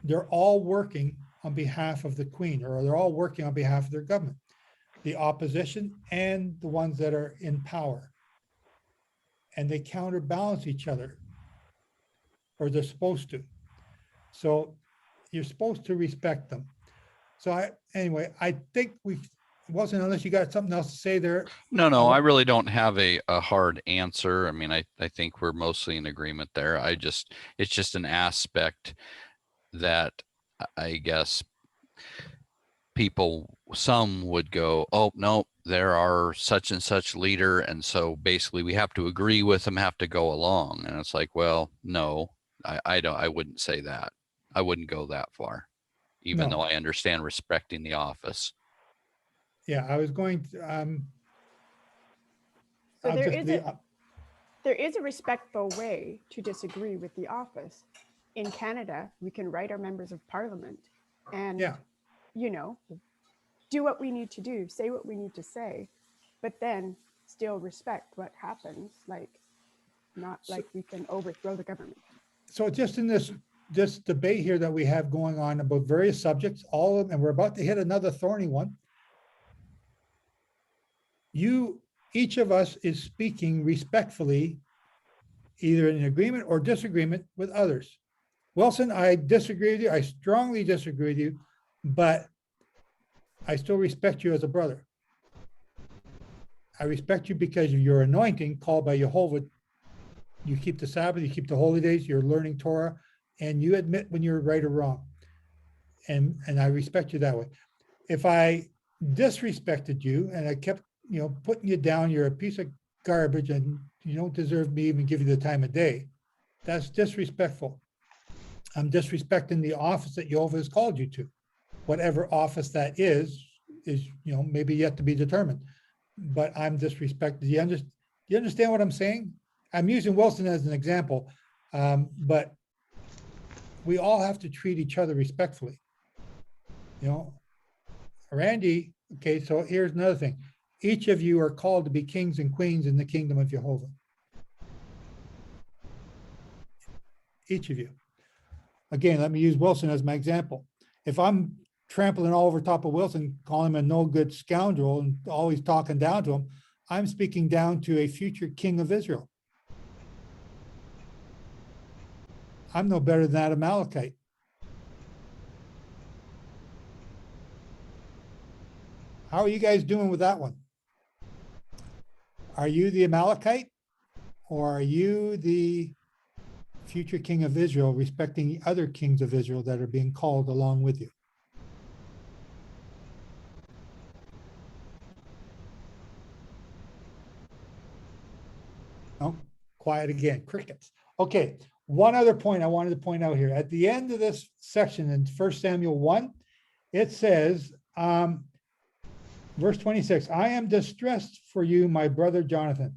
They're all working on behalf of the Queen, or they're all working on behalf of their government, the opposition and the ones that are in power. And they counterbalance each other, or they're supposed to. So you're supposed to respect them. So I think Wilson, unless you got something else to say there. No, I really don't have a hard answer. I mean, I think we're mostly in agreement there. It's just an aspect that I guess some would go, oh, no, there are such and such leader. And so basically we have to agree with them, have to go along. And it's like, well, no, I wouldn't say that. I wouldn't go that far, even though I understand respecting the office. Yeah, I was going to, so there is a respectful way to disagree with the office. In Canada, we can write our members of parliament and, you know, do what we need to do, say what we need to say, but then still respect what happens, like not like we can overthrow the government. So just in this debate here that we have going on about various subjects, all of them, and we're about to hit another thorny one. Each of us is speaking respectfully, either in agreement or disagreement with others. Wilson, I disagree with you. I strongly disagree with you, but I still respect you as a brother. I respect you because of your anointing called by Jehovah. You keep the Sabbath, you keep the holy days, you're learning Torah, and you admit when you're right or wrong. And I respect you that way. If I disrespected you and I kept, putting you down, you're a piece of garbage and you don't deserve me even give you the time of day, that's disrespectful. I'm disrespecting the office that Jehovah has called you to. Whatever office that is maybe yet to be determined. But I'm disrespecting. Do you understand what I'm saying? I'm using Wilson as an example, but we all have to treat each other respectfully. Randy, okay, so here's another thing. Each of you are called to be kings and queens in the kingdom of Jehovah. Each of you. Again, let me use Wilson as my example. If I'm trampling all over top of Wilson, calling him a no good scoundrel and always talking down to him, I'm speaking down to a future king of Israel. I'm no better than that Amalekite. How are you guys doing with that one? Are you the Amalekite, or are you the future king of Israel, respecting the other kings of Israel that are being called along with you? Oh, quiet again, crickets. Okay, one other point I wanted to point out here. At the end of this section in 1 Samuel 1, it says, verse 26, I am distressed for you, my brother Jonathan.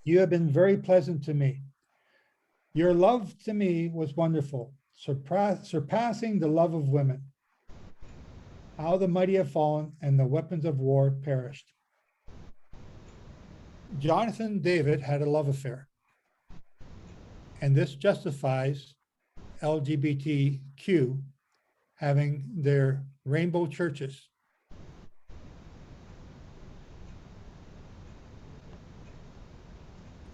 You have been very pleasant to me. Your love to me was wonderful, surpassing the love of women. How the mighty have fallen and the weapons of war perished. Jonathan and David had a love affair. And this justifies LGBTQ having their rainbow churches.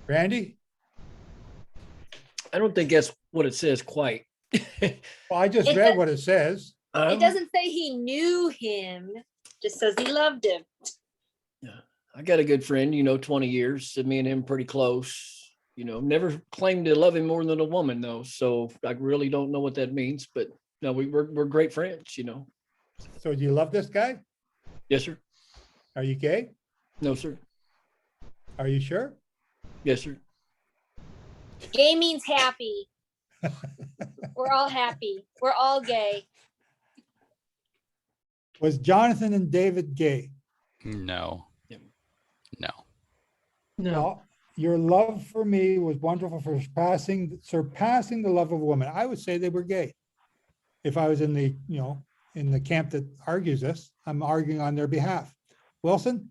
Randy? I don't think that's what it says quite. Well, I just read what it says. It doesn't say he knew him, just says he loved him. I got a good friend, 20 years, and me and him pretty close. Never claimed to love him more than a woman, though. So I really don't know what that means, but no, we're great friends, So do you love this guy? Yes, sir. Are you gay? No, sir. Are you sure? Yes, sir. Gay means happy. We're all happy. We're all gay. Was Jonathan and David gay? No. No. No. Your love for me was wonderful, for surpassing the love of a woman. I would say they were gay. If I was in the, in the camp that argues this, I'm arguing on their behalf. Wilson?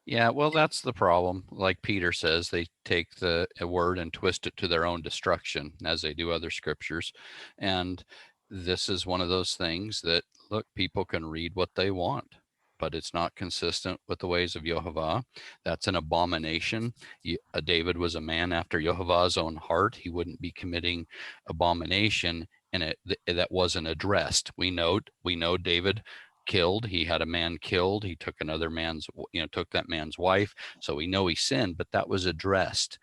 Yeah, well, that's the problem. Like Peter says, they take a word and twist it to their own destruction, as they do other scriptures. And this is one of those things that, look, people can read what they want, but it's not consistent with the ways of Yehovah. That's an abomination. David was a man after Yehovah's own heart. He wouldn't be committing abomination, and that wasn't addressed. We know David killed. He had a man killed. He took another man's, took that man's wife. So we know he sinned, but that was addressed.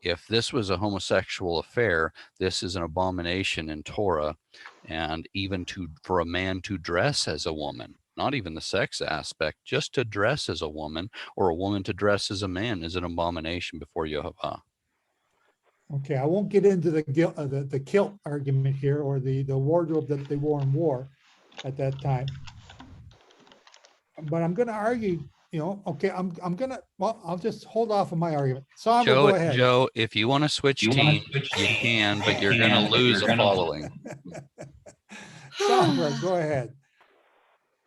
If this was a homosexual affair, this is an abomination in Torah, and even for a man to dress as a woman, not even the sex aspect, just to dress as a woman, or a woman to dress as a man, is an abomination before Yehovah. Okay, I won't get into the kilt argument here, or the wardrobe that they wore in war at that time. But I'm going to argue, okay, I'll just hold off on my argument. Sombra, go ahead. Joe, if you want to switch teams, you can, but you're going to lose a following. Sombra, go ahead.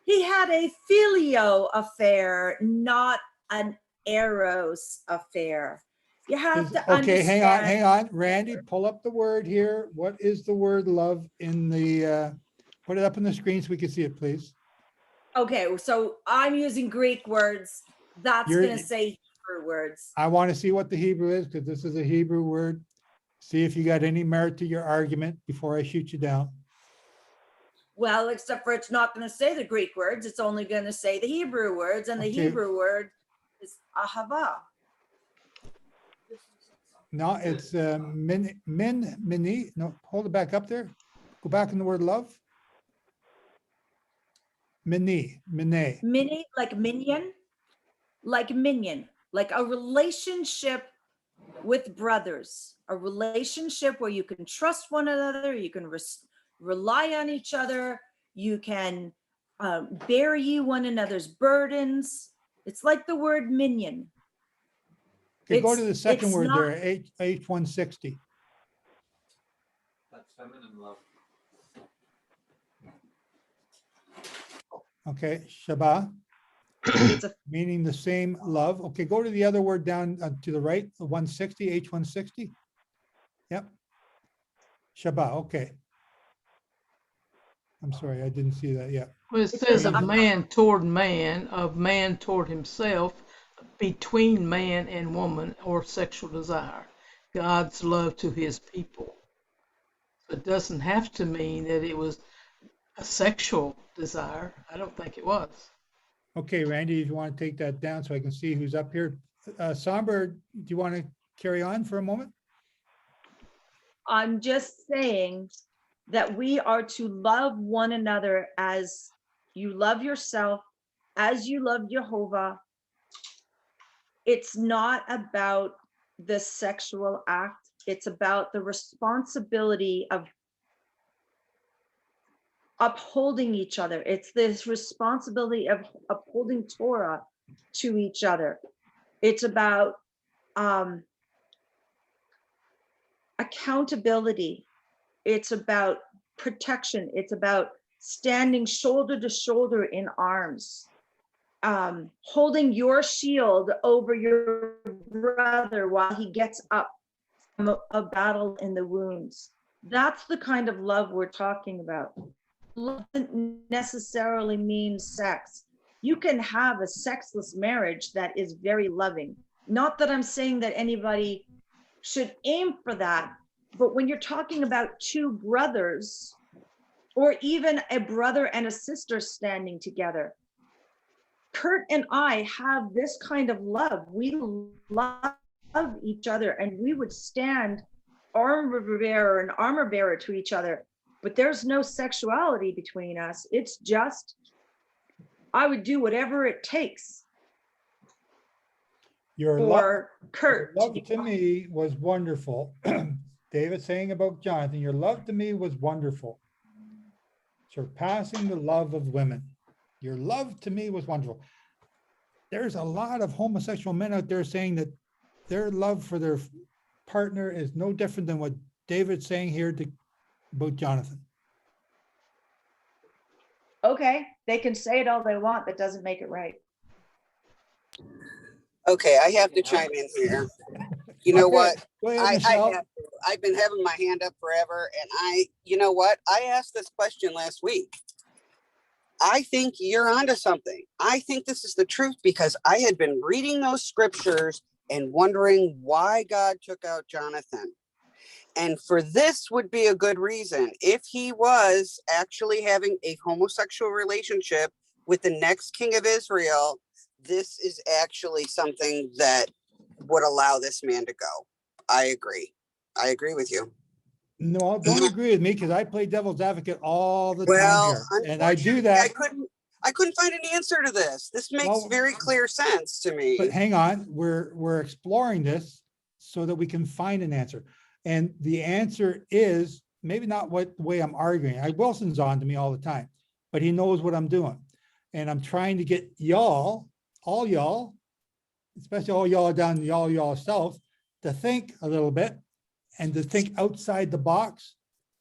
He had a filio affair, not an eros affair. You have to okay, understand. hang on. Randy, pull up the word here. What is the word love in the, put it up on the screen so we can see it, please. Okay, so I'm using Greek words. That's going to say Hebrew words. I want to see what the Hebrew is, because this is a Hebrew word. See if you got any merit to your argument before I shoot you down. Well, except for it's not going to say the Greek words. It's only going to say the Hebrew words, and the Hebrew word is ahava. No, it's mini. No, hold it back up there. Go back in the word love. Mini, like minion, like a relationship with brothers, a relationship where you can trust one another, you can rely on each other, you can bear ye one another's burdens. It's like the word minion. Okay, go to the second word there, H160. That's feminine love. Okay, Shabbat, meaning the same love. Okay, go to the other word down to the right, the 160, H160. Yep. Shabbat, okay. I'm sorry, I didn't see that yet. Well, it says of man toward man, of man toward himself, between man and woman, or sexual desire. God's love to his people. It doesn't have to mean that it was a sexual desire. I don't think it was. Okay, Randy, if you want to take that down so I can see who's up here. Somber, do you want to carry on for a moment? I'm just saying that we are to love one another as you love yourself, as you love Jehovah. It's not about the sexual act. It's about the responsibility of upholding each other. It's this responsibility of upholding Torah to each other. It's about accountability. It's about protection. It's about standing shoulder to shoulder in arms, holding your shield over your brother while he gets up from a battle in the wounds. That's the kind of love we're talking about. Love doesn't necessarily mean sex. You can have a sexless marriage that is very loving. Not that I'm saying that anybody should aim for that, but when you're talking about two brothers, or even a brother and a sister standing together, Kurt and I have this kind of love. We love each other, and we would stand armor bearer and armor bearer to each other, but there's no sexuality between us. It's just, I would do whatever it takes for Kurt. Your love to me was wonderful. David saying about Jonathan, your love to me was wonderful, surpassing the love of women. Your love to me was wonderful. There's a lot of homosexual men out there saying that their love for their partner is no different than what David's saying here about Jonathan. Okay, they can say it all they want, that doesn't make it right. Okay, I have to chime in here. You know what? Go ahead, Michelle. I've been having my hand up forever, and you know what? I asked this question last week. I think you're onto something. I think this is the truth, because I had been reading those scriptures and wondering why God took out Jonathan. And for this would be a good reason. If he was actually having a homosexual relationship with the next king of Israel, this is actually something that would allow this man to go. I agree. I agree with you. No, don't agree with me, because I play devil's advocate all the time here, and I do that. I couldn't find an answer to this. This makes very clear sense to me. But hang on, we're exploring this so that we can find an answer. And the answer is maybe not the way I'm arguing. Wilson's on to me all the time, but he knows what I'm doing. And I'm trying to get y'all, all y'all, especially all y'all down y'all south, to think a little bit and to think outside the box.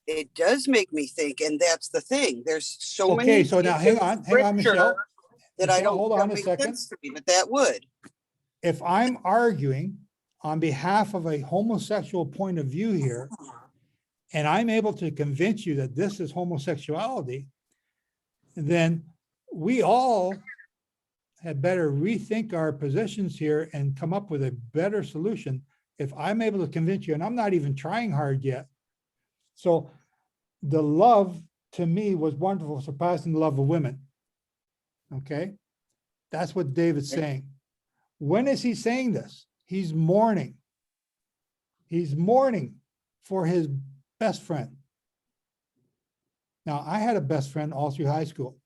It does make me think, and that's the thing. There's so many. Okay, so now hang on, Michelle. That I don't hold on a make second. sense to me, but that would. If I'm arguing on behalf of a homosexual point of view here, and I'm able to convince you that this is homosexuality, then we all had better rethink our positions here and come up with a better solution. If I'm able to convince you, and I'm not even trying hard yet. So the love to me was wonderful, surpassing the love of women. Okay, that's what David's saying. When is he saying this? He's mourning. He's mourning for his best friend. Now, I had a best friend all through high school.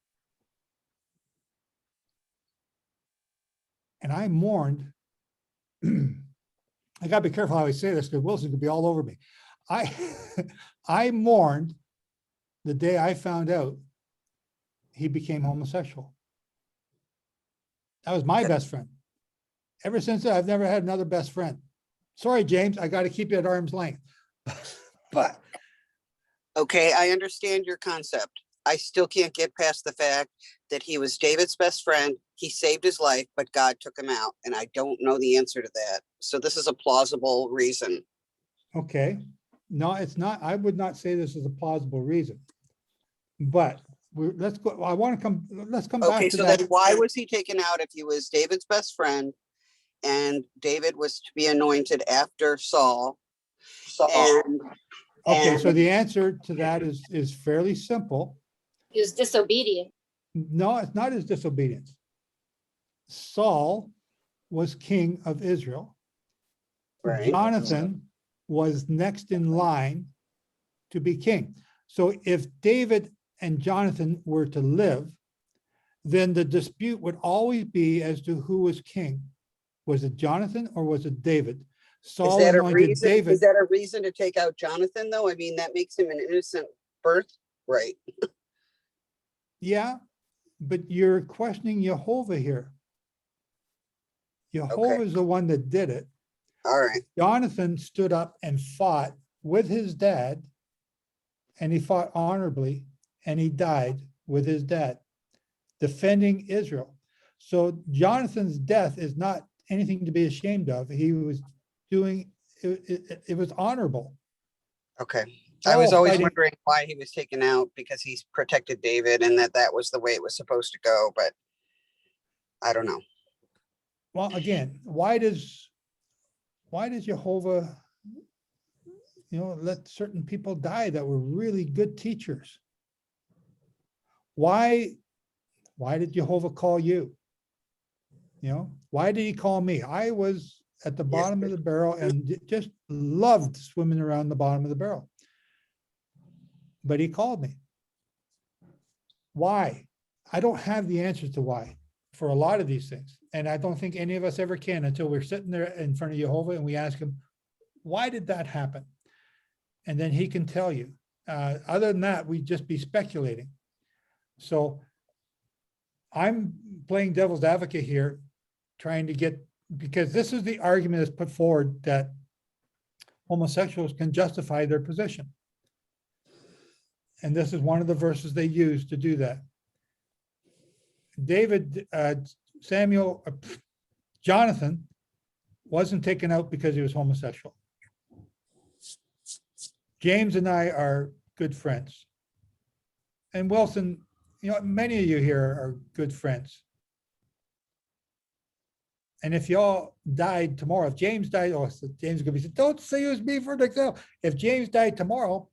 And I mourned. I gotta be careful how I say this, because Wilson could be all over me. I mourned the day I found out he became homosexual. That was my best friend. Ever since then, I've never had another best friend. Sorry, James, I got to keep you at arm's length. But okay, I understand your concept. I still can't get past the fact that he was David's best friend. He saved his life, but God took him out, and I don't know the answer to that. So this is a plausible reason. okay, no, it's not. I would not say this is a plausible reason. But let's go. I want to come. Let's come back Okay, to so that. then why was he taken out if he was David's best friend, and David was to be anointed after Saul? And Okay, And so the answer to that is fairly simple. He was disobedient. No, it's not his disobedience. Saul was king of Israel. Right. Jonathan was next in line to be king. So if David and Jonathan were to live, then the dispute would always be as to who was king. Was it Jonathan or was it David? Saul is that a anointed reason? David. Is that a reason to take out Jonathan, though? I mean, that makes him an innocent birthright. Yeah, but you're questioning Jehovah here. Jehovah is the one that did it. All right. Jonathan stood up and fought with his dad, and he fought honorably, and he died with his dad, defending Israel. So Jonathan's death is not anything to be ashamed of. He was doing, it was honorable. Okay. I was All always fighting- wondering why he was taken out, because he's protected David and that was the way it was supposed to go, but I don't know. Well, again, why does Jehovah, let certain people die that were really good teachers? Why did Jehovah call you? Why did he call me? I was at the bottom of the barrel and just loved swimming around the bottom of the barrel. But he called me. Why? I don't have the answers to why for a lot of these things. And I don't think any of us ever can until we're sitting there in front of Jehovah and we ask him, why did that happen? And then he can tell you. Other than that, we'd just be speculating. So I'm playing devil's advocate here, trying to get, because this is the argument that's put forward that homosexuals can justify their position. And this is one of the verses they use to do that. Jonathan wasn't taken out because he was homosexual. James and I are good friends. And Wilson, many of you here are good friends. And if y'all died tomorrow, if James died, James is going to be said, don't say it was me for an example. If James died tomorrow,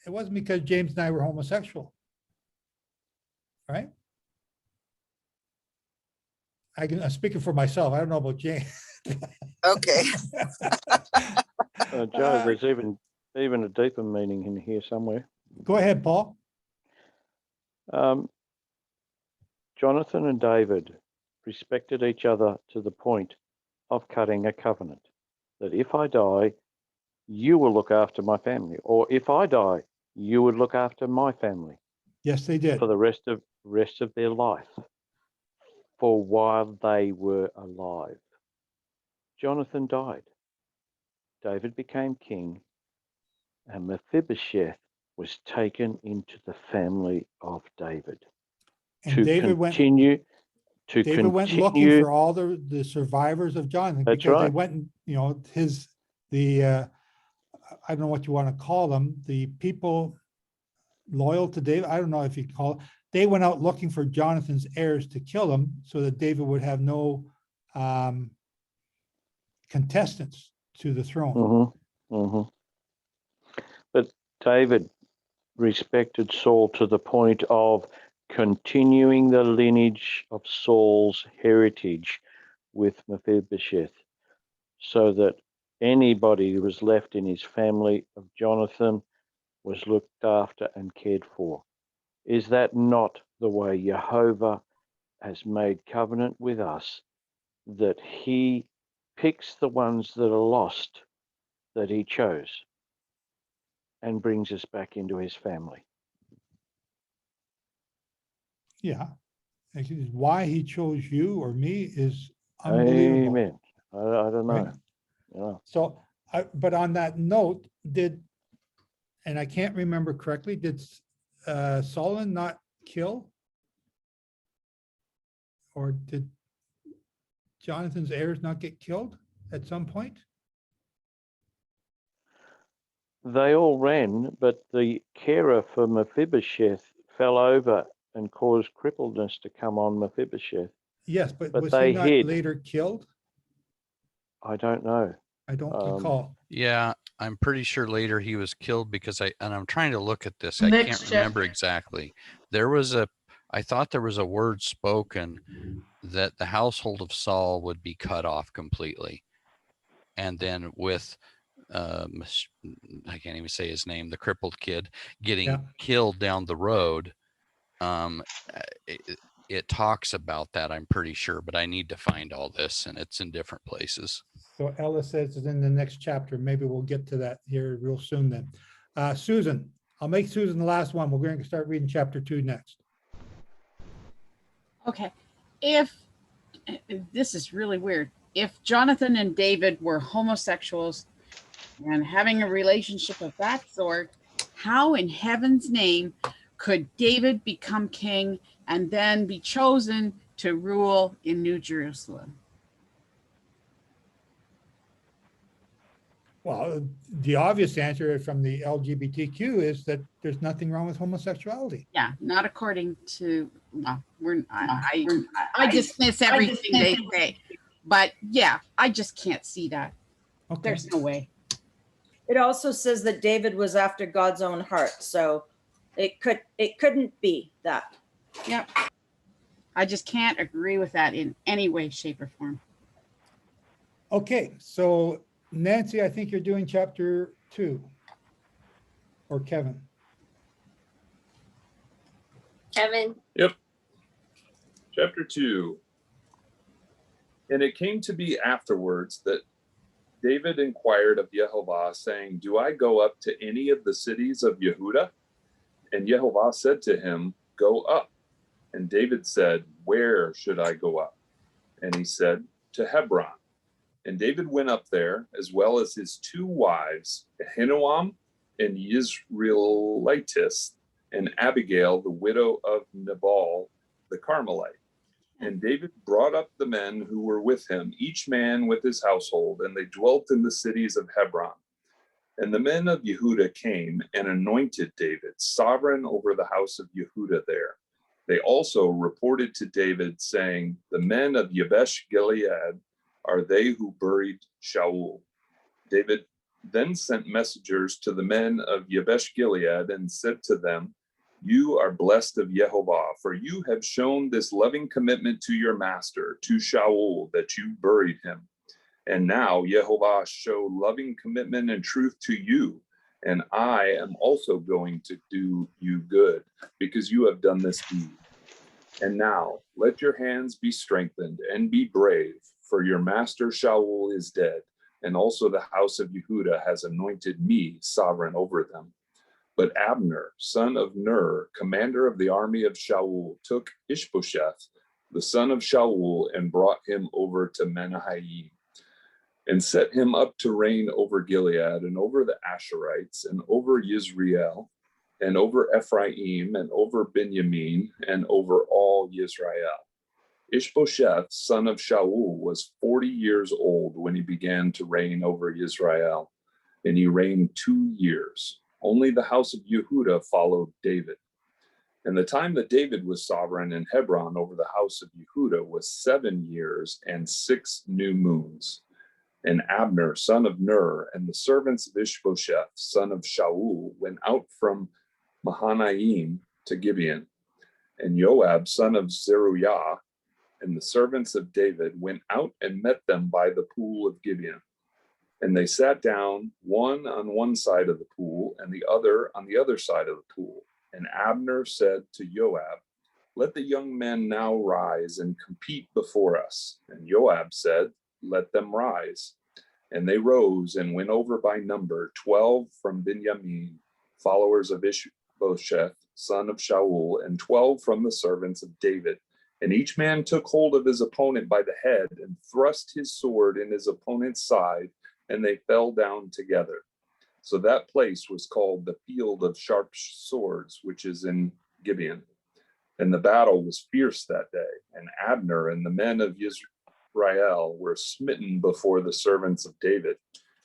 it wasn't because James and I were homosexual, right? I'm speaking for myself. I don't know about James. Okay. Joe, there's even a deeper meaning in here somewhere. Go ahead, Paul. Jonathan and David respected each other to the point of cutting a covenant that if I die, you will look after my family, or if I die, you would look after my family. Yes, they did. For the rest of their life, for while they were alive. Jonathan died. David became king, and Mephibosheth was taken into the family of David. And David went looking for all the survivors of Jonathan. That's because right. They went and, I don't know what you want to call them, the people loyal to David, I don't know if you call it, they went out looking for Jonathan's heirs to kill him so that David would have no contestants to the throne. But David respected Saul to the point of continuing the lineage of Saul's heritage with Mephibosheth, so that anybody who was left in his family of Jonathan was looked after and cared for. Is that not the way Jehovah has made covenant with us, that he picks the ones that are lost that he chose and brings us back into his family? Yeah. Actually, why he chose you or me is unbelievable. Amen. I don't know. Right? Yeah. So, but on that note, and I can't remember correctly, did Solomon not kill? Or did Jonathan's heirs not get killed at some point? They all ran, but the carer for Mephibosheth fell over and caused crippledness to come on Mephibosheth. Yes, but was they he not hid. later killed? I don't know. I don't recall. Yeah, I'm pretty sure later he was killed because I'm trying to look at this. I Next can't remember chapter. exactly. I thought there was a word spoken that the household of Saul would be cut off completely. And then with, I can't even say his name, the crippled kid getting killed down the road. It talks about that, I'm pretty sure, but I need to find all this, and it's in different places. So Ella says it's in the next chapter. Maybe we'll get to that here real soon then. Susan, I'll make Susan the last one. We're going to start reading chapter 2 next. Okay. If this is really weird, if Jonathan and David were homosexuals and having a relationship of that sort, how in heaven's name could David become king and then be chosen to rule in New Jerusalem? Well, the obvious answer from the LGBTQ is that there's nothing wrong with homosexuality. Yeah, not according to, well, I dismiss everything they say. But yeah, I just can't see that. Okay. There's no way. It also says that David was after God's own heart, so it couldn't be that. Yep. I just can't agree with that in any way, shape, or form. Okay, so Nancy, I think you're doing chapter 2. Or Kevin. Kevin. Yep. Chapter 2. And it came to be afterwards that David inquired of Yehovah, saying, do I go up to any of the cities of Yehudah? And Yehovah said to him, go up. And David said, where should I go up? And he said, to Hebron. And David went up there, as well as his 2 wives, Ahinoam and Yisraelitis, and Abigail, the widow of Nabal, the Carmelite. And David brought up the men who were with him, each man with his household, and they dwelt in the cities of Hebron. And the men of Yehudah came and anointed David sovereign over the house of Yehudah there. They also reported to David, saying, the men of Yabesh Gilead are they who buried Shaul. David then sent messengers to the men of Yabesh Gilead and said to them, you are blessed of Yehovah, for you have shown this loving commitment to your master, to Shaul, that you buried him. And now Yehovah show loving commitment and truth to you, and I am also going to do you good, because you have done this deed. And now let your hands be strengthened and be brave, for your master Shaul is dead, and also the house of Yehudah has anointed me sovereign over them. But Abner, son of Ner, commander of the army of Shaul, took Ishbosheth, the son of Shaul, and brought him over to Mahanaim, and set him up to reign over Gilead, and over the Asherites, and over Yisrael, and over Ephraim, and over Benjamin, and over all Yisrael. Ishbosheth, son of Shaul, was 40 years old when he began to reign over Yisrael, and he reigned 2 years. Only the house of Yehudah followed David. And the time that David was sovereign in Hebron over the house of Yehudah was 7 years and 6 new moons. And Abner, son of Ner, and the servants of Ishbosheth, son of Shaul, went out from Mahanaim to Gibeon. And Joab, son of Zeruiah, and the servants of David went out and met them by the pool of Gibeon. And they sat down, one on one side of the pool, and the other on the other side of the pool. And Abner said to Joab, let the young men now rise and compete before us. And Joab said, let them rise. And they rose and went over by number 12 from Benjamin, followers of Ishbosheth, son of Shaul, and 12 from the servants of David. And each man took hold of his opponent by the head and thrust his sword in his opponent's side, and they fell down together. So that place was called the Field of Sharp Swords, which is in Gibeon. And the battle was fierce that day, and Abner and the men of Israel were smitten before the servants of David.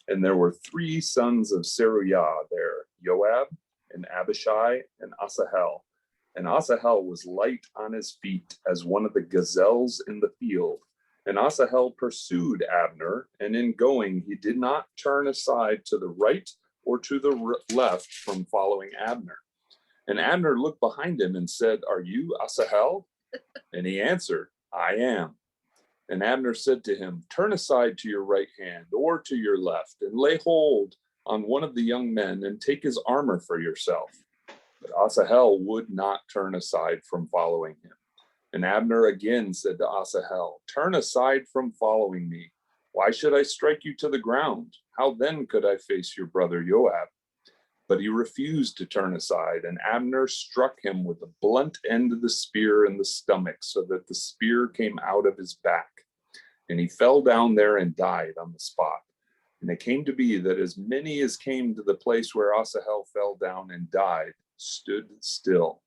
And there were 3 sons of Zeruiah there, Joab and Abishai and Asahel. And Asahel was light on his feet as one of the gazelles in the field, And Asahel pursued Abner, and in going, he did not turn aside to the right or to the left from following Abner. And Abner looked behind him and said, "Are you Asahel?" And he answered, "I am." And Abner said to him, "Turn aside to your right hand or to your left, and lay hold on one of the young men, and take his armor for yourself." But Asahel would not turn aside from following him. And Abner again said to Asahel, "Turn aside from following me. Why should I strike you to the ground? How then could I face your brother Joab?" But he refused to turn aside, and Abner struck him with the blunt end of the spear in the stomach, so that the spear came out of his back. And he fell down there and died on the spot. And it came to be that as many as came to the place where Asahel fell down and died stood still.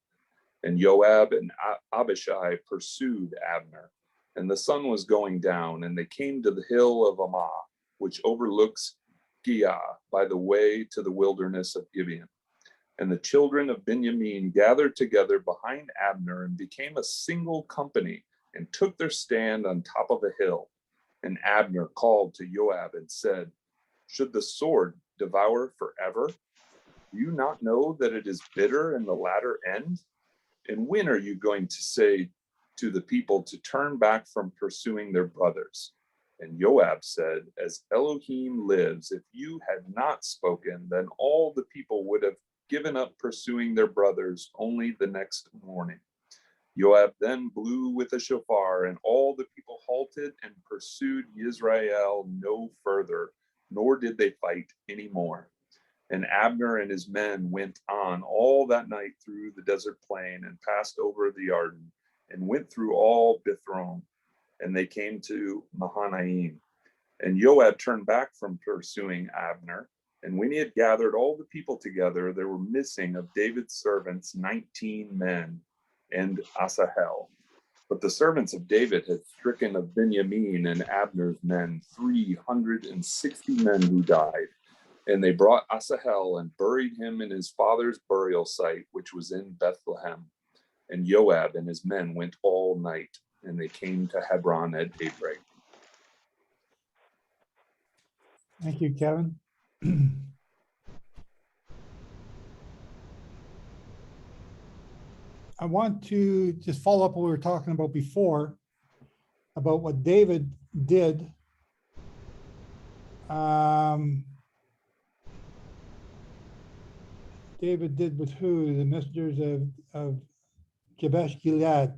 And Joab and Abishai pursued Abner. And the sun was going down, and they came to the hill of Ammah, which overlooks Giah by the way to the wilderness of Gibeon. And the children of Benjamin gathered together behind Abner and became a single company and took their stand on top of a hill. And Abner called to Joab and said, "Should the sword devour forever? Do you not know that it is bitter in the latter end? And when are you going to say to the people to turn back from pursuing their brothers?" And Joab said, "As Elohim lives, if you had not spoken, then all the people would have given up pursuing their brothers only the next morning." Joab then blew with a shofar, and all the people halted and pursued Israel no further, nor did they fight any more. And Abner and his men went on all that night through the desert plain, and passed over the Jordan, and went through all Bithron, and they came to Mahanaim. And Joab turned back from pursuing Abner, and when he had gathered all the people together, there were missing of David's servants 19 men, and Asahel. But the servants of David had stricken of Benjamin and Abner's men 360 men who died. And they brought Asahel and buried him in his father's burial site, which was in Bethlehem. And Joab and his men went all night, and they came to Hebron at daybreak. Thank you, Kevin. I want to just follow up what we were talking about before, about what David did. David did with who? The messengers of Jabesh Gilead.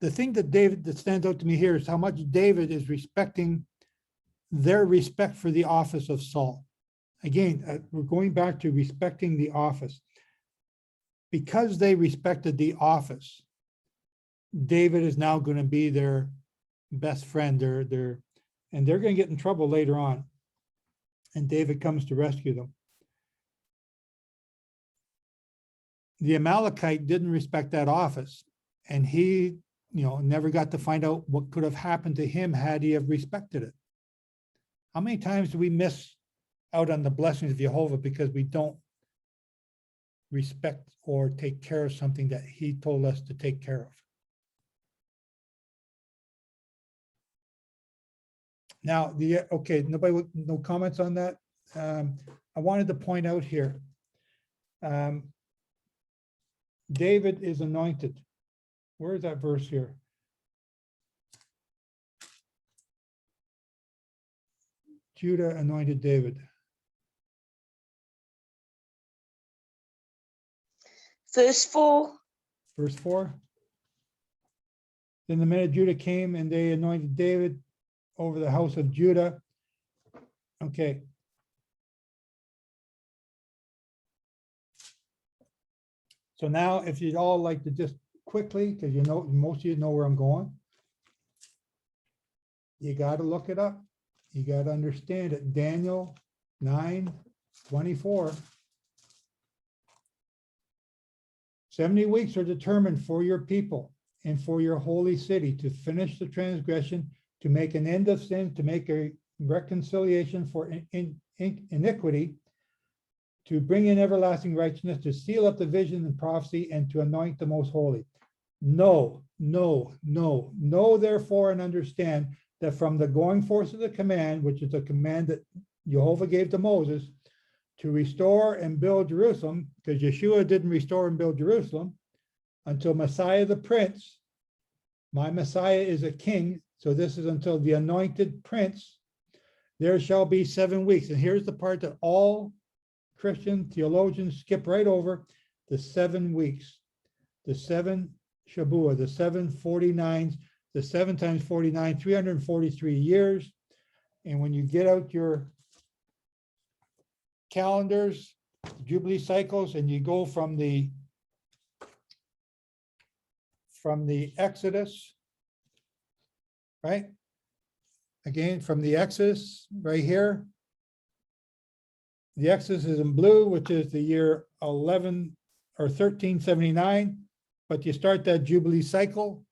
The thing that stands out to me here is how much David is respecting their respect for the office of Saul. Again, we're going back to respecting the office. Because they respected the office, David is now going to be their best friend. And they're going to get in trouble later on. And David comes to rescue them. The Amalekite didn't respect that office, and he, never got to find out what could have happened to him had he have respected it. How many times do we miss out on the blessings of Jehovah because we don't respect or take care of something that he told us to take care of? Now, nobody, no comments on that. I wanted to point out here, David is anointed. Where is that verse here? Judah anointed David. Verse 4. Verse 4. Then the men of Judah came and they anointed David over the house of Judah. Okay. So now if you'd all like to just quickly, because most of you know where I'm going. You got to look it up. You got to understand it. Daniel 9:24. 70 weeks are determined for your people and for your holy city to finish the transgression, to make an end of sin, to make a reconciliation for iniquity, to bring in everlasting righteousness, to seal up the vision and prophecy, and to anoint the most holy. Know, therefore, and understand that from the going forth of the command, which is a command that Jehovah gave to Moses, to restore and build Jerusalem, because Yeshua didn't restore and build Jerusalem until Messiah the Prince. My Messiah is a king, so this is until the anointed prince. There shall be 7 weeks. And here's the part that all Christian theologians skip right over: the 7 weeks, the 7 Shabbat, the 749s, the 7 times 49, 343 years. And when you get out your calendars, Jubilee cycles, and you go from the Exodus, right? Again, from the Exodus right here. The Exodus is in blue, which is the year 11 or 1379. But you start that Jubilee cycle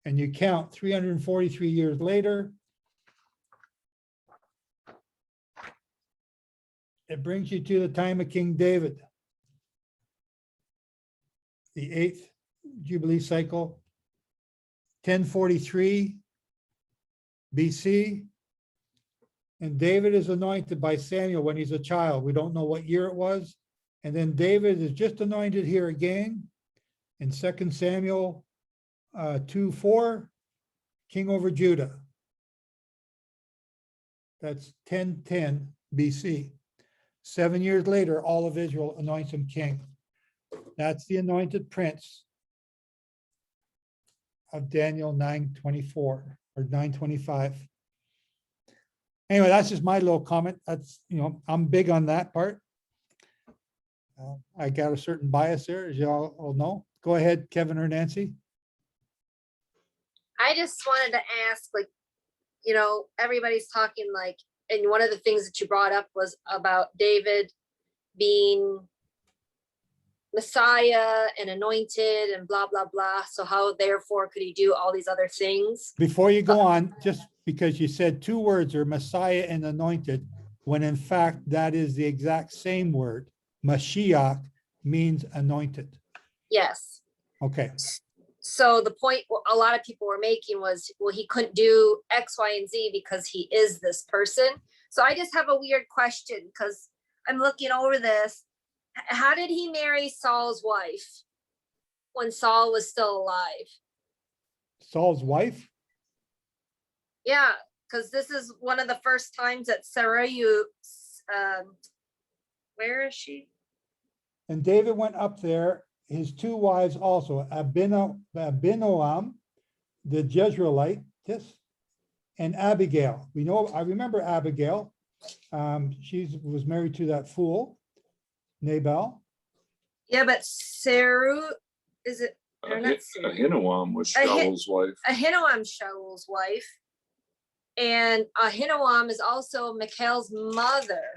and you count 343 years later. It brings you to the time of King David, the 8th Jubilee cycle, 1043 BC. And David is anointed by Samuel when he's a child. We don't know what year it was. And then David is just anointed here again in 2 Samuel 2:4, king over Judah. That's 1010 BC. 7 years later, all of Israel anoints him king. That's the anointed prince of Daniel 9:24 or 9:25. Anyway, that's just my little comment. That's, I'm big on that part. I got a certain bias there, as you all know. Go ahead, Kevin or Nancy. I just wanted to ask, everybody's talking and one of the things that you brought up was about David being Messiah and anointed and blah, blah, blah. So how therefore could he do all these other things? Before you go on, just because you said 2 words are Messiah and anointed, when in fact that is the exact same word. Mashiach means anointed. Yes. Okay. So the point a lot of people were making was, well, he couldn't do X, Y, and Z because he is this person. So I just have a weird question because I'm looking over this. How did he marry Saul's wife when Saul was still alive? Saul's wife? Yeah, because this is one of the first times that Sarayu, where is she? And David went up there, his 2 wives also, Abinoam, the Jezreelite, and Abigail. I remember Abigail. She was married to that fool, Nabal. Yeah, but Saru, is it? Ahinoam was Shaul's wife. Ahinoam, Shaul's wife. And Ahinoam is also Michal's mother.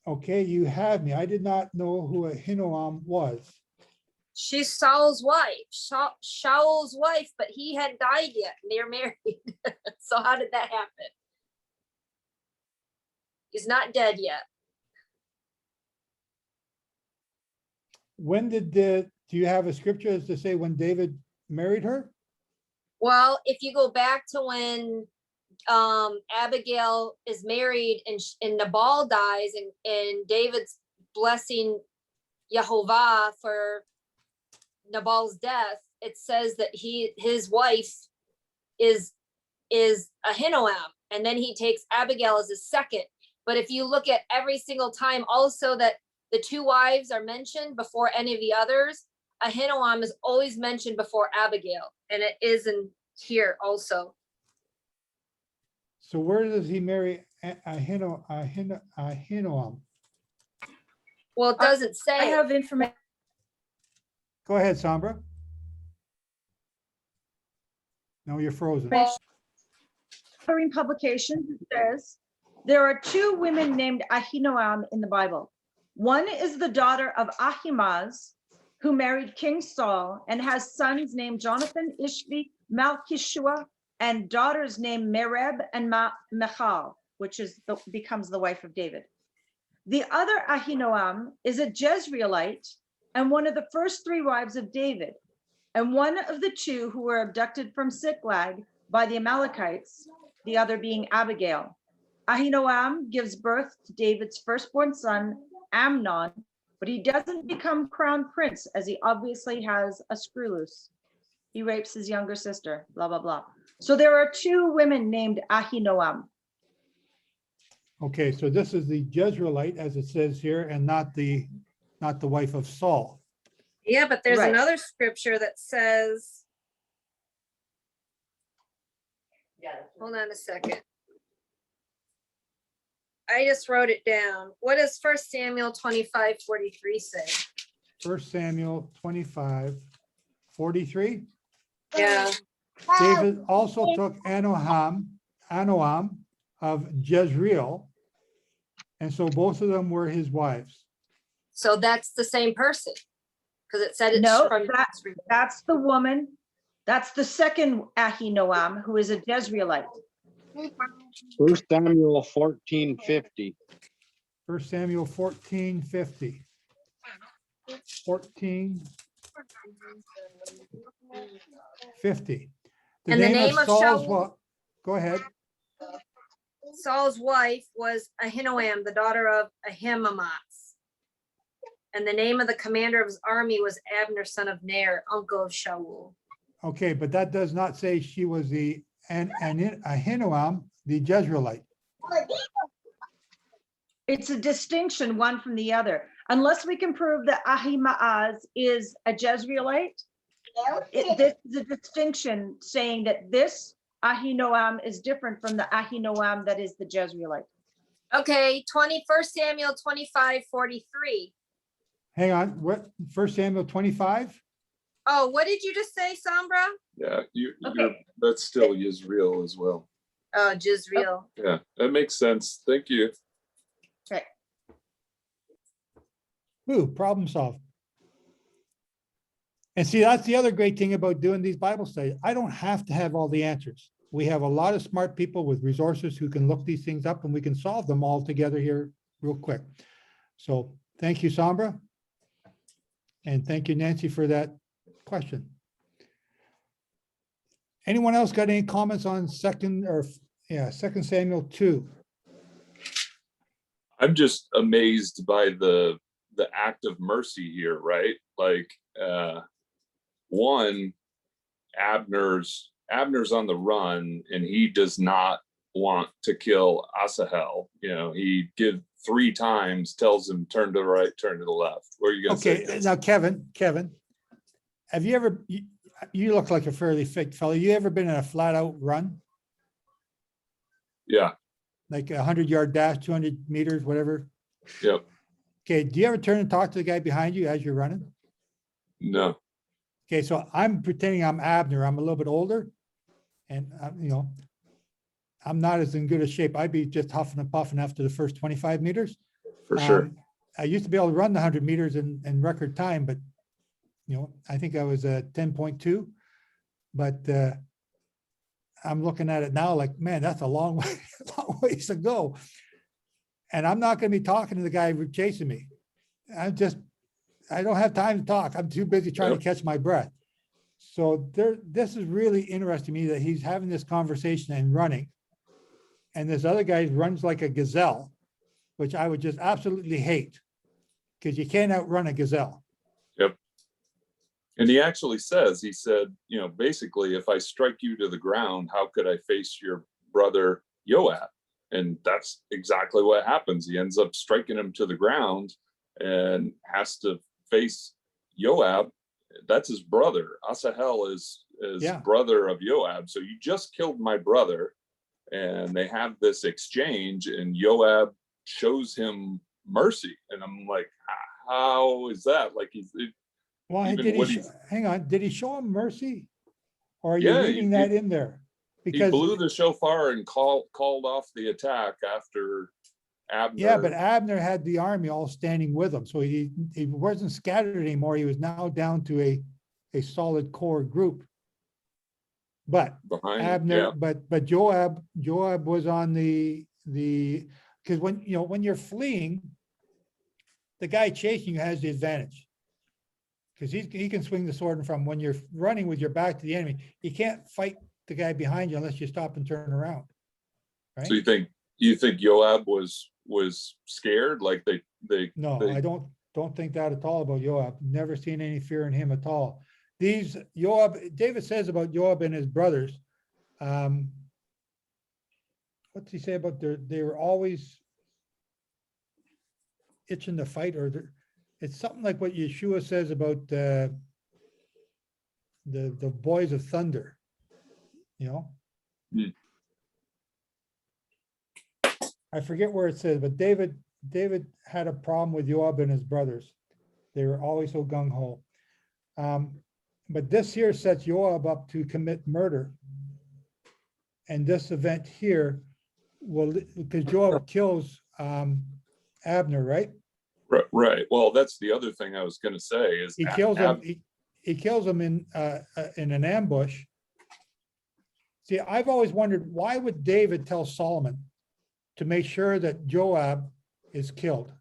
Okay, you have me. I did not know who Ahinoam was. She's Saul's wife, Shaul's wife, but he hadn't died yet. And they're married. So how did that happen? He's not dead yet. When do you have a scripture as to say when David married her? Well, if you go back to when Abigail is married and Nabal dies and David's blessing Yehovah for Nabal's death, it says that his wife is Ahinoam, and then he takes Abigail as his second. But if you look at every single time also that the 2 wives are mentioned before any of the others, Ahinoam is always mentioned before Abigail, and it is in here also. So where does he marry Ahinoam? Well, it doesn't say. I have information. Go ahead, Sombra. No, you're frozen. Following publications, it says there are 2 women named Ahinoam in the Bible. One is the daughter of Ahimaaz, who married King Saul and has sons named Jonathan, Ishvi, Malchishua, and daughters named Mereb and Michal, which is becomes the wife of David. The other Ahinoam is a Jezreelite and one of the first 3 wives of David, and one of the 2 who were abducted from Siklag by the Amalekites, the other being Abigail. Ahinoam gives birth to David's firstborn son, Amnon, but he doesn't become crown prince as he obviously has a screw loose. He rapes his younger sister, blah, blah, blah. So there are 2 women named Ahinoam. Okay, so this is the Jezreelite, as it says here, and not the wife of Saul. Yeah, but there's Right. another scripture that says, hold on a second. I just wrote it down. What does 1 Samuel 25:43 say? 1 Samuel 25:43. Yeah. David also took Anoam of Jezreel, and so both of them were his wives. So that's the same person. Because it said it's No, from that's the woman. That's the second Ahinoam, who is a Jezreelite. 1 Samuel 14:50. 1 Samuel 14:50. 14:50. And the name of Shaul- what? Go ahead. Saul's wife was Ahinoam, the daughter of Ahimaaz. And the name of the commander of his army was Abner, son of Ner, uncle of Shaul. Okay, but that does not say she was the Ahinoam, the Jezreelite. It's a distinction, one from the other. Unless we can prove that Ahimaaz is a Jezreelite, this is a distinction saying that this Ahinoam is different from the Ahinoam that is the Jezreelite. Okay, 21 Samuel 25:43. Hang on, what, 1 Samuel 25? Oh, what did you just say, Sombra? Yeah, Okay. that's still Israel as well. Oh, Jezreel. Yeah, that makes sense. Thank you. Okay. Ooh, problem solved. And see, that's the other great thing about doing these Bible studies. I don't have to have all the answers. We have a lot of smart people with resources who can look these things up, and we can solve them all together here real quick. So thank you, Sombra. And thank you, Nancy, for that question. Anyone else got any comments on 2 Samuel 2? I'm just amazed by the act of mercy here, right? Like one, Abner's on the run and he does not want to kill Asahel. You know, he give 3 times, tells him turn to the right, turn to the left. What are you gonna say? Okay, now Kevin, have you ever, you look like a fairly fit fellow. You ever been in a flat out run? Yeah. Like 100-yard dash, 200 meters, whatever? Yep. Okay, do you ever turn and talk to the guy behind you as you're running? No. Okay, so I'm pretending I'm Abner. I'm a little bit older and I'm not as in good a shape. I'd be just huffing and puffing after the first 25 meters. For sure. I used to be able to run the 100 meters in record time, but I think I was 10.2, but I'm looking at it now like, man, that's a long ways to go. And I'm not going to be talking to the guy chasing me. I don't have time to talk. I'm too busy trying to catch my breath. So this is really interesting to me that he's having this conversation and running. And this other guy runs like a gazelle, which I would just absolutely hate because you can't outrun a gazelle. Yep. And he actually says, he said, basically, if I strike you to the ground, how could I face your brother Joab? And that's exactly what happens. He ends up striking him to the ground and has to face Joab. That's his brother. Asahel is brother of Joab. So you just killed my brother. And they have this exchange and Joab shows him mercy. And I'm like, how is that? Like hang on, did he show him mercy? Or are you reading that in there? Because he blew the shofar and called off the attack after Abner. Yeah, but Abner had the army all standing with him. So he wasn't scattered anymore. He was now down to a solid core group. But Abner, but Joab was on the because when you're fleeing, the guy chasing you has the advantage. Because he can swing the sword in front. When you're running with your back to the enemy, you can't fight the guy behind you unless you stop and turn around. Right? So you think Joab was scared? Like No, I don't think that at all about Joab. Never seen any fear in him at all. David says about Joab and his brothers, what's he say about they were always itching to fight, or it's something like what Yeshua says about the boys of thunder, you know? Hmm. I forget where it says, but David had a problem with Joab and his brothers. They were always so gung-ho. But this here sets Joab up to commit murder. And this event here will, because Joab kills Abner, right? Right. Well, that's the other thing I was going to say is He kills him. He kills him in an ambush. See, I've always wondered, why would David tell Solomon to make sure that Joab is killed?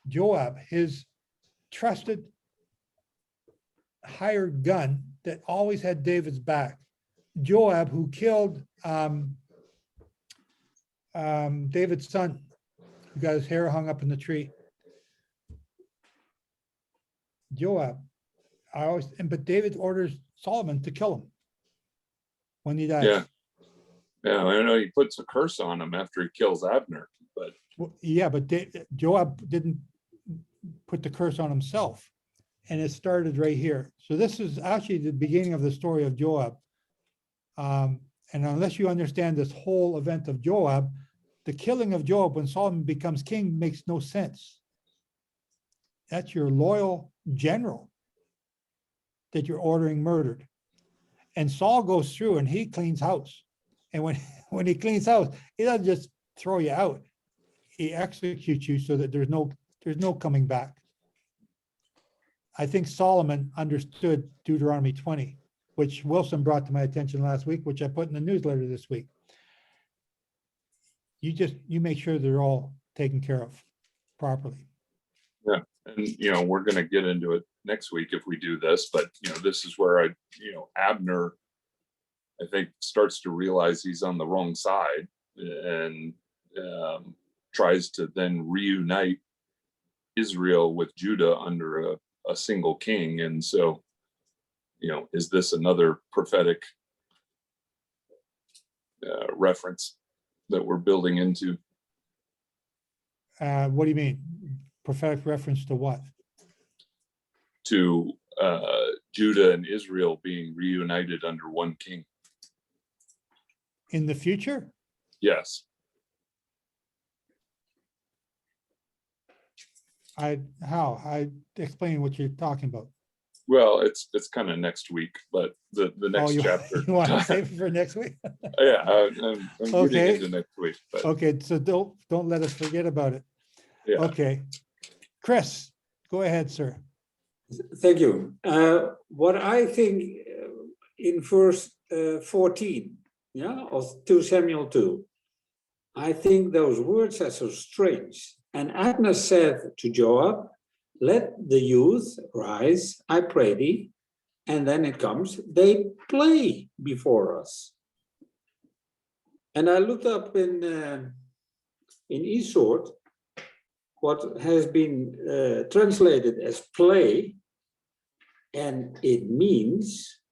Joab, his trusted hired gun that always had David's back. Joab, who killed David's son, who got his hair hung up in the tree. Joab, but David orders Solomon to kill him when he dies. Yeah, I know he puts a curse on him after he kills Abner, but Joab didn't put the curse on himself, and it started right here. So this is actually the beginning of the story of Joab. And unless you understand this whole event of Joab, the killing of Joab when Solomon becomes king makes no sense. That's your loyal general that you're ordering murdered. And Saul goes through and he cleans house. And when he cleans house, he doesn't just throw you out. He executes you so that there's no coming back. I think Solomon understood Deuteronomy 20, which Wilson brought to my attention last week, which I put in the newsletter this week. You make sure they're all taken care of properly. yeah, and we're going to get into it next week if we do this, but this is where Abner, I think, starts to realize he's on the wrong side and tries to then reunite Israel with Judah under a single king. And so, is this another prophetic reference that we're building into? What do you mean? Prophetic reference to what? To Judah and Israel being reunited under one king. In the future? Yes. How? I explain what you're talking about. Well, it's kind of next week, but the next chapter. You want to save it for next week? Yeah, I'm getting into next week. But. Okay, so don't let us forget about it. Yeah. Okay, Chris, go ahead, sir. Thank you. What I think in verse 14, of 2 Samuel 2, I think those words are so strange. And Abner said to Joab, "Let the youth rise, I pray thee." And then it comes, "They play before us." And I looked up in Esort what has been translated as play, and it means,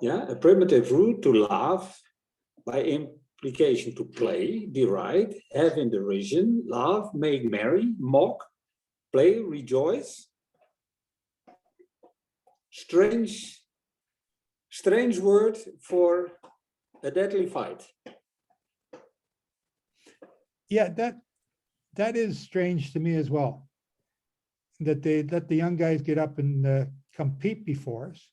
a primitive root to laugh, by implication to play, deride, have in derision, laugh, make merry, mock, play, rejoice. Strange word for a deadly fight. Yeah, that is strange to me as well. That they let the young guys get up and compete before us.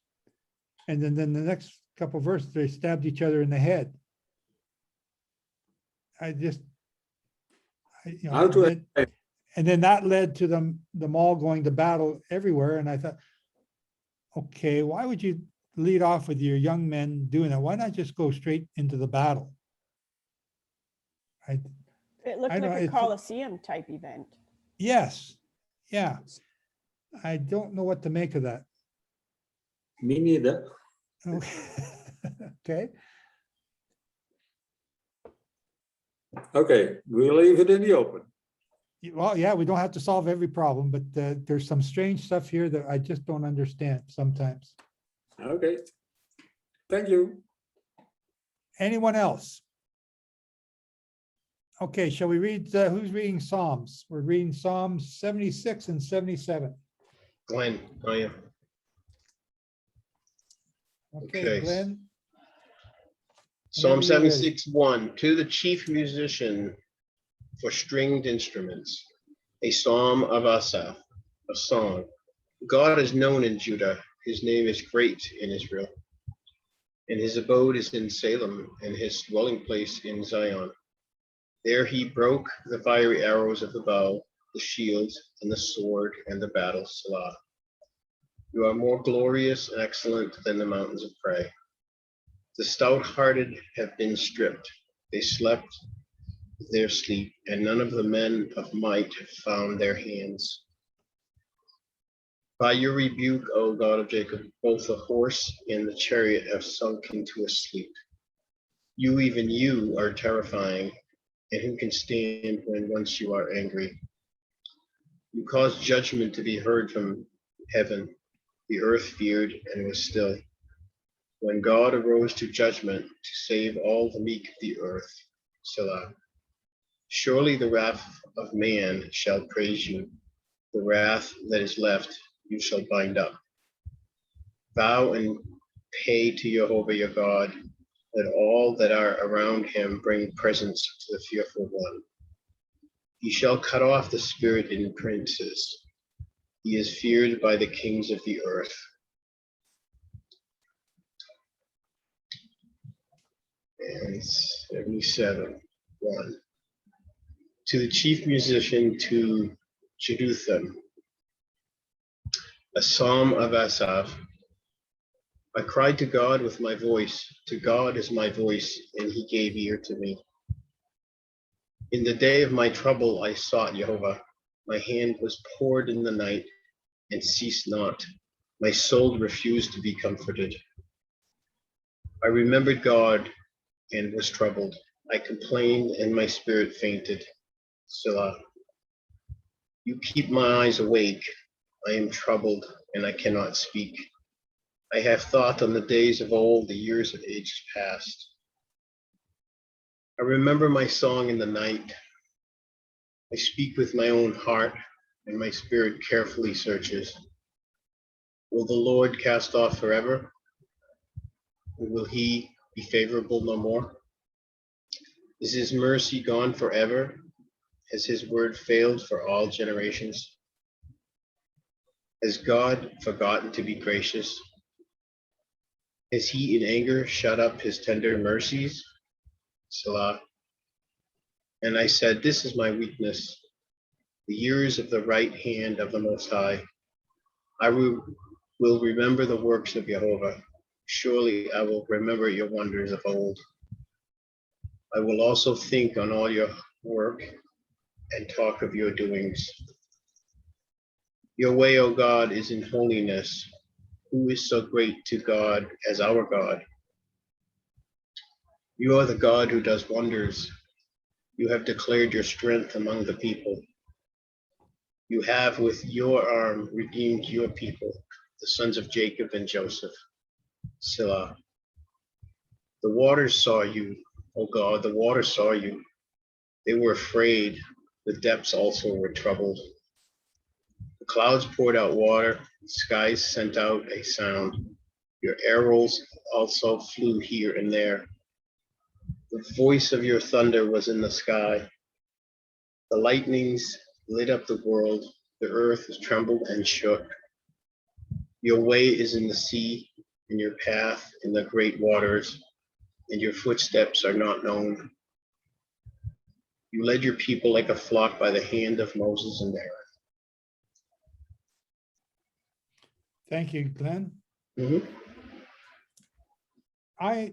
And then the next couple of verses, they stabbed each other in the head. And then that led to them all going to battle everywhere. And I thought, okay, why would you lead off with your young men doing that? Why not just go straight into the battle? It looked like a Colosseum type event. Yes, yeah. I don't know what to make of that. Me neither. Okay. Okay, we'll leave it in the open. Well, yeah, we don't have to solve every problem, but there's some strange stuff here that I just don't understand sometimes. Okay. Thank you. Anyone else? Okay, shall we read, who's reading Psalms? We're reading Psalms 76 and 77. Glenn, I am. Okay, Okay. Glenn. Psalm Whenever you're ready. 76:1, to the chief musician for stringed instruments, a psalm of Asaph, a song. God is known in Judah, his name is great in Israel. And his abode is in Salem, and his dwelling place in Zion. There he broke the fiery arrows of the bow, the shield, and the sword, and the battle Selah. You are more glorious and excellent than the mountains of prey. The stout-hearted have been stripped. They slept their sleep, and none of the men of might have found their hands. By your rebuke, O God of Jacob, both the horse and the chariot have sunk into a sleep. You, even you, are terrifying, and who can stand when once you are angry? You caused judgment to be heard from heaven. The earth feared and was still. When God arose to judgment to save all the meek of the earth, Selah. Surely the wrath of man shall praise you. The wrath that is left you shall bind up. Vow and pay to Jehovah your God, that all that are around him bring presents to the fearful one. He shall cut off the spirit in princes. He is feared by the kings of the earth. And 77:1. To the chief musician, to Jeduthun, a psalm of Asaph. I cried to God with my voice. To God is my voice, and he gave ear to me. In the day of my trouble I sought Jehovah. My hand was poured in the night and ceased not. My soul refused to be comforted. I remembered God and was troubled. I complained and my spirit fainted. Selah. You keep my eyes awake. I am troubled and I cannot speak. I have thought on the days of old, the years of ages past. I remember my song in the night. I speak with my own heart, and my spirit carefully searches. Will the Lord cast off forever? Or will he be favorable no more? Is his mercy gone forever? Has his word failed for all generations? Has God forgotten to be gracious? Has he in anger shut up his tender mercies? Selah. And I said, this is my weakness, the years of the right hand of the Most High. I will remember the works of Jehovah. Surely I will remember your wonders of old. I will also think on all your work and talk of your doings. Your way, O God, is in holiness. Who is so great to God as our God? You are the God who does wonders. You have declared your strength among the people. You have with your arm redeemed your people, the sons of Jacob and Joseph. Selah. The waters saw you, O God, the waters saw you. They were afraid. The depths also were troubled. The clouds poured out water. The skies sent out a sound. Your arrows also flew here and there. The voice of your thunder was in the sky. The lightnings lit up the world. The earth trembled and shook. Your way is in the sea, and your path in the great waters, and your footsteps are not known. You led your people like a flock by the hand of Moses and Aaron. Thank you, Glenn. Mm-hmm. I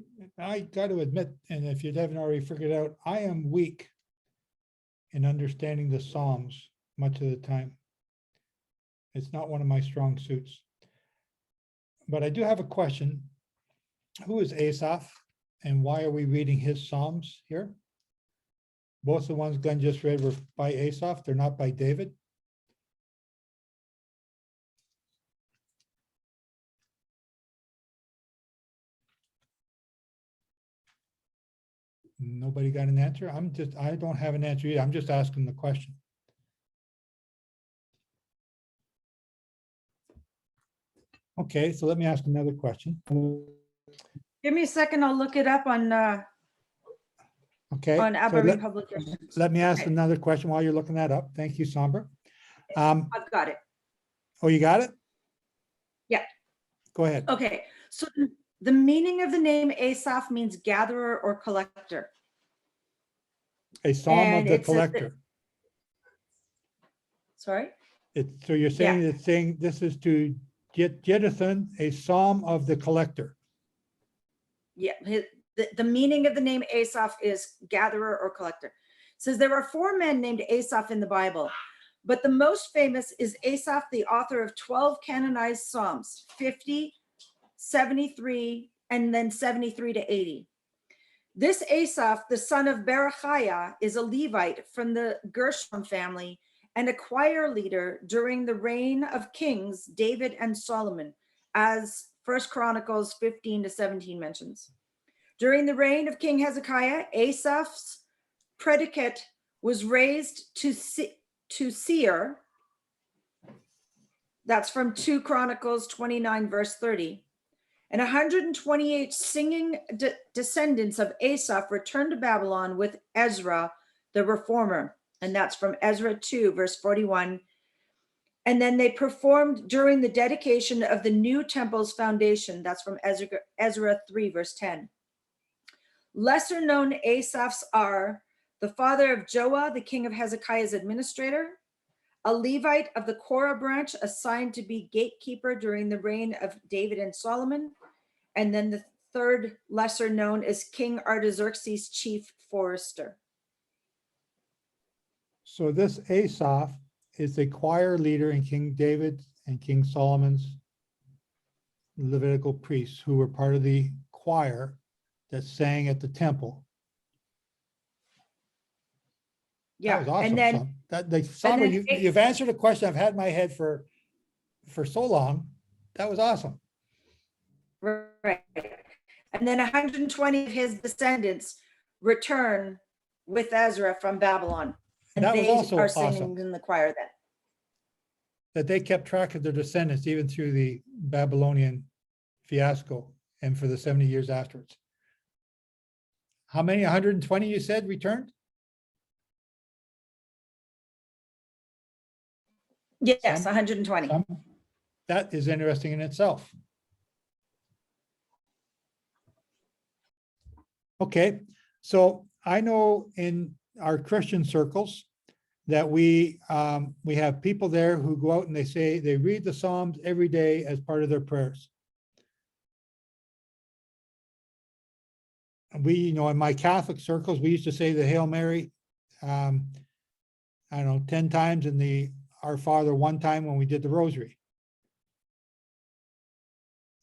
got to admit, and if you haven't already figured out, I am weak in understanding the Psalms much of the time. It's not one of my strong suits. But I do have a question. Who is Asaph and why are we reading his Psalms here? Both the ones Glenn just read were by Asaph, they're not by David. Nobody got an answer? I don't have an answer either. I'm just asking the question. Okay, so let me ask another question. Give me a second, I'll look it up on Okay. on so Aberdeen Publications. let me ask Okay. another question while you're looking that up. Thank you, Somber. I've got it. Oh, you got it? Yeah. Go ahead. Okay, so the meaning of the name Asaph means gatherer or collector. A psalm of And the it's collector. Sorry? So you're saying it's saying this is to Jeduthun, a psalm of the collector. Yeah, the meaning of the name Asaph is gatherer or collector. It says there are 4 men named Asaph in the Bible, but the most famous is Asaph, the author of 12 canonized Psalms, 50, 73, and then 73 to 80. This Asaph, the son of Berechiah, is a Levite from the Gershon family and a choir leader during the reign of kings David and Solomon, as 1 Chronicles 15 to 17 mentions. During the reign of King Hezekiah, Asaph's predicate was raised to seer. That's from 2 Chronicles 29, verse 30. And 128 singing descendants of Asaph returned to Babylon with Ezra, the reformer. And that's from Ezra 2, verse 41. And then they performed during the dedication of the new temple's foundation. That's from Ezra 3, verse 10. Lesser known Asaphs are the father of Joah, the king of Hezekiah's administrator, a Levite of the Korah branch assigned to be gatekeeper during the reign of David and Solomon. And then the third lesser known is King Artaxerxes' chief forester. So this Asaph is the choir leader in King David and King Solomon's Levitical priests who were part of the choir that sang at the temple. Yeah, That was awesome. and then Somber, you've answered a question I've had in my head for so long. That was awesome. Right. And then 120 of his descendants return with Ezra from Babylon. And That was they also are singing awesome. in the choir then. That they kept track of their descendants even through the Babylonian fiasco and for the 70 years afterwards. How many? 120 you said returned? Yes, 120. That is interesting in itself. Okay, so I know in our Christian circles that we have people there who go out and they read the Psalms every day as part of their prayers. We, in my Catholic circles, we used to say the Hail Mary, I don't know, 10 times and the Our Father 1 time when we did the Rosary.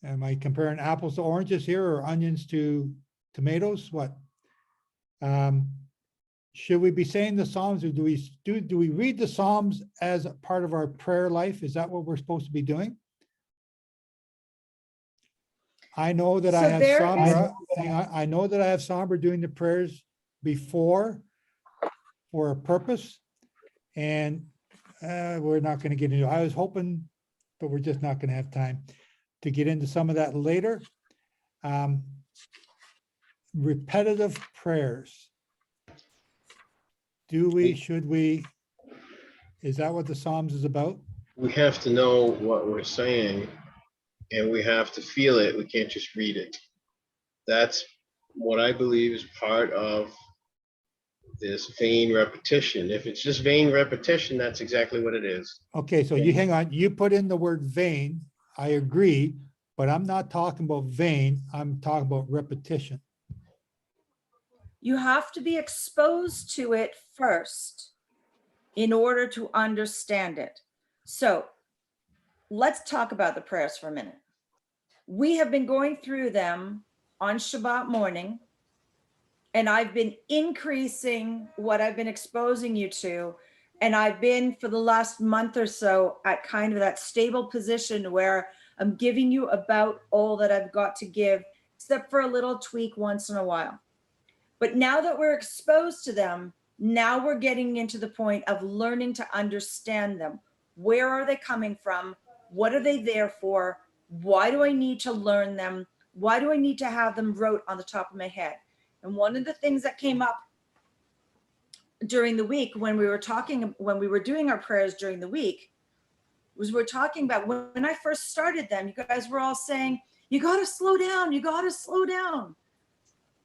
Am I comparing apples to oranges here or onions to tomatoes? What? Should we be saying the Psalms or do we read the Psalms as a part of our prayer life? Is that what we're supposed to be doing? I know that I have Sombra. I know that I have Sombra doing the prayers before for a purpose, and we're not going to get into it. I was hoping, but we're just not going to have time to get into some of that later. Repetitive prayers. Should we, is that what the Psalms is about? We have to know what we're saying and we have to feel it. We can't just read it. That's what I believe is part of this vain repetition. If it's just vain repetition, that's exactly what it is. Okay, so you hang on, you put in the word vain, I agree, but I'm not talking about vain, I'm talking about repetition. You have to be exposed to it first. in order to understand it. So let's talk about the prayers for a minute. We have been going through them on Shabbat morning, and I've been increasing what I've been exposing you to. And I've been for the last month or so at kind of that stable position where I'm giving you about all that I've got to give, except for a little tweak once in a while. But now that we're exposed to them, now we're getting into the point of learning to understand them. Where are they coming from? What are they there for? Why do I need to learn them? Why do I need to have them wrote on the top of my head? And one of the things that came up during the week when we were doing our prayers during the week was we're talking about when I first started them, you guys were all saying, you got to slow down, you got to slow down.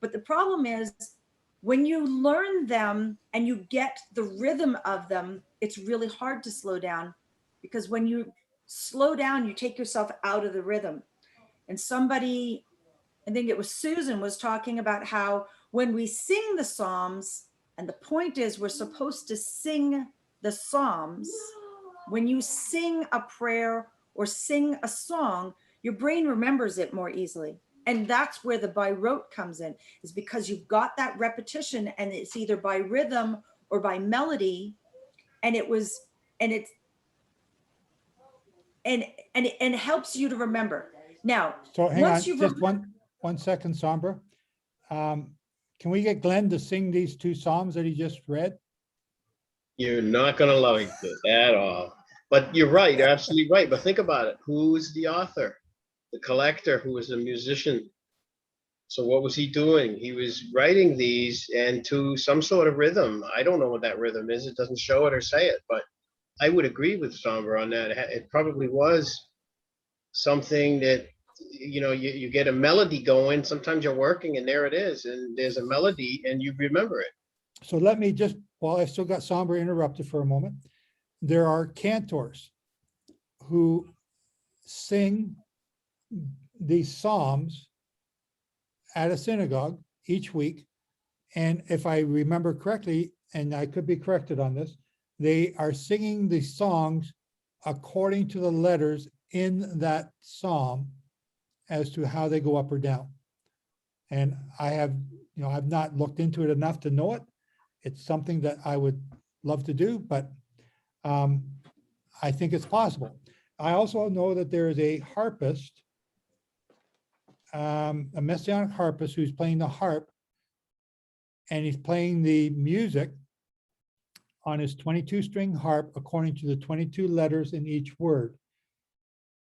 But the problem is when you learn them and you get the rhythm of them, it's really hard to slow down, because when you slow down, you take yourself out of the rhythm. And somebody, I think it was Susan, was talking about how when we sing the Psalms, and the point is we're supposed to sing the Psalms, when you sing a prayer or sing a song, your brain remembers it more easily. And that's where the by rote comes in, is because you've got that repetition, and it's either by rhythm or by melody. And it helps you to remember. Now, So hang on, once you've just one second, Sombra. Can we get Glenn to sing these two Psalms that he just read? You're not gonna like it at all. But you're right, you're absolutely right. But think about it. Who is the author? The collector, who was a musician. So what was he doing? He was writing these and to some sort of rhythm. I don't know what that rhythm is. It doesn't show it or say it, but I would agree with Sombra on that. It probably was something that, you know, you get a melody going. Sometimes you're working and there it is, and there's a melody and you remember it. So let me just, while I still got Sombra interrupted for a moment, there are cantors who sing these Psalms at a synagogue each week. And if I remember correctly, and I could be corrected on this, they are singing the songs according to the letters in that psalm as to how they go up or down. And I have, I've not looked into it enough to know it. It's something that I would love to do, but I think it's possible. I also know that there is a harpist, a Messianic harpist who's playing the harp, and he's playing the music on his 22-string harp according to the 22 letters in each word.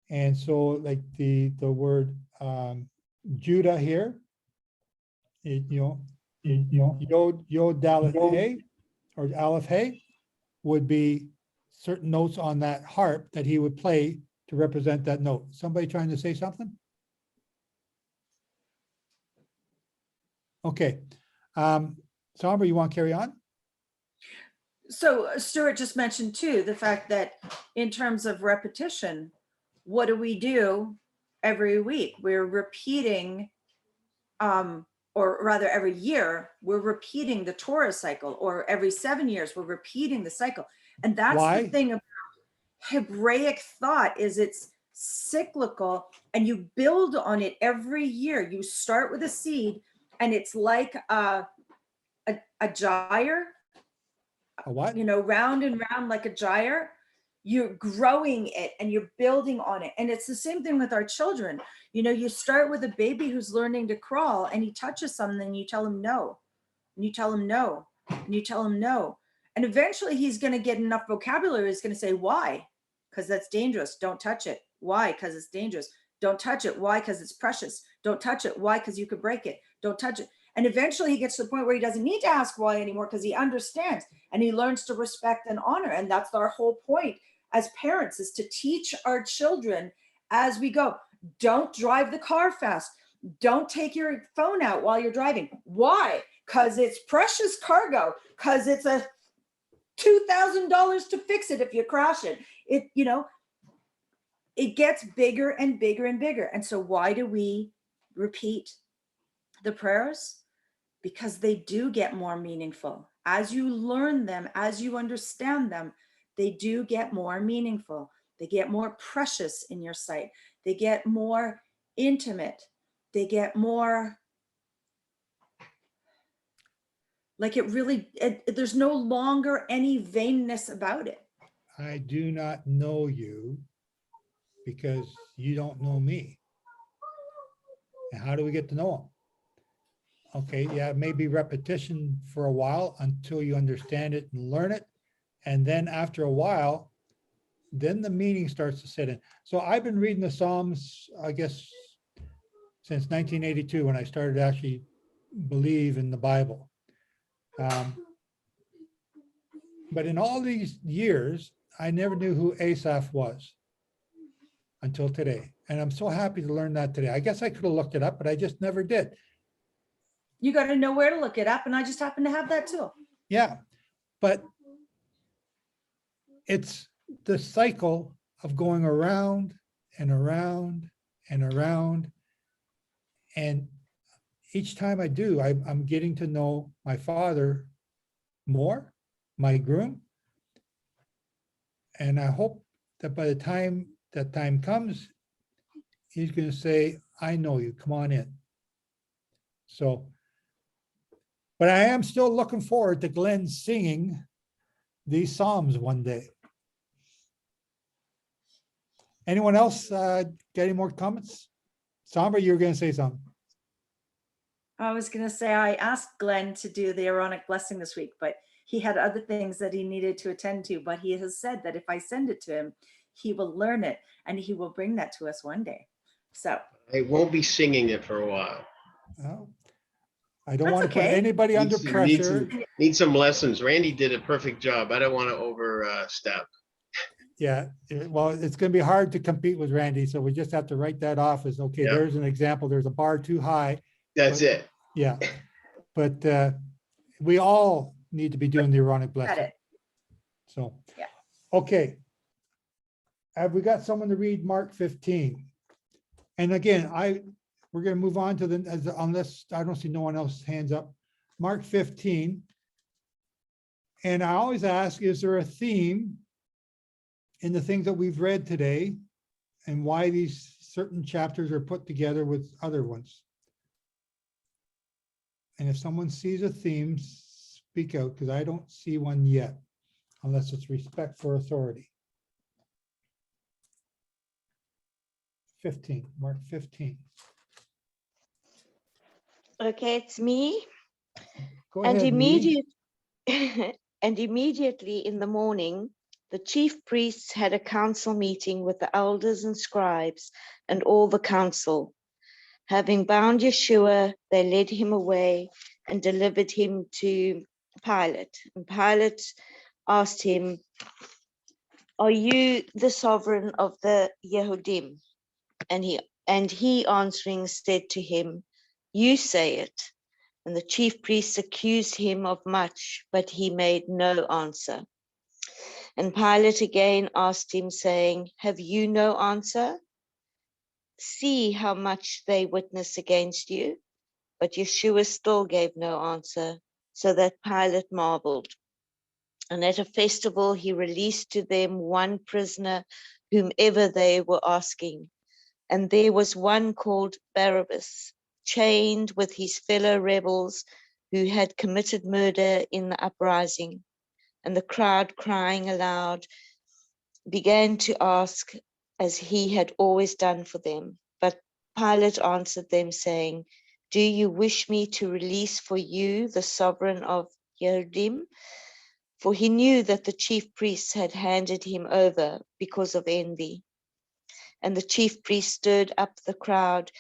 And so like the word Judah here, Yod Dalet Hey, or Aleph Hey, would be certain notes on that harp that he would play to represent that note. Somebody trying to say something? Okay. Sombra, you want to carry on? So Stuart just mentioned too, the fact that in terms of repetition, what do we do every week? We're repeating, or rather every year, we're repeating the Torah cycle, or every 7 years, we're repeating the cycle. And that's Why? the thing about Hebraic thought, is it's cyclical and you build on it every year. You start with a seed and it's like a gyre. A what? Round and round like a gyre. You're growing it and you're building on it. And it's the same thing with our children. You start with a baby who's learning to crawl, and he touches something and you tell him no. And you tell him no. And you tell him no. And eventually he's going to get enough vocabulary. He's going to say, why? Because that's dangerous. Don't touch it. Why? Because it's dangerous. Don't touch it. Why? Because it's precious. Don't touch it. Why? Because you could break it. Don't touch it. And eventually he gets to the point where he doesn't need to ask why anymore, because he understands and he learns to respect and honor. And that's our whole point as parents, is to teach our children as we go. Don't drive the car fast. Don't take your phone out while you're driving. Why? Because it's precious cargo, because it's a $2,000 to fix it if you crash it. It gets bigger and bigger and bigger. And so why do we repeat the prayers? Because they do get more meaningful. as you learn them, as you understand them, they do get more meaningful. They get more precious in your sight. They get more intimate. They get more, like it really, there's no longer any vainness about it. I do not know you because you don't know me. And how do we get to know him? Okay, yeah, maybe repetition for a while until you understand it and learn it. And then after a while, then the meaning starts to set in. So I've been reading the Psalms, I guess, since 1982 when I started to actually believe in the Bible. But in all these years, I never knew who Asaph was until today. And I'm so happy to learn that today. I guess I could have looked it up, but I just never did. You got to know where to look it up. And I just happen to have that too. Yeah, but it's the cycle of going around and around and around. And each time I do, I'm getting to know my father more, my groom. And I hope that by the time that time comes, he's going to say, I know you, come on in. So, but I am still looking forward to Glenn singing these Psalms one day. Anyone else got any more comments? Sombra, you were going to say something. I was going to say, I asked Glenn to do the Aaronic blessing this week, but he had other things that he needed to attend to. But he has said that if I send it to him, he will learn it and he will bring that to us one day. So I won't be singing it for a while. Well, I don't That's want to put okay. anybody under pressure. Need some lessons. Randy did a perfect job. I don't want to overstep. Yeah, well, it's going to be hard to compete with Randy, so we just have to write that off as, okay, Yeah. there's an example. There's a bar too high. That's but, it. Yeah, but we all need to be doing the Aaronic blessing. So, yeah. Okay. Have we got someone to read Mark 15? And again, we're going to move on to unless I don't see no one else hands up. Mark 15. And I always ask, is there a theme in the things that we've read today and why these certain chapters are put together with other ones? And if someone sees a theme, speak out, because I don't see one yet, unless it's respect for authority. 15, Mark 15. Okay, it's me. Go And ahead, me. and immediately in the morning, the chief priests had a council meeting with the elders and scribes and all the council. Having bound Yeshua, they led him away and delivered him to Pilate. And Pilate asked him, "Are you the sovereign of the Yehudim?" And he answering said to him, "You say it." And the chief priests accused him of much, but he made no answer. And Pilate again asked him, saying, "Have you no answer? See how much they witness against you." But Yeshua still gave no answer, so that Pilate marveled. And at a festival, he released to them one prisoner, whomever they were asking. And there was one called Barabbas, chained with his fellow rebels who had committed murder in the uprising. And the crowd, crying aloud, began to ask, as he had always done for them. But Pilate answered them, saying, "Do you wish me to release for you the sovereign of Yehudim?" For he knew that the chief priests had handed him over because of envy. And the chief priest stirred up the crowd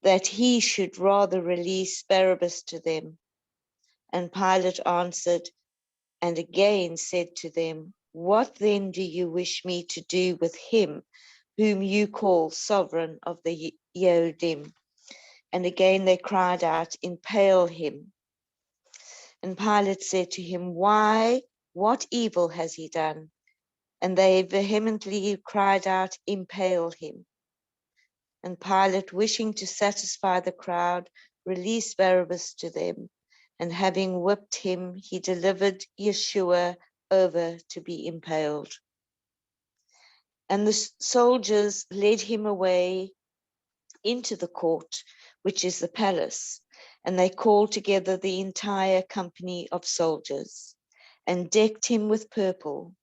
that he should rather release Barabbas to them. And Pilate answered and again said to them, "What then do you wish me to do with him whom you call sovereign of the Yehudim?" And again they cried out, "Impale him." And Pilate said to him, "Why? What evil has he done?" And they vehemently cried out, "Impale him." And Pilate, wishing to satisfy the crowd, released Barabbas to them. And having whipped him, he delivered Yeshua over to be impaled. And the soldiers led him away into the court, which is the palace, and they called together the entire company of soldiers and decked him with purple.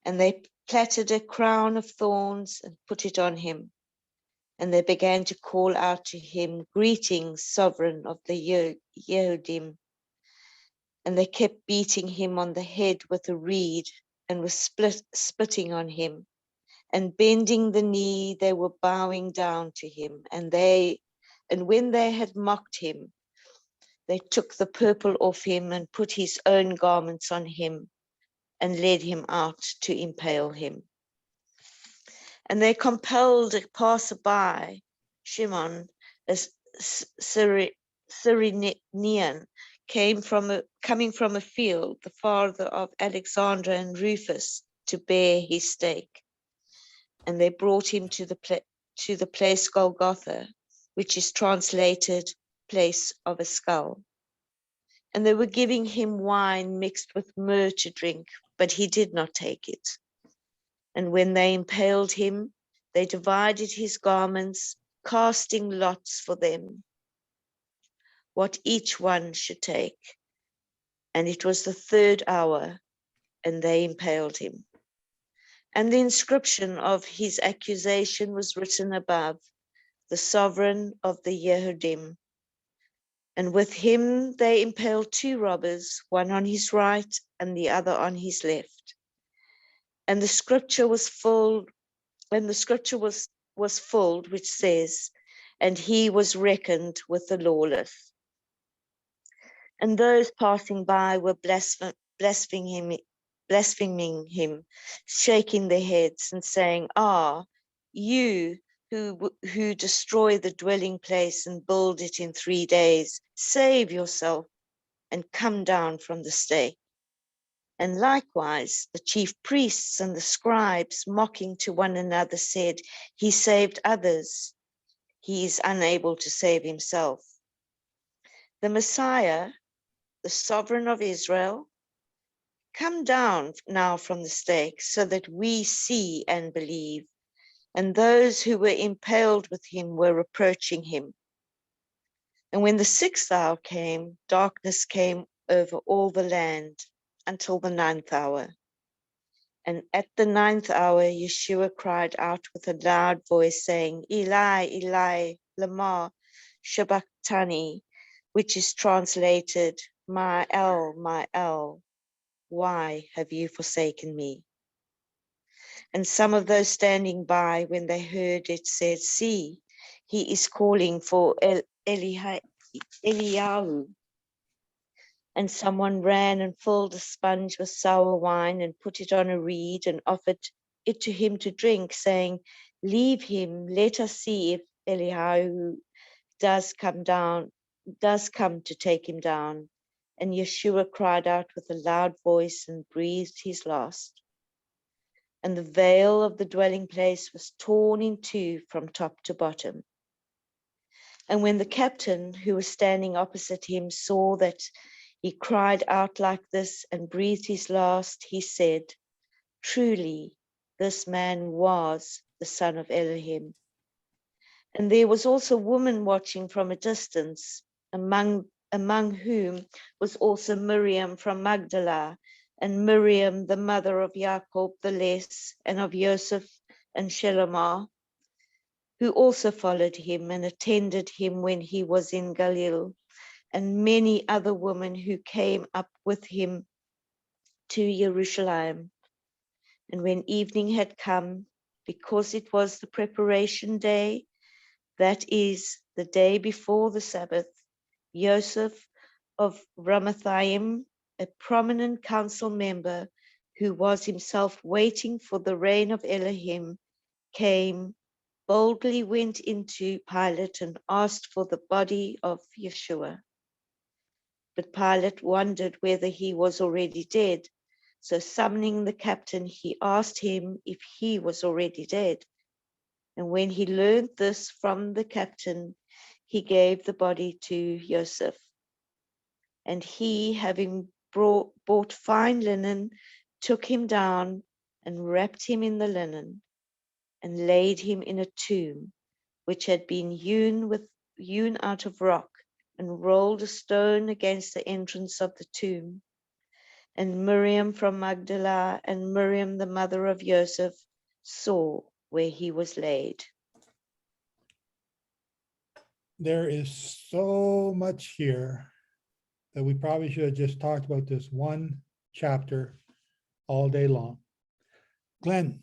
And they plaited a crown of thorns and put it on him. And they began to call out to him, "Greetings, sovereign of the Yehudim." And they kept beating him on the head with a reed and were spitting on him. And bending the knee, they were bowing down to him. And when they had mocked him, they took the purple off him and put his own garments on him and led him out to impale him. And they compelled a passerby, Shimon, a Cyrenian, coming from a field, the father of Alexander and Rufus, to bear his stake. And they brought him to the place Golgotha, which is translated place of a skull. And they were giving him wine mixed with myrrh to drink, but he did not take it. And when they impaled him, they divided his garments, casting lots for them, what each one should take. And it was the 3rd hour, and they impaled him. And the inscription of his accusation was written above, "The sovereign of the Yehudim." And with him they impaled 2 robbers, one on his right and the other on his left. And the scripture was full, which says, "And he was reckoned with the lawless." And those passing by were blaspheming him, shaking their heads and saying, "Ah, you who destroy the dwelling place and build it in 3 days, save yourself and come down from the stake." And likewise, the chief priests and the scribes, mocking to one another, said, "He saved others. He is unable to save himself." The Messiah, the sovereign of Israel, come down now from the stake so that we see and believe. And those who were impaled with him were reproaching him. And when the 6th hour came, darkness came over all the land until the 9th hour. And at the 9th hour, Yeshua cried out with a loud voice, saying, "Eli, Eli, lama sabachthani," which is translated, my El, why have you forsaken me?" And some of those standing by, when they heard it, said, "See, he is calling for Eliyahu." And someone ran and filled a sponge with sour wine and put it on a reed and offered it to him to drink, saying, "Leave him, let us see if Eliyahu does come to take him down." And Yeshua cried out with a loud voice and breathed his last. And the veil of the dwelling place was torn in 2 from top to bottom. And when the captain, who was standing opposite him, saw that he cried out like this and breathed his last, he said, "Truly, this man was the son of Elohim." And there was also a woman watching from a distance, among whom was also Miriam from Magdala, and Miriam, the mother of Jacob the Less, and of Joseph and Shalomah, who also followed him and attended him when he was in Galilee, and many other women who came up with him to Jerusalem. And when evening had come, because it was the preparation day, that is, the day before the Sabbath, Joseph of Ramathaim, a prominent council member who was himself waiting for the reign of Elohim, boldly went into Pilate and asked for the body of Yeshua. But Pilate wondered whether he was already dead. So summoning the captain, he asked him if he was already dead. And when he learned this from the captain, he gave the body to Joseph. And he, having bought fine linen, took him down and wrapped him in the linen and laid him in a tomb, which had been hewn out of rock, and rolled a stone against the entrance of the tomb. And Miriam from Magdala and Miriam, the mother of Joseph, saw where he was laid. There is so much here that we probably should have just talked about this one chapter all day long. Glenn.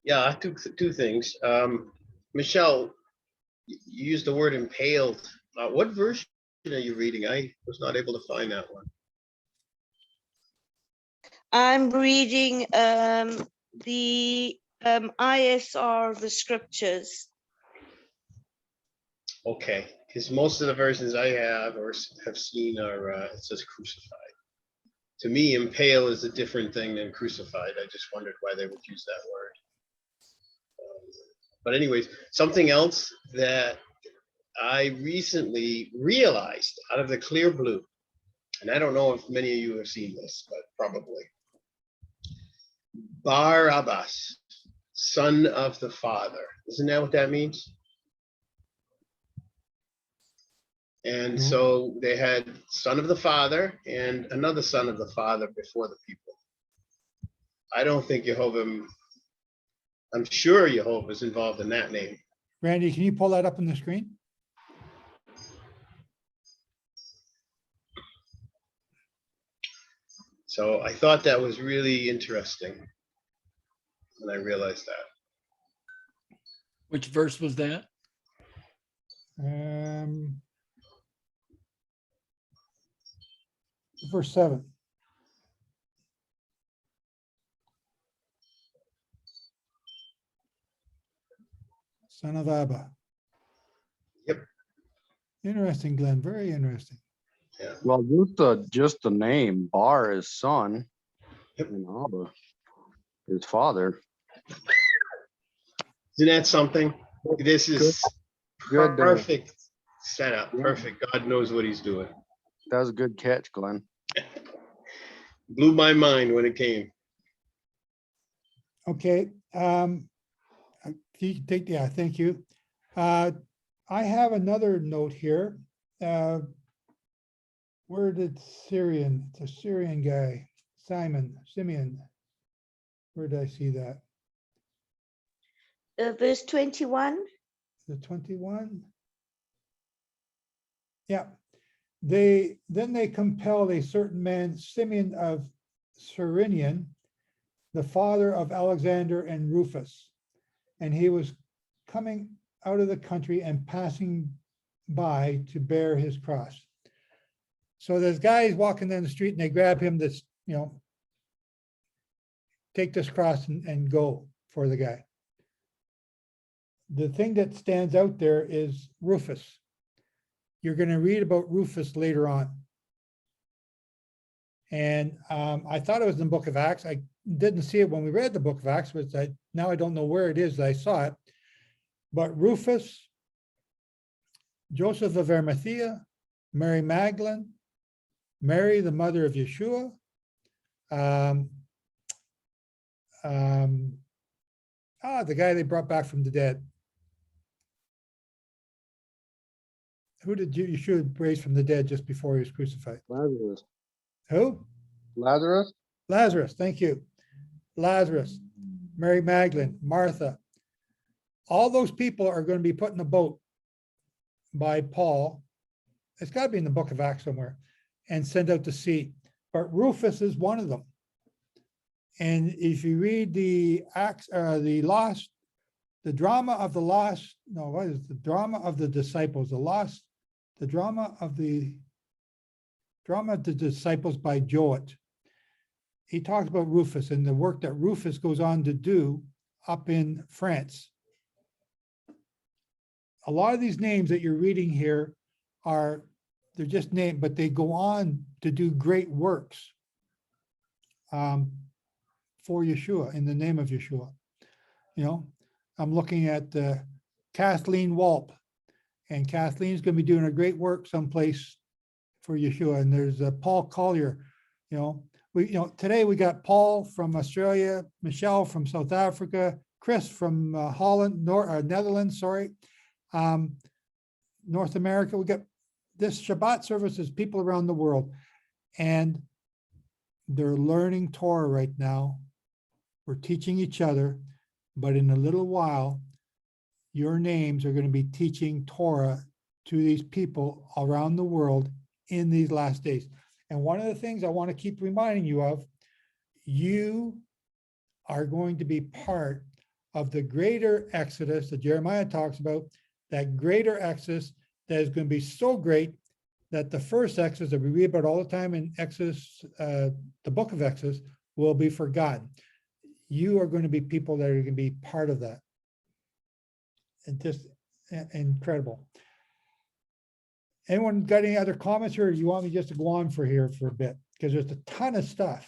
Yeah, two things. Michelle, you used the word impaled. What version are you reading? I was not able to find that one. I'm reading the ISR, the scriptures. Okay, because most of the versions I have or have seen are it says crucified. To me, impale is a different thing than crucified. I just wondered why they would use that word. But anyways, something else that I recently realized out of the clear blue, and I don't know if many of you have seen this, but probably. Barabbas, son of the father. Isn't that what that means? And so they had son of the father and another son of the father before the people. I don't think Jehovah, I'm sure Jehovah is involved in that name. Randy, can you pull that up on the screen? So I thought that was really interesting when I realized that. Which verse was that? Verse 7. Son of Abba. Yep. Interesting, Glenn. Very interesting. Yeah. Well, just the name Bar is son, and Abba his father. Isn't that something? This is good perfect setup. Yeah. Perfect. God knows what he's doing. That was a good catch, Glenn. Blew my mind when it came. Okay. You can take, yeah, thank you. I have another note here. Where did Syrian, it's a Syrian guy, Simeon. Where did I see that? Verse 21. The 21. Yeah. Then they compelled a certain man, Simeon of Cyrene, the father of Alexander and Rufus, and he was coming out of the country and passing by to bear his cross. So there's guys walking down the street and they grab him to, take this cross and go for the guy. The thing that stands out there is Rufus. You're going to read about Rufus later on. And I thought it was in the book of Acts. I didn't see it when we read the book of Acts, but now I don't know where it is that I saw it. But Rufus, Joseph of Arimathea, Mary Magdalene, Mary, the mother of Yeshua, the guy they brought back from the dead. Who did Yeshua raise from the dead just before he was crucified? Lazarus. Who? Lazarus. Lazarus, thank you. Lazarus, Mary Magdalene, Martha. All those people are going to be put in a boat by Paul. It's got to be in the book of Acts somewhere, and sent out to sea. But Rufus is one of them. And if you read the Acts, the drama of the disciples, the drama of the disciples by Jowett. He talks about Rufus and the work that Rufus goes on to do up in France. A lot of these names that you're reading here they're just named, but they go on to do great works for Yeshua, in the name of Yeshua. I'm looking at Kathleen Walp, and Kathleen's going to be doing a great work someplace for Yeshua. And there's Paul Collier, today we got Paul from Australia, Michelle from South Africa, Chris from Holland, Netherlands, North America. We got this Shabbat service is people around the world, and they're learning Torah right now. We're teaching each other, but in a little while, your names are going to be teaching Torah to these people around the world in these last days. And one of the things I want to keep reminding you of, you are going to be part of the greater exodus that Jeremiah talks about, that greater exodus that is going to be so great that the first exodus that we read about all the time in Exodus, the book of Exodus, will be forgotten. You are going to be people that are going to be part of that. And just incredible. Anyone got any other comments here? Or you want me just to go on for a bit? Because there's a ton of stuff.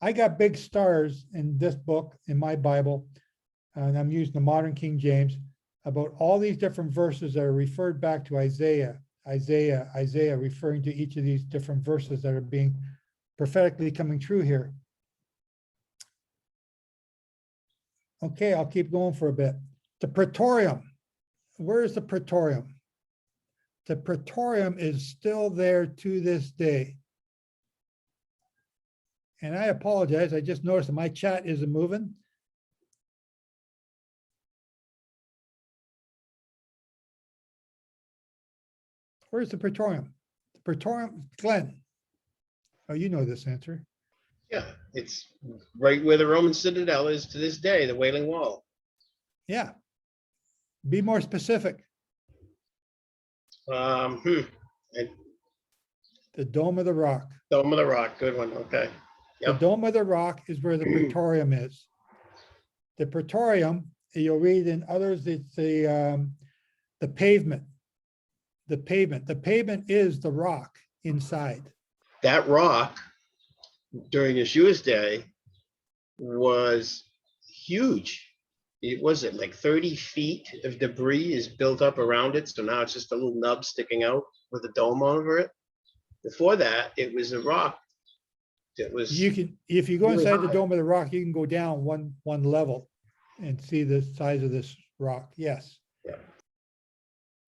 I got big stars in this book, in my Bible, and I'm using the modern King James, about all these different verses that are referred back to Isaiah, referring to each of these different verses that are being prophetically coming true here. Okay, I'll keep going for a bit. The Praetorium. Where is the Praetorium? The Praetorium is still there to this day. And I apologize, I just noticed that my chat isn't moving. Where's the Praetorium? The Praetorium, Glenn. Oh, you know this answer. Yeah, it's right where the Roman citadel is to this day, the Wailing Wall. Yeah. Be more specific. And The Dome of the Rock. Dome of the Rock, good one. Okay. The Dome of the Rock is where the Praetorium is. The Praetorium, you'll read in others, it's the pavement. The pavement. The pavement is the rock inside. That rock during Yeshua's day was huge. It was like 30 feet of debris is built up around it. So now it's just a little nub sticking out with a dome over it. Before that, it was a rock. It was. You can, if you go really inside the high. Dome of the Rock, you can go down one level and see the size of this rock. Yes. Yeah.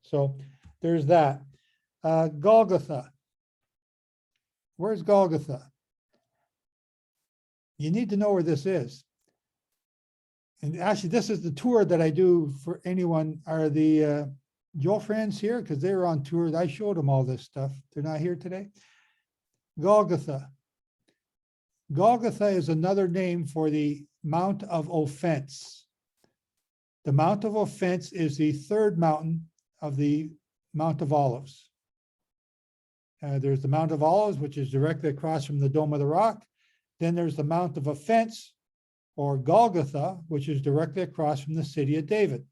So there's that. Golgotha. Where's Golgotha? You need to know where this is. And actually, this is the tour that I do for anyone. Are the Joel friends here? Because they were on tour. I showed them all this stuff. They're not here today. Golgotha. Golgotha is another name for the Mount of Offense. The Mount of Offense is the third mountain of the Mount of Olives. There's the Mount of Olives, which is directly across from the Dome of the Rock. Then there's the Mount of Offense, or Golgotha, which is directly across from the city of David.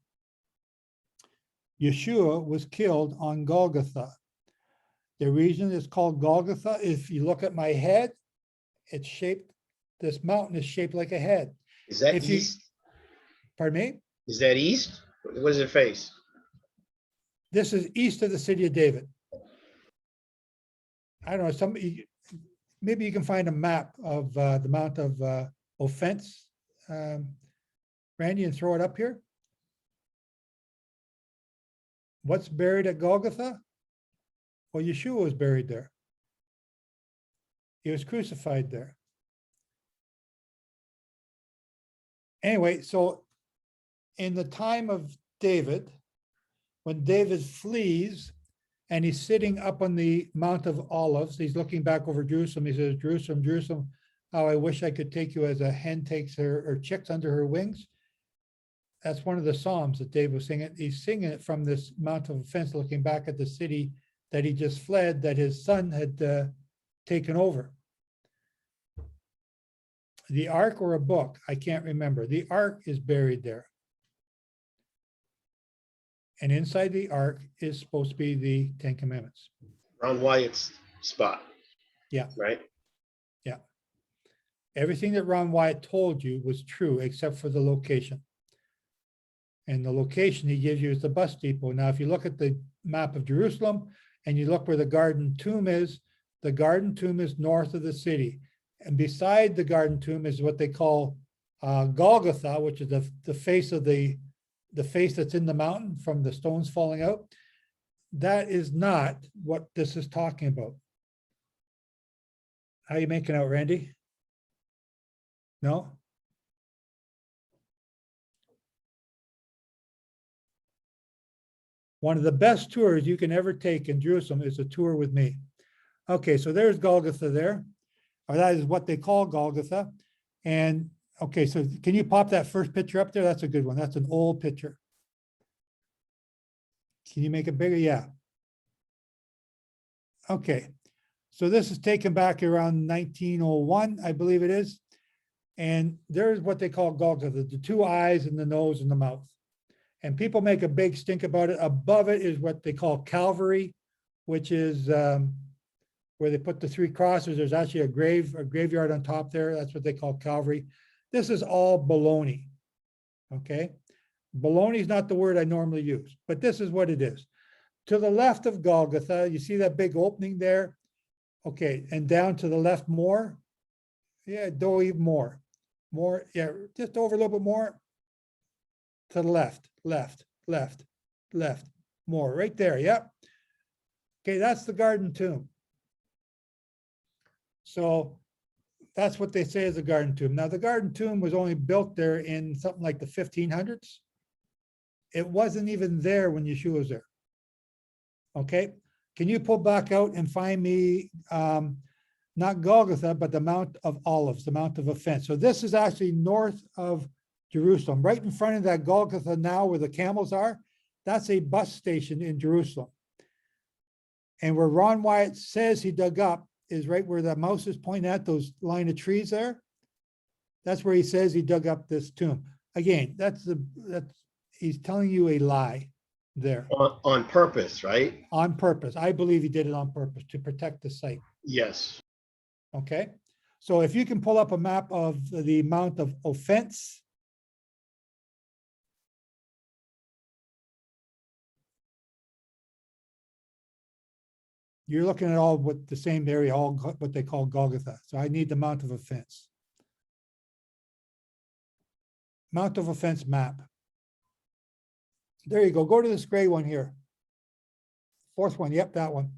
Yeshua was killed on Golgotha. The reason it's called Golgotha, if you look at my head, it's shaped, this mountain is shaped like a head. Is that east? Pardon me? Is that east? What does it face? This is east of the city of David. I don't know, maybe you can find a map of the Mount of Offense. Randy, and throw it up here. What's buried at Golgotha? Well, Yeshua was buried there. He was crucified there. Anyway, so in the time of David, when David flees and he's sitting up on the Mount of Olives, he's looking back over Jerusalem. He says, Jerusalem, Jerusalem, how I wish I could take you as a hen takes her chicks under her wings. That's one of the Psalms that David was singing. He's singing it from this Mount of Offense, looking back at the city that he just fled, that his son had taken over. The ark or a book, I can't remember. The ark is buried there. And inside the ark is supposed to be the Ten Commandments. Ron Wyatt's spot. Yeah. Right? Yeah. Everything that Ron Wyatt told you was true, except for the location. And the location he gives you is the bus depot. Now, if you look at the map of Jerusalem and you look where the garden tomb is north of the city. And beside the garden tomb is what they call Golgotha, which is the face of the face that's in the mountain from the stones falling out. That is not what this is talking about. How are you making out, Randy? No? One of the best tours you can ever take in Jerusalem is a tour with me. Okay, so there's Golgotha there, or that is what they call Golgotha. And okay, so can you pop that first picture up there? That's a good one. That's an old picture. Can you make it bigger? Yeah. Okay, so this is taken back around 1901, I believe it is. And there's what they call Golgotha, the two eyes and the nose and the mouth. And people make a big stink about it. Above it is what they call Calvary, which is where they put the three crosses. There's actually a graveyard on top there. That's what they call Calvary. This is all baloney, okay? Baloney is not the word I normally use, but this is what it is. To the left of Golgotha, you see that big opening there? Okay, and down to the left more? Yeah, go even more. More, yeah, just over a little bit more. To the left, left, left, left, more, right there, yep. Okay, that's the garden tomb. So that's what they say is the garden tomb. Now, the garden tomb was only built there in something like the 1500s. It wasn't even there when Yeshua was there. Okay, can you pull back out and find me, not Golgotha, but the Mount of Olives, the Mount of Offense. So this is actually north of Jerusalem, right in front of that Golgotha now where the camels are. That's a bus station in Jerusalem. And where Ron Wyatt says he dug up is right where the mouse is pointing at, those line of trees there. That's where he says he dug up this tomb. Again, that's he's telling you a lie there. On purpose, right? On purpose. I believe he did it on purpose to protect the site. Yes. Okay. So if you can pull up a map of the Mount of Offense. You're looking at all what the same area, all what they call Golgotha. So I need the Mount of Offense. Mount of Offense map. There you go. Go to this gray one here. Fourth one. Yep, that one.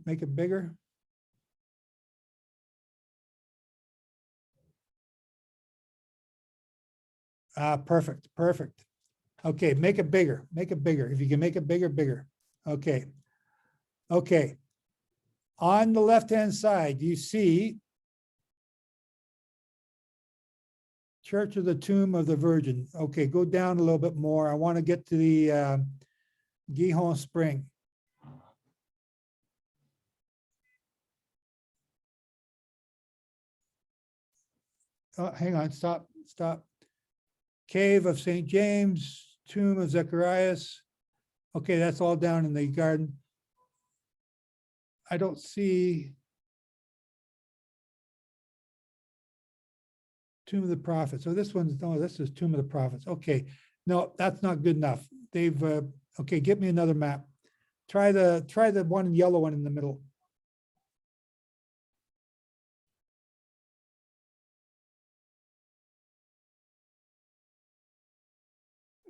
Make it bigger. Perfect. Perfect. Okay, make it bigger. Make it bigger. If you can make it bigger, bigger. Okay. Okay. On the left-hand side, you see Church of the Tomb of the Virgin. Okay, go down a little bit more. I want to get to the Gihon Spring. Oh, hang on, stop. Cave of St. James, Tomb of Zacharias. Okay, that's all down in the garden. I don't see Tomb of the Prophets. So this one's, no, this is Tomb of the Prophets. Okay, no, that's not good enough. They've, okay, get me another map. Try the one yellow one in the middle.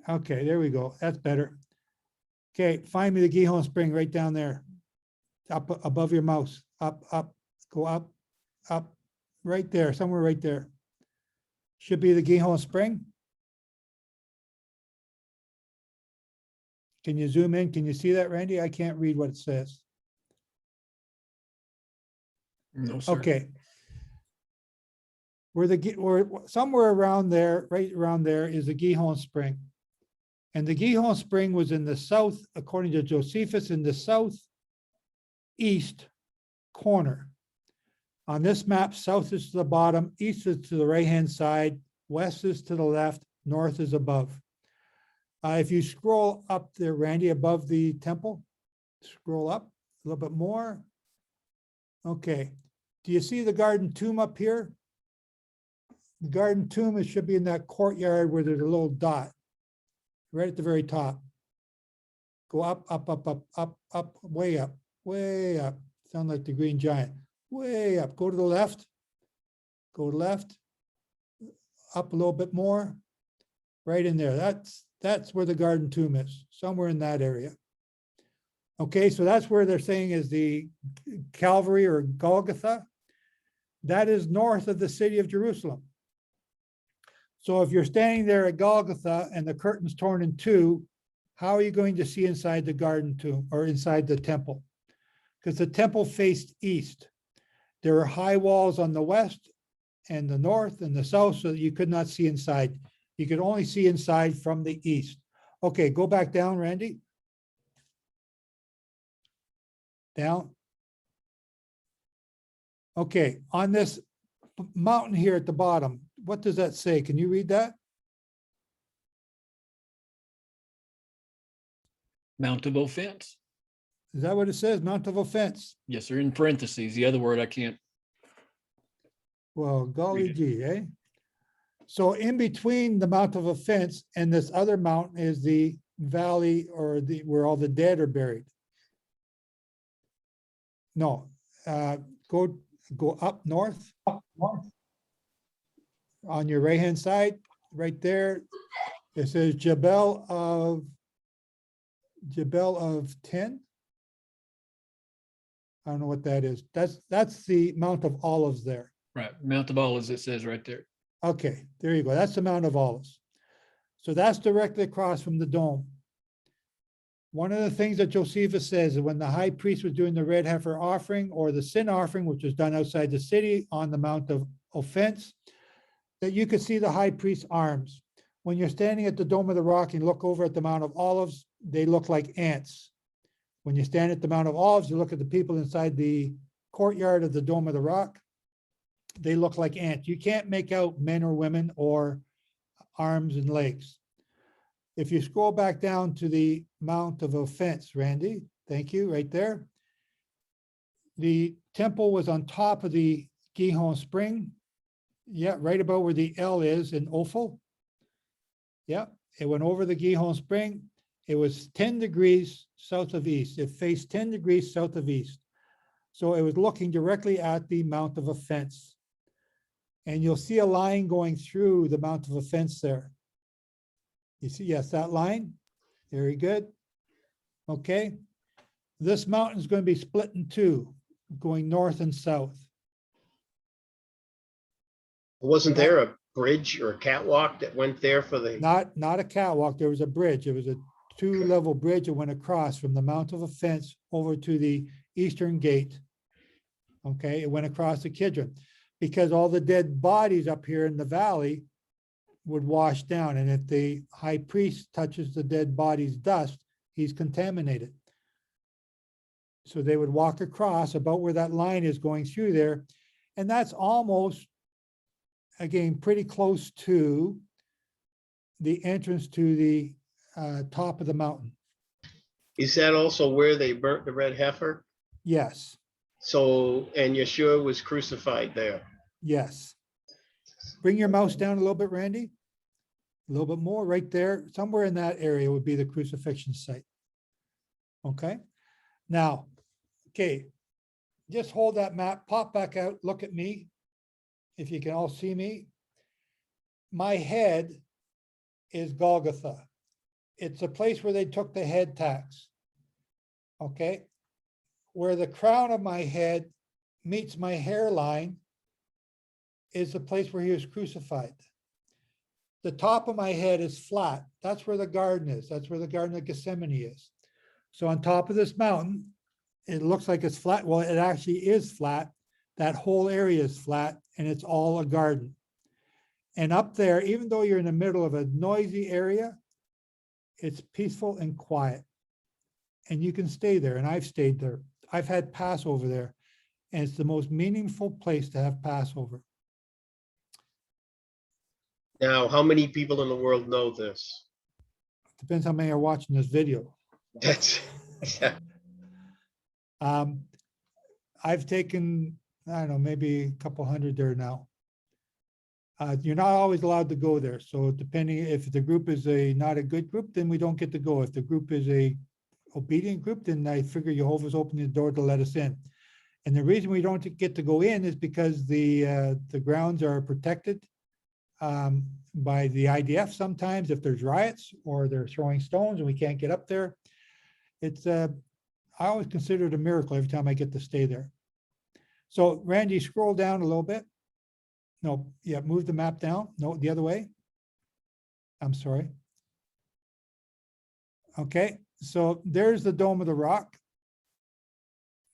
Okay, there we go. That's better. Okay, find me the Gihon Spring right down there. Up above your mouse. Up, go up, right there, somewhere right there. Should be the Gihon Spring. Can you zoom in? Can you see that, Randy? I can't read what it says. No, sir. Okay. Where somewhere around there, right around there is the Gihon Spring. And the Gihon Spring was in the south, according to Josephus, in the southeast corner. On this map, south is to the bottom, east is to the right-hand side, west is to the left, north is above. If you scroll up there, Randy, above the temple, scroll up a little bit more. Okay. Do you see the garden tomb up here? The garden tomb should be in that courtyard where there's a little dot, right at the very top. Go up, up, up, up, up, up, way up, way up. Sound like the Green Giant. Way up. Go to the left. Go left. Up a little bit more. Right in there. That's where the Garden Tomb is. Somewhere in that area. Okay, so that's where they're saying is the Calvary or Golgotha. That is north of the city of Jerusalem. So if you're standing there at Golgotha and the curtain's torn in two, how are you going to see inside the Garden Tomb or inside the temple? Because the temple faced east. There are high walls on the west and the north and the south, so that you could not see inside. You could only see inside from the east. Okay, go back down, Randy. Down. Okay, on this mountain here at the bottom, what does that say? Can you read that? Mount of offense. Is that what it says? Mount of offense? Yes, sir. In parentheses. The other word I can't. Well, golly gee, eh? So in between the Mount of Offense and this other mountain is the valley or where all the dead are buried. No, go up north. On your right-hand side, right there, it says Jebel of 10. I don't know what that is. That's the Mount of Olives there. Right. Mount of Olives, it says right there. Okay, there you go. That's the Mount of Olives. So that's directly across from the dome. One of the things that Josephus says is when the high priest was doing the red heifer offering or the sin offering, which was done outside the city on the Mount of Offense, that you could see the high priest's arms. When you're standing at the Dome of the Rock and look over at the Mount of Olives, they look like ants. When you stand at the Mount of Olives, you look at the people inside the courtyard of the Dome of the Rock, they look like ants. You can't make out men or women or arms and legs. If you scroll back down to the Mount of Offense, Randy, thank you, right there. The temple was on top of the Gihon Spring. Yeah, right about where the L is in Ophel. Yeah, it went over the Gihon Spring. It was 10 degrees south of east. It faced 10 degrees south of east. So it was looking directly at the Mount of Offense. And you'll see a line going through the Mount of Offense there. You see, yes, that line. Very good. Okay. This mountain is going to be split in two, going north and south. Wasn't there a bridge or a catwalk that went there for the? Not a catwalk. There was a bridge. It was a two-level bridge that went across from the Mount of Offense over to the eastern gate. Okay, it went across the Kidron because all the dead bodies up here in the valley would wash down. And if the high priest touches the dead body's dust, he's contaminated. So they would walk across about where that line is going through there. And that's almost, again, pretty close to the entrance to the top of the mountain. Is that also where they burnt the red heifer? Yes. So, and Yeshua was crucified there. Yes. Bring your mouse down a little bit, Randy. A little bit more right there. Somewhere in that area would be the crucifixion site. Okay. Now, okay, just hold that map, pop back out, look at me. If you can all see me. My head is Golgotha. It's a place where they took the head tax. Okay. Where the crown of my head meets my hairline is the place where he was crucified. The top of my head is flat. That's where the garden is. That's where the Garden of Gethsemane is. So on top of this mountain, it looks like it's flat. Well, it actually is flat. That whole area is flat and it's all a garden. And up there, even though you're in the middle of a noisy area, it's peaceful and quiet. And you can stay there. And I've stayed there. I've had Passover there. And it's the most meaningful place to have Passover. Now, how many people in the world know this? Depends how many are watching this video. That's I've taken, I don't know, maybe a couple hundred there now. You're not always allowed to go there. So depending if the group is not a good group, then we don't get to go. If the group is a obedient group, then I figure Jehovah's opening the door to let us in. And the reason we don't get to go in is because the grounds are protected by the IDF sometimes if there's riots or they're throwing stones and we can't get up there. It's I always consider it a miracle every time I get to stay there. So Randy, scroll down a little bit. No, yeah, move the map down. No, the other way. I'm sorry. Okay, so there's the Dome of the Rock.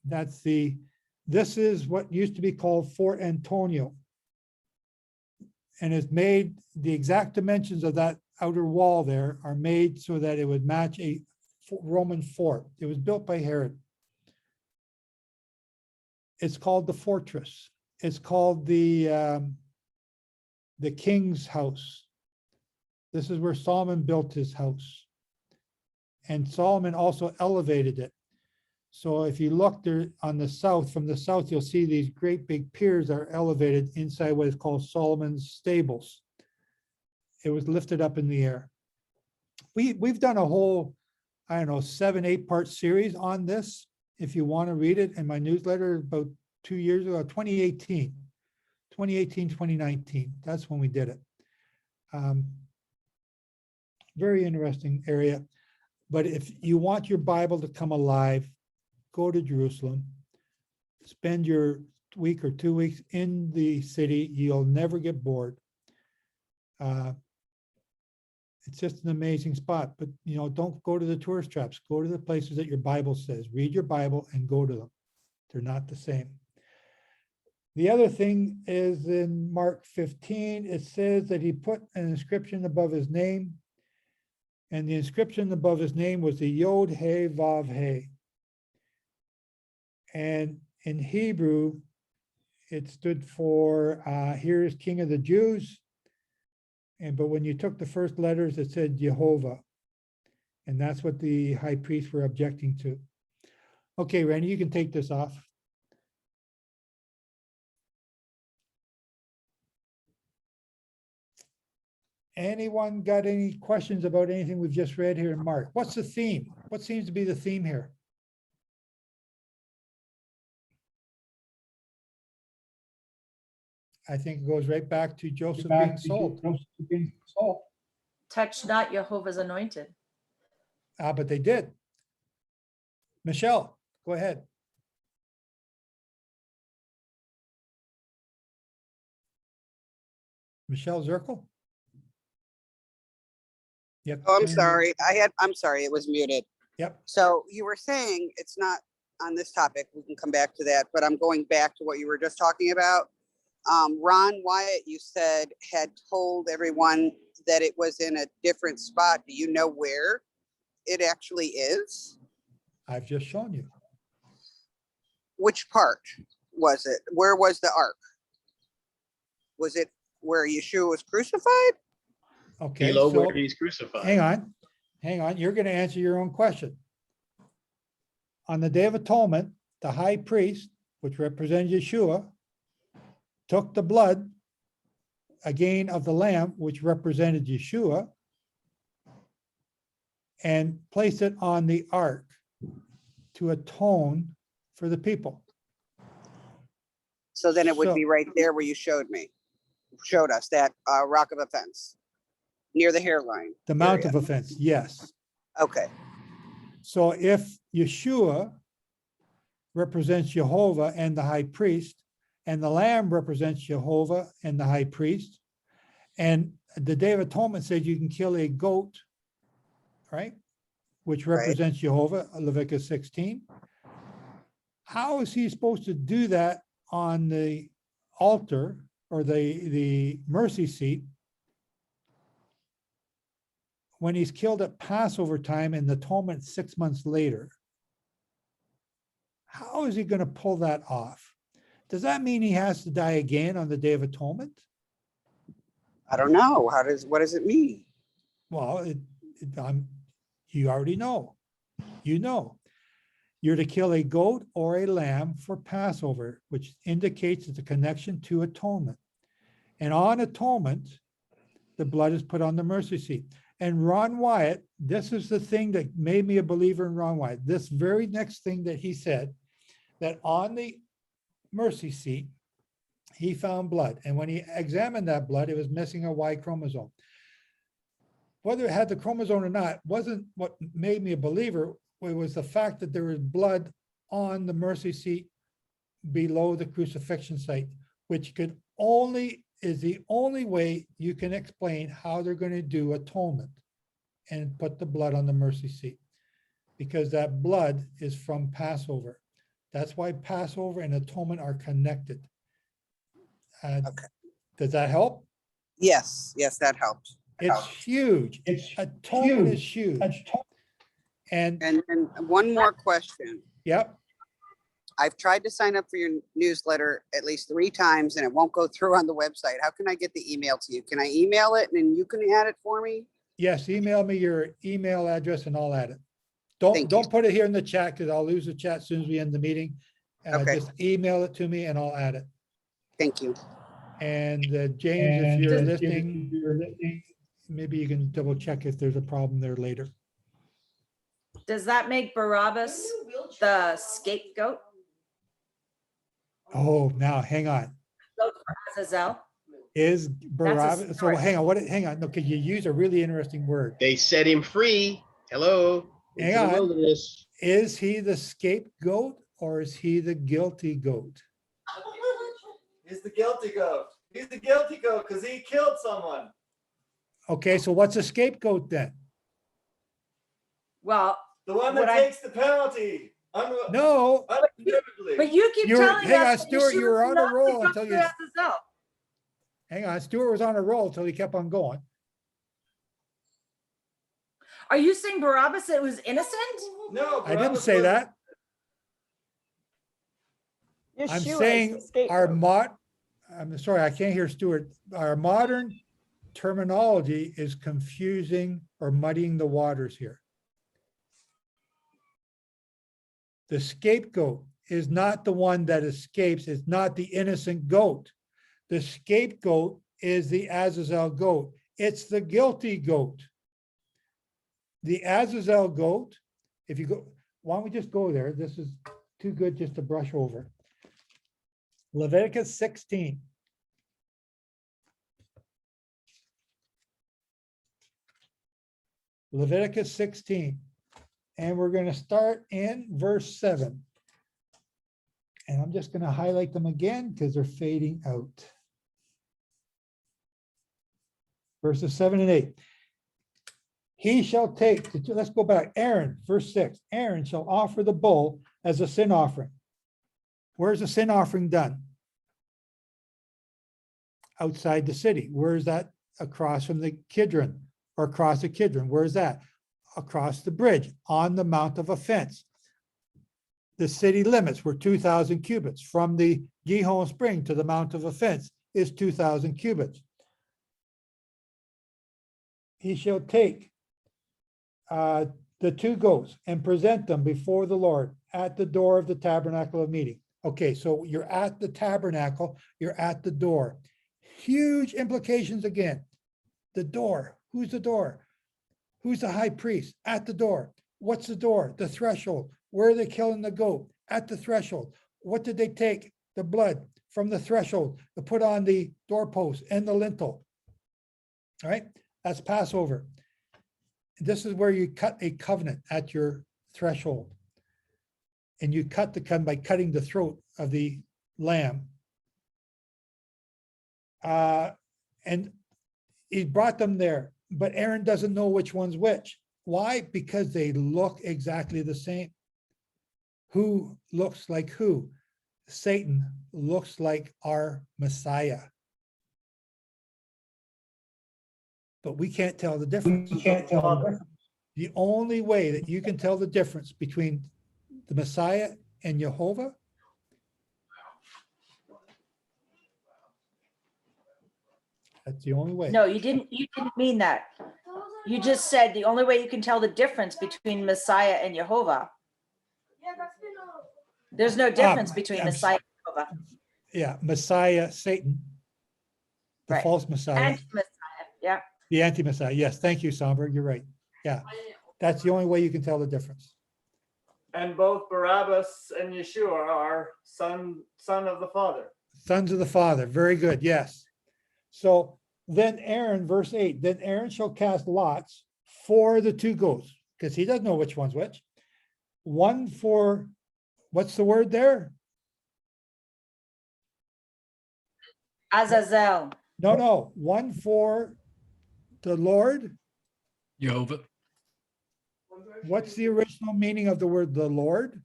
This is what used to be called Fort Antonio. And it's made, the exact dimensions of that outer wall there are made so that it would match a Roman fort. It was built by Herod. It's called the fortress. It's called the king's house. This is where Solomon built his house. And Solomon also elevated it. So if you look there on the south, from the south, you'll see these great big piers that are elevated inside what is called Solomon's stables. It was lifted up in the air. We've done a whole, I don't know, 7-8 part series on this. If you want to read it in my newsletter about 2 years ago, 2018, 2019. That's when we did it. Very interesting area. But if you want your Bible to come alive, go to Jerusalem, spend your week or 2 weeks in the city. You'll never get bored. It's just an amazing spot, but don't go to the tourist traps. Go to the places that your Bible says. Read your Bible and go to them. They're not the same. The other thing is in Mark 15, it says that he put an inscription above his name, and the inscription above his name was the Yod He Vav He. And in Hebrew, it stood for, here is King of the Jews. But when you took the first letters, it said Jehovah. And that's what the high priests were objecting to. Okay, Randy, you can take this off. Anyone got any questions about anything we've just read here in Mark? What's the theme? What seems to be the theme here? I think it goes right back to Joseph being sold. Touch not Jehovah's anointed. But they did. Michelle, go ahead. Michelle Zirkle? Yep. Oh, I'm sorry. I'm sorry, it was muted. Yep. So you were saying it's not on this topic. We can come back to that, but I'm going back to what you were just talking about. Ron Wyatt, you said, had told everyone that it was in a different spot. Do you know where it actually is? I've just shown you. Which part was it? Where was the ark? Was it where Yeshua was crucified? Okay, Below so where he's crucified. Hang on. You're going to answer your own question. On the Day of Atonement, the high priest, which represents Yeshua, took the blood again of the lamb, which represented Yeshua, and placed it on the ark to atone for the people. So then it would be right there where you showed us that rock of offense near the hairline. The Mount of Offense, yes. Okay. So if Yeshua represents Jehovah and the high priest, and the lamb represents Jehovah and the high priest, and the Day of Atonement says you can kill a goat, right? Which represents Jehovah, Leviticus 16. How is he supposed to do that on the altar or the mercy seat when he's killed at Passover time and the atonement 6 months later? How is he going to pull that off? Does that mean he has to die again on the Day of Atonement? I don't know. What does it mean? Well, you already know. You know. You're to kill a goat or a lamb for Passover, which indicates it's a connection to atonement. And on atonement, the blood is put on the mercy seat. And Ron Wyatt, this is the thing that made me a believer in Ron Wyatt. This very next thing that he said, that on the mercy seat, he found blood. And when he examined that blood, it was missing a Y chromosome. Whether it had the chromosome or not wasn't what made me a believer. It was the fact that there was blood on the mercy seat below the crucifixion site, which is the only way you can explain how they're going to do atonement and put the blood on the mercy seat, because that blood is from Passover. That's why Passover and atonement are connected. Okay. Does that help? Yes, that helps. It's huge. Atonement is huge. And one more question. Yep. I've tried to sign up for your newsletter at least 3 times and it won't go through on the website. How can I get the email to you? Can I email it and then you can add it for me? Yes, email me your email address and I'll add it. Don't put it here in the chat because I'll lose the chat as soon as we end the meeting. Okay. Just email it to me and I'll add it. Thank you. And James, if you're listening, maybe you can double check if there's a problem there later. Does that make Barabbas the scapegoat? Oh, now hang on. Azazel? Is Barabbas, so hang on, hang on, no, because you use a really interesting word. They set him free. Hello. Hang on. Is he the scapegoat or is he the guilty goat? He's the guilty goat. He's the guilty goat because he killed someone. Okay, so what's a scapegoat then? Well, the one that takes the penalty. No. But you keep telling hang us on, Stuart, you were on a roll until you. Azazel. Hang on, Stuart was on a roll until he kept on going. Are you saying Barabbas it was innocent? No, I didn't say that. I'm saying I'm sorry, I can't hear Stuart. Our modern terminology is confusing or muddying the waters here. The scapegoat is not the one that escapes. It's not the innocent goat. The scapegoat is the Azazel goat. It's the guilty goat. The Azazel goat, if you go, why don't we just go there? This is too good just to brush over. Leviticus 16. Leviticus 16. And we're going to start in verse 7. And I'm just going to highlight them again because they're fading out. Verses 7 and 8. He shall take, let's go back. Aaron, verse 6. Aaron shall offer the bull as a sin offering. Where's the sin offering done? Outside the city. Where's that? Across from the Kidron or across the Kidron. Where's that? Across the bridge on the Mount of Offense. The city limits were 2,000 cubits. From the Gihon Spring to the Mount of Offense is 2,000 cubits. He shall take the 2 goats and present them before the Lord at the door of the tabernacle of meeting. Okay, so you're at the tabernacle, you're at the door. Huge implications again. The door. Who's the door? Who's the high priest? At the door. What's the door? The threshold. Where are they killing the goat? At the threshold. What did they take? The blood from the threshold to put on the doorpost and the lintel. All right, that's Passover. This is where you cut a covenant at your threshold. And you cut the covenant by cutting the throat of the lamb. And he brought them there, but Aaron doesn't know which one's which. Why? Because they look exactly the same. Who looks like who? Satan looks like our Messiah. But we can't tell the difference. The only way that you can tell the difference between the Messiah and Jehovah that's the only way. No, you didn't mean that. You just said the only way you can tell the difference between Messiah and Jehovah. There's no difference between Messiah and Jehovah. Yeah, Messiah, Satan, the false Messiah. And Messiah, yeah. The anti-Messiah. Yes, thank you, Somberg. You're right. Yeah, that's the only way you can tell the difference. And both Barabbas and Yeshua are son of the Father. Sons of the Father. Very good. Yes. So then Aaron, verse 8, then Aaron shall cast lots for the two goats, because he doesn't know which one's which. One for, what's the word there? Azazel. No. One for the Lord. Jehovah. What's the original meaning of the word the Lord?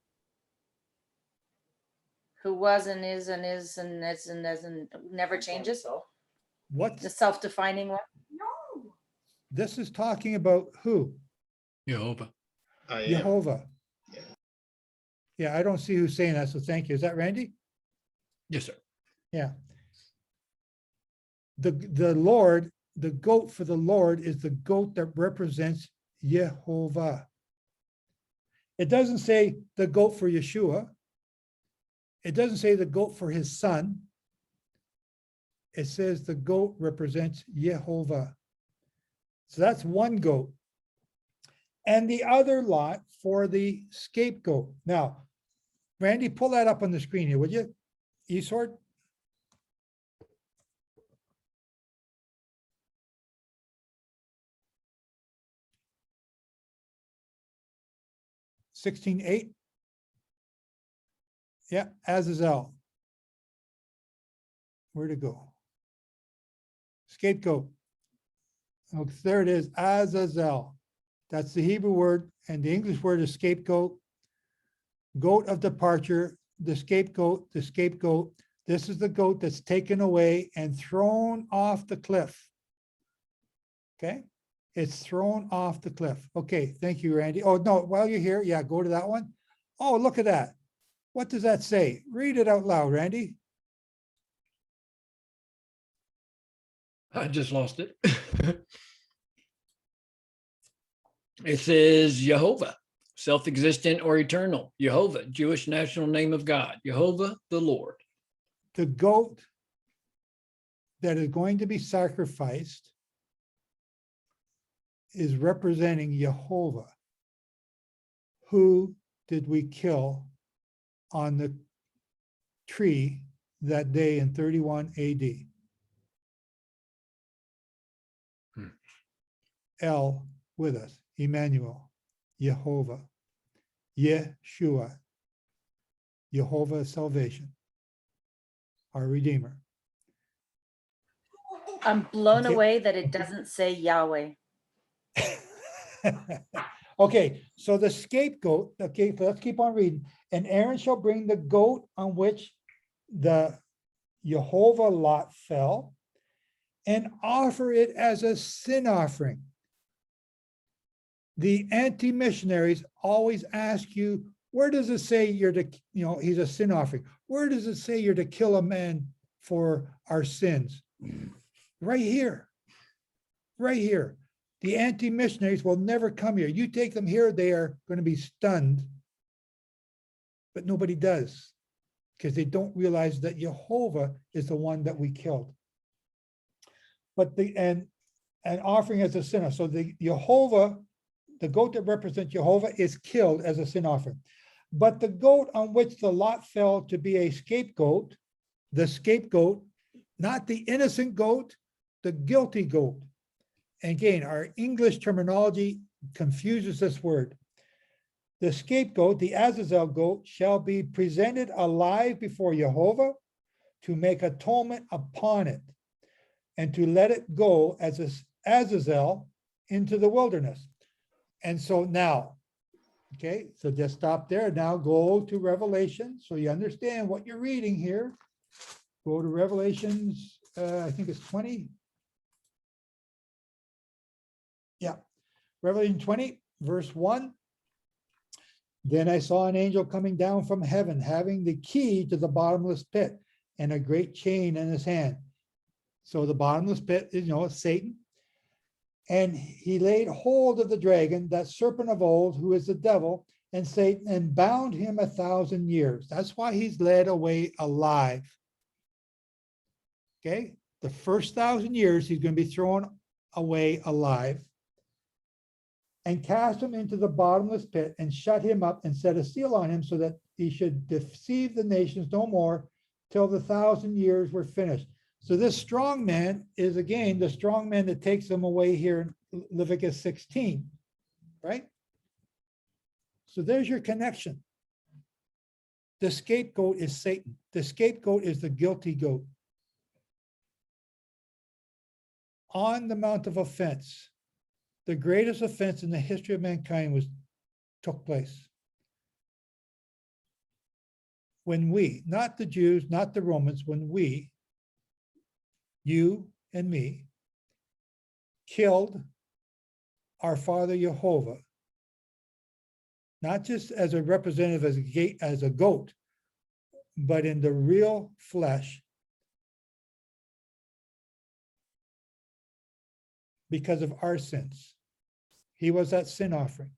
Who was and is and never changes. What's the self-defining one? This is talking about who? Jehovah. Jehovah. Yeah, I don't see who's saying that, so thank you. Is that Randy? Yes, sir. Yeah. The Lord, the goat for the Lord is the goat that represents Jehovah. It doesn't say the goat for Yeshua. It doesn't say the goat for his son. It says the goat represents Jehovah. So that's one goat. And the other lot for the scapegoat. Now, Randy, pull that up on the screen here, would you? Esword? $16.8. Yeah, Azazel. Where'd it go? Scapegoat. Oh, there it is, Azazel. That's the Hebrew word, and the English word is scapegoat. Goat of departure, the scapegoat, the scapegoat. This is the goat that's taken away and thrown off the cliff. Okay, it's thrown off the cliff. Okay, thank you, Randy. Oh, no, while you're here, yeah, go to that one. Oh, look at that. What does that say? Read it out loud, Randy. I just lost it. It says Jehovah, self-existent or eternal. Jehovah, Jewish national name of God. Jehovah, the Lord. The goat that is going to be sacrificed is representing Jehovah. Who did we kill on the tree that day in 31 AD? El with us, Emmanuel, Jehovah, Yeshua, Jehovah is salvation, our Redeemer. I'm blown Okay. away that it doesn't say Yahweh. Okay, so the scapegoat, okay, so let's keep on reading. And Aaron shall bring the goat on which the Jehovah lot fell and offer it as a sin offering. The anti-missionaries always ask you, where does it say you're to, he's a sin offering? Where does it say you're to kill a man for our sins? Right here, right here. The anti-missionaries will never come here. You take them here, they are going to be stunned, but nobody does because they don't realize that Jehovah is the one that we killed. But and offering as a sinner. So the Jehovah, the goat that represents Jehovah is killed as a sin offering. But the goat on which the lot fell to be a scapegoat, the scapegoat, not the innocent goat, the guilty goat. And again, our English terminology confuses this word. The scapegoat, the Azazel goat, shall be presented alive before Jehovah to make atonement upon it and to let it go as Azazel into the wilderness. And so now, okay, so just stop there. Now go to Revelation so you understand what you're reading here. Go to Revelations, I think it's 20. Yeah, Revelation 20, verse 1. Then I saw an angel coming down from heaven, having the key to the bottomless pit and a great chain in his hand. So the bottomless pit is, Satan. And he laid hold of the dragon, that serpent of old, who is the devil and Satan, and bound him 1,000 years. That's why he's led away alive. Okay, the first 1,000 years, he's going to be thrown away alive, and cast him into the bottomless pit, and shut him up, and set a seal on him, so that he should deceive the nations no more till the 1,000 years were finished. So this strong man is again the strong man that takes them away here in Leviticus 16, right? So there's your connection. The scapegoat is Satan. The scapegoat is the guilty goat. On the Mount of Offense, the greatest offense in the history of mankind took place. When we, not the Jews, not the Romans, when we, you and me, killed our father Jehovah, not just as a representative, as a goat, but in the real flesh, because of our sins. He was that sin offering.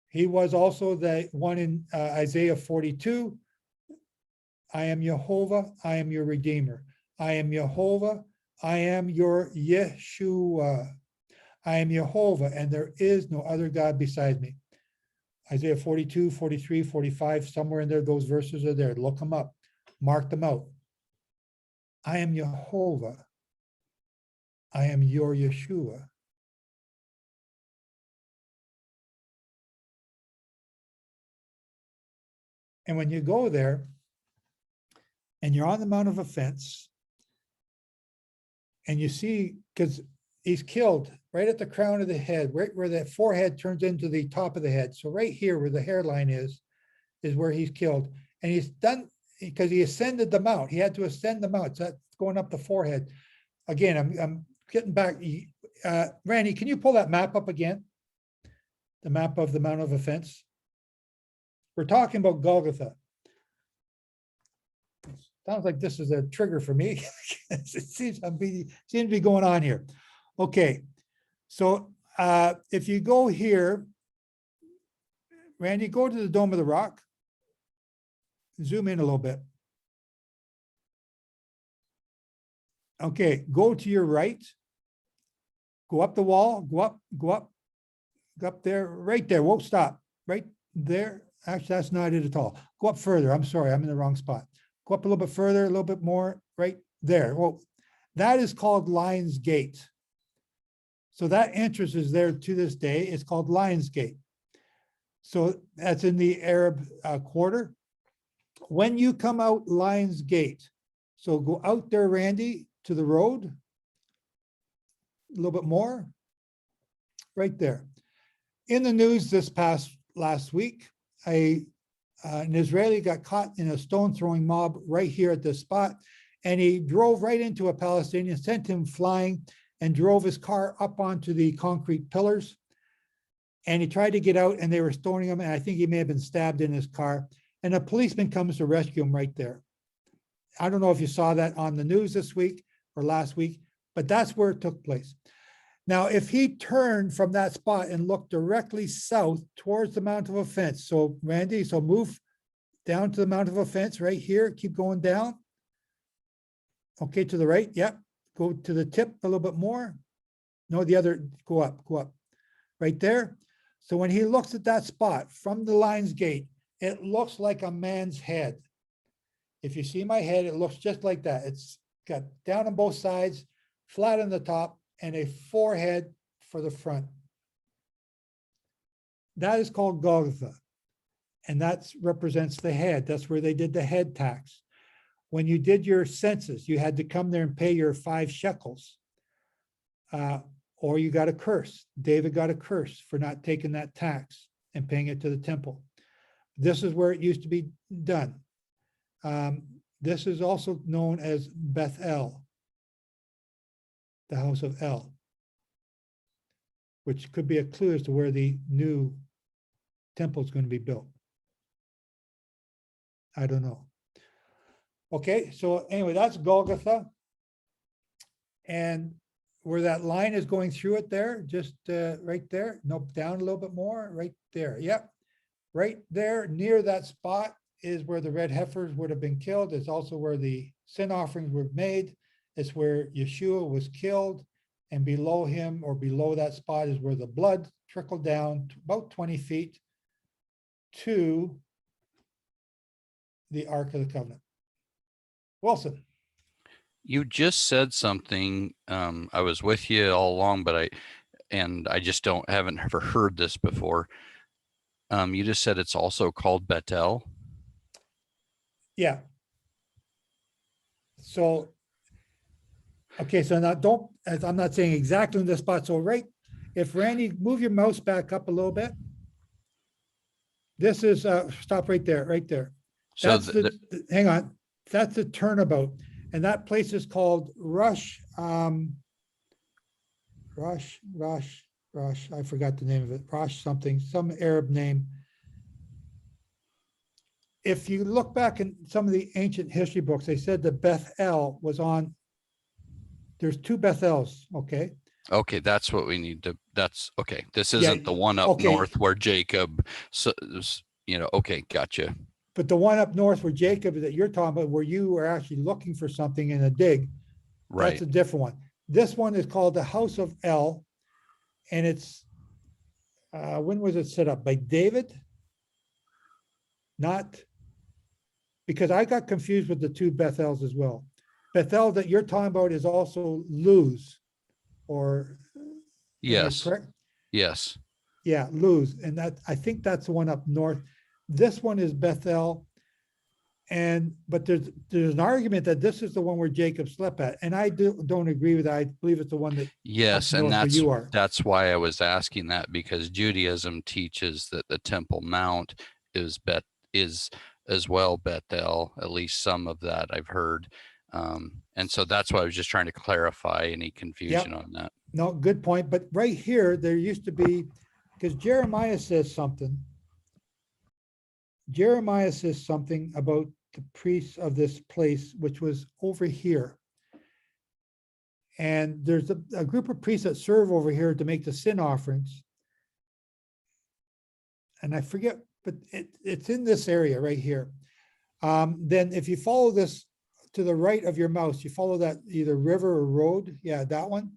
He was also the one in Isaiah 42. I am Jehovah, I am your Redeemer. I am Jehovah, I am your Yeshua. I am Jehovah, and there is no other God besides me. Isaiah 42, 43, 45, somewhere in there, those verses are there. Look them up, mark them out. I am Jehovah. I am your Yeshua. And when you go there and you're on the Mount of Offense and you see, because he's killed right at the crown of the head, right where that forehead turns into the top of the head. So right here where the hairline is where he's killed. And he's done, because he ascended the mount. He had to ascend the mount. So that's going up the forehead. Again, I'm getting back. Randy, can you pull that map up again? The map of the Mount of Offense. We're talking about Golgotha. Sounds like this is a trigger for me. It seems to be going on here. Okay, so if you go here, Randy, go to the Dome of the Rock. Zoom in a little bit. Okay, go to your right. Go up the wall, go up there, right there. Won't stop, right there. Actually, that's not it at all. Go up further. I'm sorry, I'm in the wrong spot. Go up a little bit further, a little bit more, right there. Well, that is called Lion's Gate. So that entrance is there to this day. It's called Lion's Gate. So that's in the Arab quarter. When you come out Lion's Gate, so go out there, Randy, to the road, a little bit more, right there. In the news last week, an Israeli got caught in a stone throwing mob right here at this spot, and he drove right into a Palestinian, sent him flying, and drove his car up onto the concrete pillars. And he tried to get out, and they were stoning him, and I think he may have been stabbed in his car. And a policeman comes to rescue him right there. I don't know if you saw that on the news this week or last week, but that's where it took place. Now, if he turned from that spot and looked directly south towards the Mount of Offense, so Randy, so move down to the Mount of Offense right here, keep going down. Okay, to the right, yep. Go to the tip a little bit more. No, the other, go up, right there. So when he looks at that spot from the Lion's Gate, it looks like a man's head. If you see my head, it looks just like that. It's got down on both sides, flat on the top, and a forehead for the front. That is called Golgotha. And that represents the head. That's where they did the head tax. When you did your census, you had to come there and pay your 5 shekels. Or you got a curse. David got a curse for not taking that tax and paying it to the temple. This is where it used to be done. This is also known as Bethel, the house of El, which could be a clue as to where the new temple is going to be built. I don't know. Okay, so anyway, that's Golgotha. And where that line is going through it there, just right there. Nope, down a little bit more, right there. Yep, right there near that spot is where the red heifers would have been killed. It's also where the sin offerings were made. It's where Yeshua was killed And below him or below that spot is where the blood trickled down to about 20 feet to the Ark of the Covenant. Wilson. You just said something. I was with you all along, but I just haven't ever heard this before. You just said it's also called Bethel. Yeah. So, okay, so now I'm not saying exactly in this spot. So if Randy, move your mouse back up a little bit. This is, stop right there, right there. So That's hang on, that's the turnabout. And that place is called Rush, I forgot the name of it, Rush something, some Arab name. If you look back in some of the ancient history books, they said that Bethel was on, there's two Bethels, okay? Okay, that's what we need to, okay. This isn't the one up okay. north where Jacob, okay, gotcha. But the one up north where Jacob that you're talking about, where you were actually looking for something in a dig, Right. that's a different one. This one is called the House of El, and it's, when was it set up? By David? Not, because I got confused with the two Bethels as well. Bethel that you're talking about is also Luz, or. Yes. Correct? Yes. Yeah, Luz, and that, I think that's the one up north. This one is Bethel. But there's an argument that this is the one where Jacob slept at, and I don't agree with that. I believe it's the one that. Yes, up and north where that's why I was asking that, because Judaism teaches that the Temple Mount is as well Bethel, at least some of that I've heard. And so that's why I was just trying to clarify any confusion on that. No, good point. But right here, there used to be, because Jeremiah says something. Jeremiah says something about the priests of this place, which was over here. And there's a group of priests that serve over here to make the sin offerings. And I forget, but it's in this area right here. Then if you follow this to the right of your mouse, you follow that either river or road. Yeah, that one.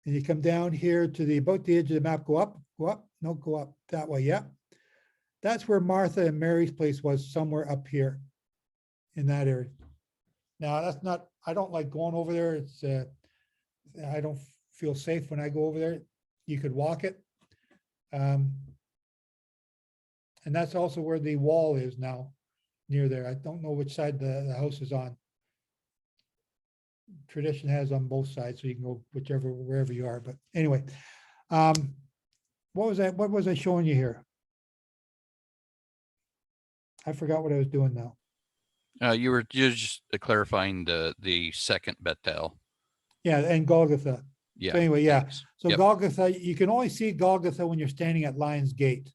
And you come down here to about the edge of the map, go up, no, go up that way. Yeah. That's where Martha and Mary's place was, somewhere up here in that area. Now that's not, I don't like going over there. It's, I don't feel safe when I go over there. You could walk it. And that's also where the wall is now, near there. I don't know which side the house is on. Tradition has on both sides, so you can go wherever you are. But anyway, what was that? What was I showing you here? I forgot what I was doing now. You're just clarifying the second Bethel. Yeah, and Golgotha. Yeah. So anyway, yeah. Thanks. So Yep. Golgotha, you can only see Golgotha when you're standing at Lion's Gate.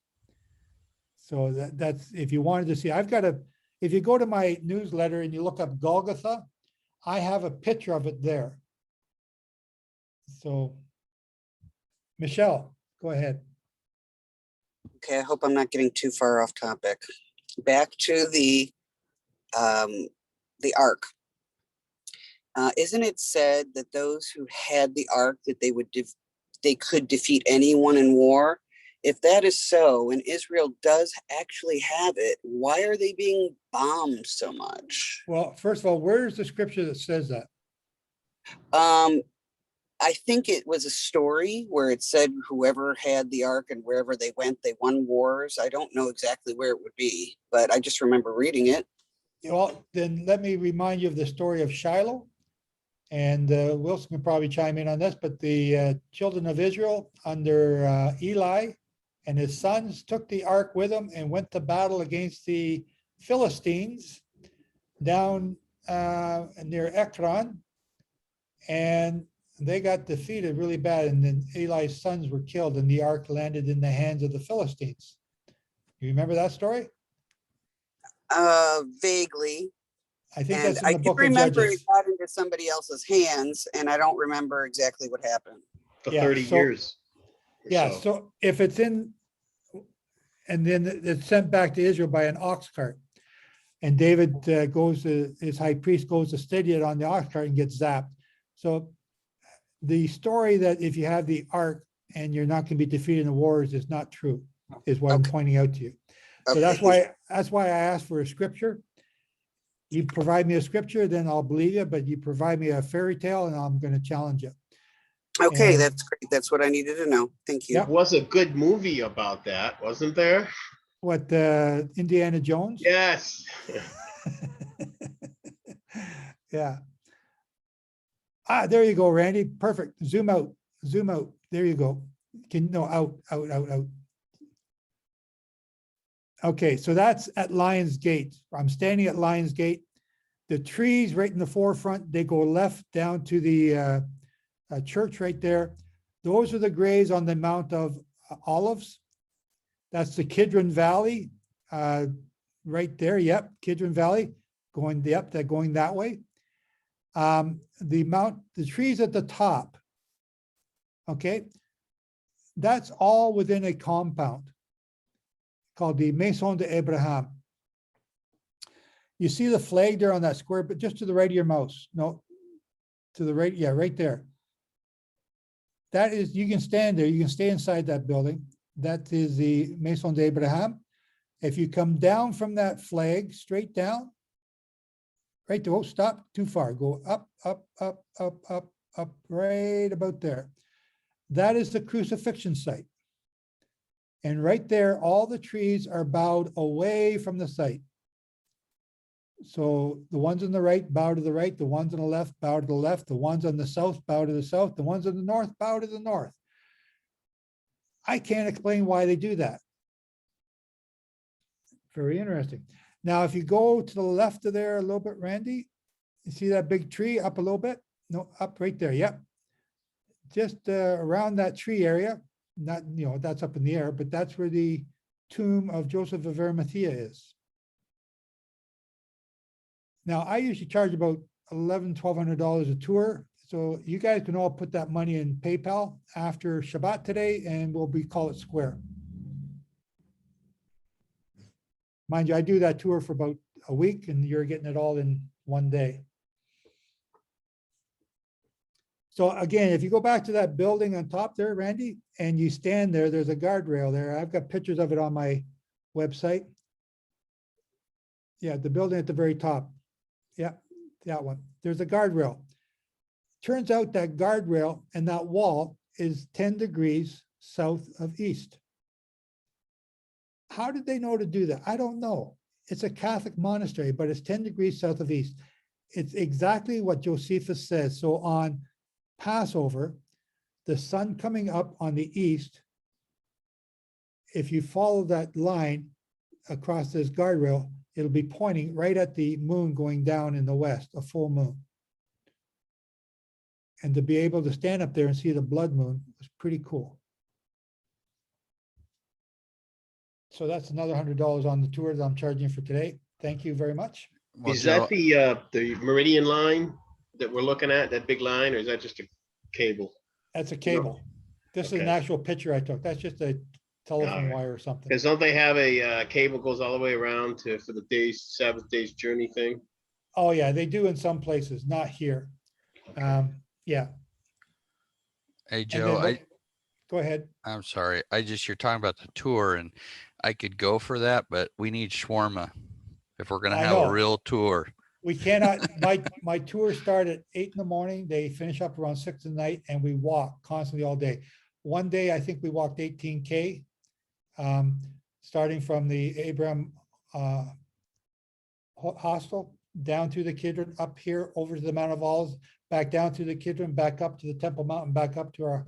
So that's, if you wanted to see, if you go to my newsletter and you look up Golgotha, I have a picture of it there. So, Michelle, go ahead. Okay, I hope I'm not getting too far off topic. Back to the ark. Isn't it said that those who had the ark, that they could defeat anyone in war? If that is so, and Israel does actually have it, why are they being bombed so much? Well, first of all, where's the scripture that says that? I think it was a story where it said whoever had the ark and wherever they went, they won wars. I don't know exactly where it would be, but I just remember reading it. Well, then let me remind you of the story of Shiloh. And Wilson can probably chime in on this, but the children of Israel under Eli and his sons took the ark with them and went to battle against the Philistines down near Ekron. And they got defeated really bad. And then Eli's sons were killed and the ark landed in the hands of the Philistines. You remember that story? Vaguely. I think And that's in I the do book of remember Judges. it got into somebody else's hands, and I don't remember exactly what happened. For Yeah, 30 so- years. or Yeah, so. so if it's in, and then it's sent back to Israel by an ox cart. And David his high priest goes to steady it on the ox cart and gets zapped. So the story that if you have the ark and you're not going to be defeated in the wars is not true, is what I'm pointing out to you. So that's why I asked for a scripture. You provide me a scripture, then I'll believe you, but you provide me a fairy tale and I'm going to challenge it. Okay, And- that's great. That's what I needed to know. Thank you. There was a good movie about that, wasn't there? What, Indiana Jones? Yes. Yeah. Ah, there you go, Randy. Perfect. Zoom out. Zoom out. There you go. Out. Okay, so that's at Lions Gate. I'm standing at Lions Gate. The trees right in the forefront, they go left down to the church right there. Those are the graves on the Mount of Olives. That's the Kidron Valley right there. Yep, Kidron Valley going, yep, they're going that way. The trees at the top, okay, that's all within a compound called the Maison de Abraham. You see the flag there on that square, but just to the right of your mouse. No, to the right, yeah, right there. That is, you can stand there, you can stay inside that building. That is the Maison de Abraham. If you come down from that flag, straight down, right there, oh, stop, too far, go up, right about there. That is the crucifixion site. And right there, all the trees are bowed away from the site. So the ones on the right bow to the right, the ones on the left bow to the left, the ones on the south bow to the south, the ones on the north bow to the north. I can't explain why they do that. Very interesting. Now, if you go to the left of there a little bit, Randy, you see that big tree up a little bit? No, up right there, yep. Just around that tree area, not, that's up in the air, but that's where the tomb of Joseph of Arimathea is. Now, I usually charge about $1,100 a tour. So you guys can all put that money in PayPal after Shabbat today, and we'll call it square. Mind you, I do that tour for about a week, and you're getting it all in one day. So again, if you go back to that building on top there, Randy, and you stand there, there's a guardrail there. I've got pictures of it on my website. Yeah, the building at the very top. Yeah, that one. There's a guardrail. Turns out that guardrail and that wall is 10 degrees south of east. How did they know to do that? I don't know. It's a Catholic monastery, but it's 10 degrees south of east. It's exactly what Josephus says. So on Passover, the sun coming up on the east, if you follow that line across this guardrail, it'll be pointing right at the moon going down in the west, a full moon. And to be able to stand up there and see the blood moon was pretty cool. So that's another $100 on the tour that I'm charging for today. Thank you very much. Well, Is Joe, that the Meridian line that we're looking at, that big line, or is that just a cable? That's a cable. This is an Okay. actual picture I took. That's just a telephone wire or something. Because don't they have a cable goes all the way around for the Sabbath day's journey thing? Oh yeah, they do in some places, not here. Yeah. hey, And Joe, then go ahead. I'm sorry. You're talking about the tour, and I could go for that, but we need shawarma if we're going to I have know. a real tour. We cannot, my tours start at 8 in the morning. They finish up around 6 at night, and we walk constantly all day. One day, I think we walked 18K, starting from the Abraham hostel down to the Kidron, up here over to the Mount of Olives, back down to the Kidron, back up to the Temple Mountain, back up to our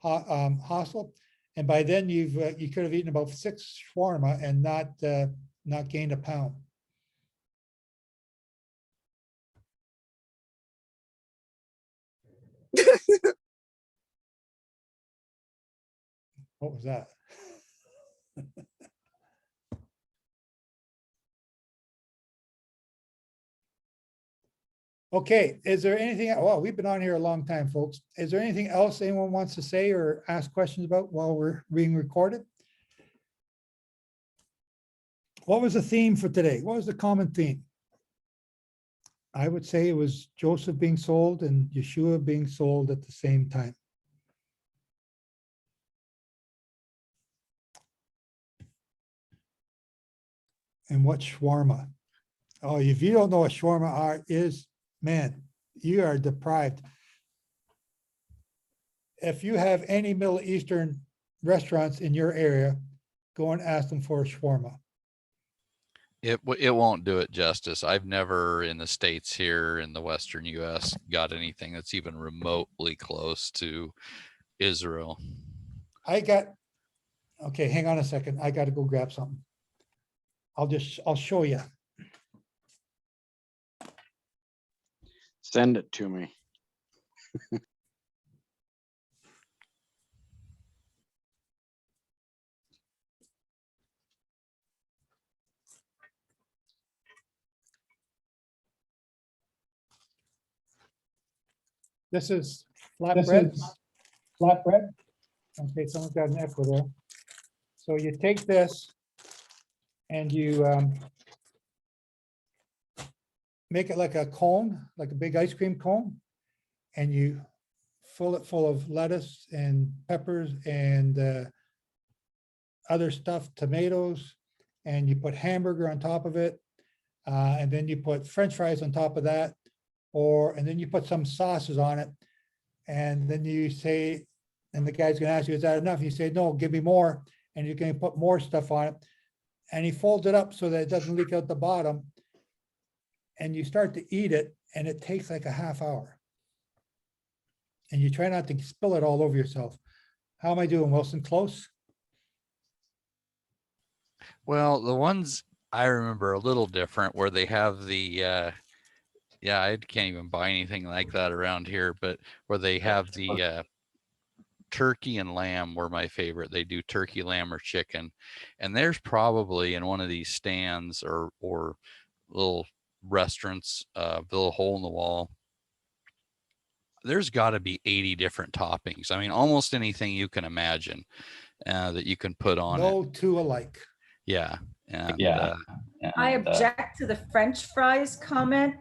hostel. And by then you could have eaten about 6 shawarma and not gained a pound. What was that? Okay, is there anything, well, we've been on here a long time, folks. Is there anything else anyone wants to say or ask questions about while we're being recorded? What was the theme for today? What was the common theme? I would say it was Joseph being sold and Yeshua being sold at the same time. And what shawarma? Oh, if you don't know what shawarma is, man, you are deprived. If you have any Middle Eastern restaurants in your area, go and ask them for a shawarma. It won't do it justice. I've never in the States here in the Western US got anything that's even remotely close to Israel. Okay, hang on a second. I got to go grab something. I'll show you. Send it to me. This is flatbread. Flatbread. Okay, someone's got an echo there. So you take this and you make it like a cone, like a big ice cream cone, and you fill it full of lettuce and peppers and other stuff, tomatoes, and you put hamburger on top of it, and then you put French fries on top of that, and then you put some sauces on it, and then you say, and the guy's gonna ask you, is that enough? You say, no, give me more, and you're gonna put more stuff on it, and he folds it up so that it doesn't leak out the bottom, and you start to eat it, and it takes like a half hour. And you try not to spill it all over yourself. How am I doing, Wilson? Close? Well, the ones I remember a little different where they have the, yeah, I can't even buy anything like that around here, but where they have the turkey and lamb were my favorite. They do turkey, lamb, or chicken. And there's probably in one of these stands or little restaurants, little hole in the wall, there's got to be 80 different toppings. I mean, almost anything you can imagine that you can put on it. No two alike. Yeah. And, I object to the French fries comment,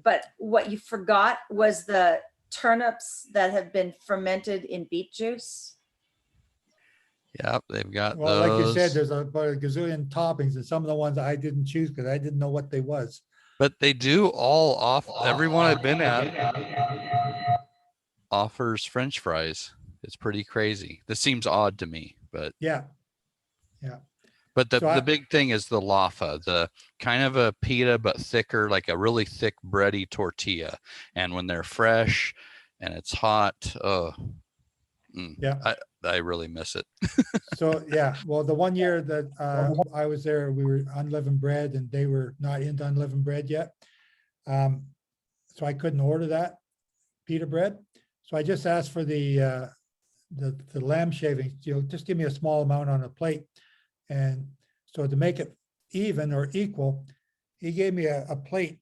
but what you forgot was the turnips that have been fermented in beet juice. Yep, they've got Well, those. like you said, there's about a gazillion toppings, and some of the ones I didn't choose because I didn't know what they was. But they do all everyone I've been at offers French fries. It's pretty crazy. This seems odd to me, but yeah. But the So big thing is the laffa, the kind of a pita, but thicker, like a really thick bready tortilla. And when they're fresh and it's hot, yeah, I really miss it. So yeah, well, the one year that I was there, we were unleavened bread, and they were not into unleavened bread yet. So I couldn't order that pita bread. So I just asked for the lamb shavings. Just give me a small amount on a plate. And so to make it even or equal, he gave me a plate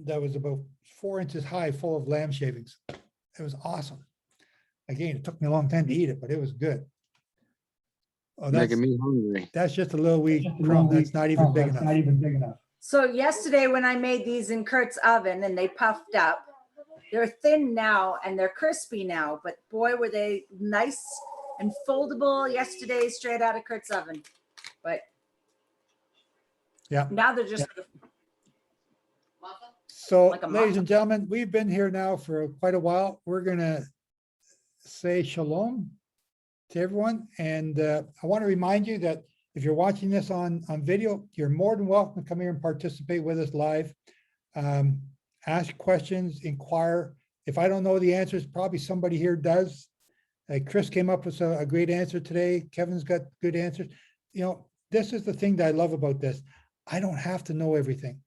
that was about 4 inches high, full of lamb shavings. It was awesome. Again, it took me a long time to eat it, but it was good. Oh, Making me hungry. That's just a little wee crumb. That's not even big enough. So yesterday when I made these in Kurt's oven and they puffed up, they're thin now and they're crispy now, but boy, were they nice and foldable yesterday straight out of Kurt's oven. But yeah, now they're just so like a ladies muffin. and gentlemen, we've been here now for quite a while. We're gonna say shalom to everyone, and I want to remind you that if you're watching this on video, you're more than welcome to come here and participate with us live. Ask questions, inquire. If I don't know the answers, probably somebody here does. Chris came up with a great answer today. Kevin's got good answers. This is the thing that I love about this. I don't have to know everything.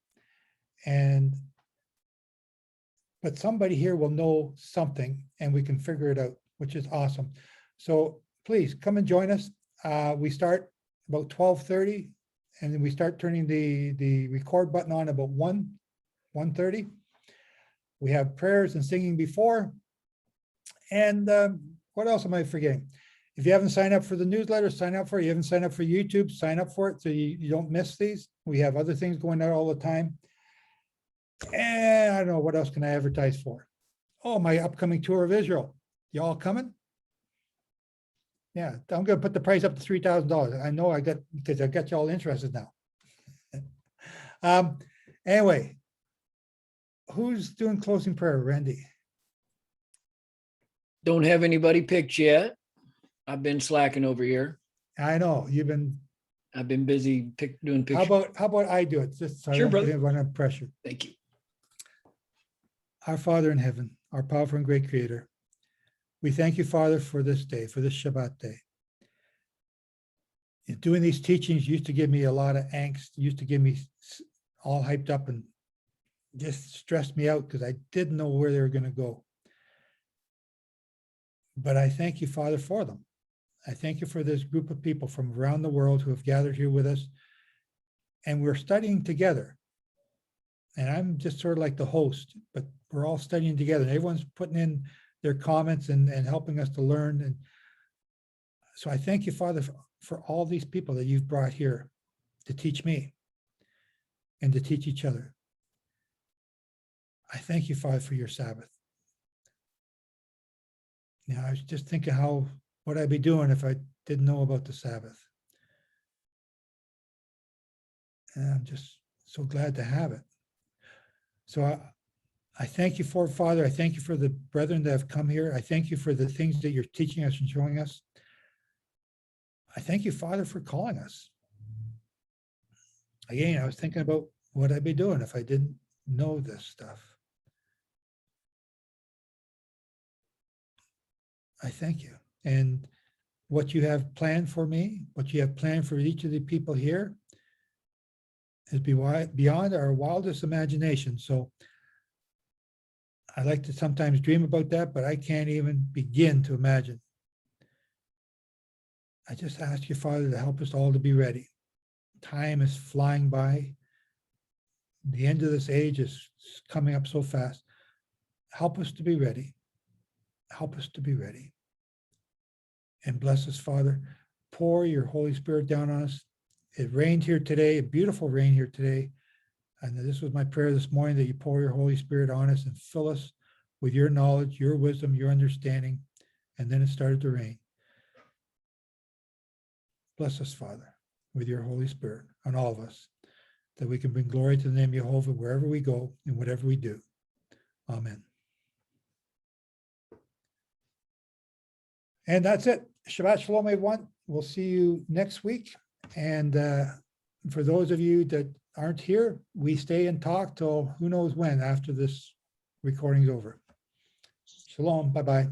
But somebody here will know something and we can figure it out, which is awesome. So please come and join us. We start about 12:30 and then we start turning the record button on about 1:30. We have prayers and singing before. And what else am I forgetting? If you haven't signed up for the newsletter, sign up for it. You haven't signed up for YouTube, sign up for it so you don't miss these. We have other things going on all the time. And I don't know, what else can I advertise for? Oh, my upcoming tour of Israel. Y'all coming? Yeah, I'm gonna put the price up to $3,000. I know because I got y'all interested now. Anyway, who's doing closing prayer? Randy? Don't have anybody picked yet. I've been slacking over here. I know, I've been busy doing how pictures. about I do it? Just so I Sure, don't brother. put anyone under pressure. Thank you. Our Father in heaven, our powerful and great creator, we thank you, Father, for this day, for this Shabbat day. Doing these teachings used to give me a lot of angst, used to get me all hyped up and just stressed me out because I didn't know where they were going to go. But I thank you, Father, for them. I thank you for this group of people from around the world who have gathered here with us. And we're studying together. And I'm just sort of like the host, but we're all studying together. And everyone's putting in their comments and helping us to learn. And so I thank you, Father, for all these people that you've brought here to teach me and to teach each other. I thank you, Father, for your Sabbath. Now, I was just thinking what I'd be doing if I didn't know about the Sabbath. And I'm just so glad to have it. So I thank you for it, Father. I thank you for the brethren that have come here. I thank you for the things that you're teaching us and showing us. I thank you, Father, for calling us. Again, I was thinking about what I'd be doing if I didn't know this stuff. I thank you. And what you have planned for me, what you have planned for each of the people here is beyond our wildest imagination. So I like to sometimes dream about that, but I can't even begin to imagine. I just ask you, Father, to help us all to be ready. Time is flying by. The end of this age is coming up so fast. Help us to be ready. Help us to be ready. And bless us, Father. Pour your Holy Spirit down on us. It rained here today, a beautiful rain here today. And this was my prayer this morning, that you pour your Holy Spirit on us and fill us with your knowledge, your wisdom, your understanding. And then it started to rain. Bless us, Father, with your Holy Spirit on all of us, that we can bring glory to the name of Jehovah wherever we go and whatever we do. Amen. And that's it. Shabbat Shalom, everyone. We'll see you next week. And for those of you that aren't here, we stay and talk till who knows when after this recording's over. Shalom. Bye-bye.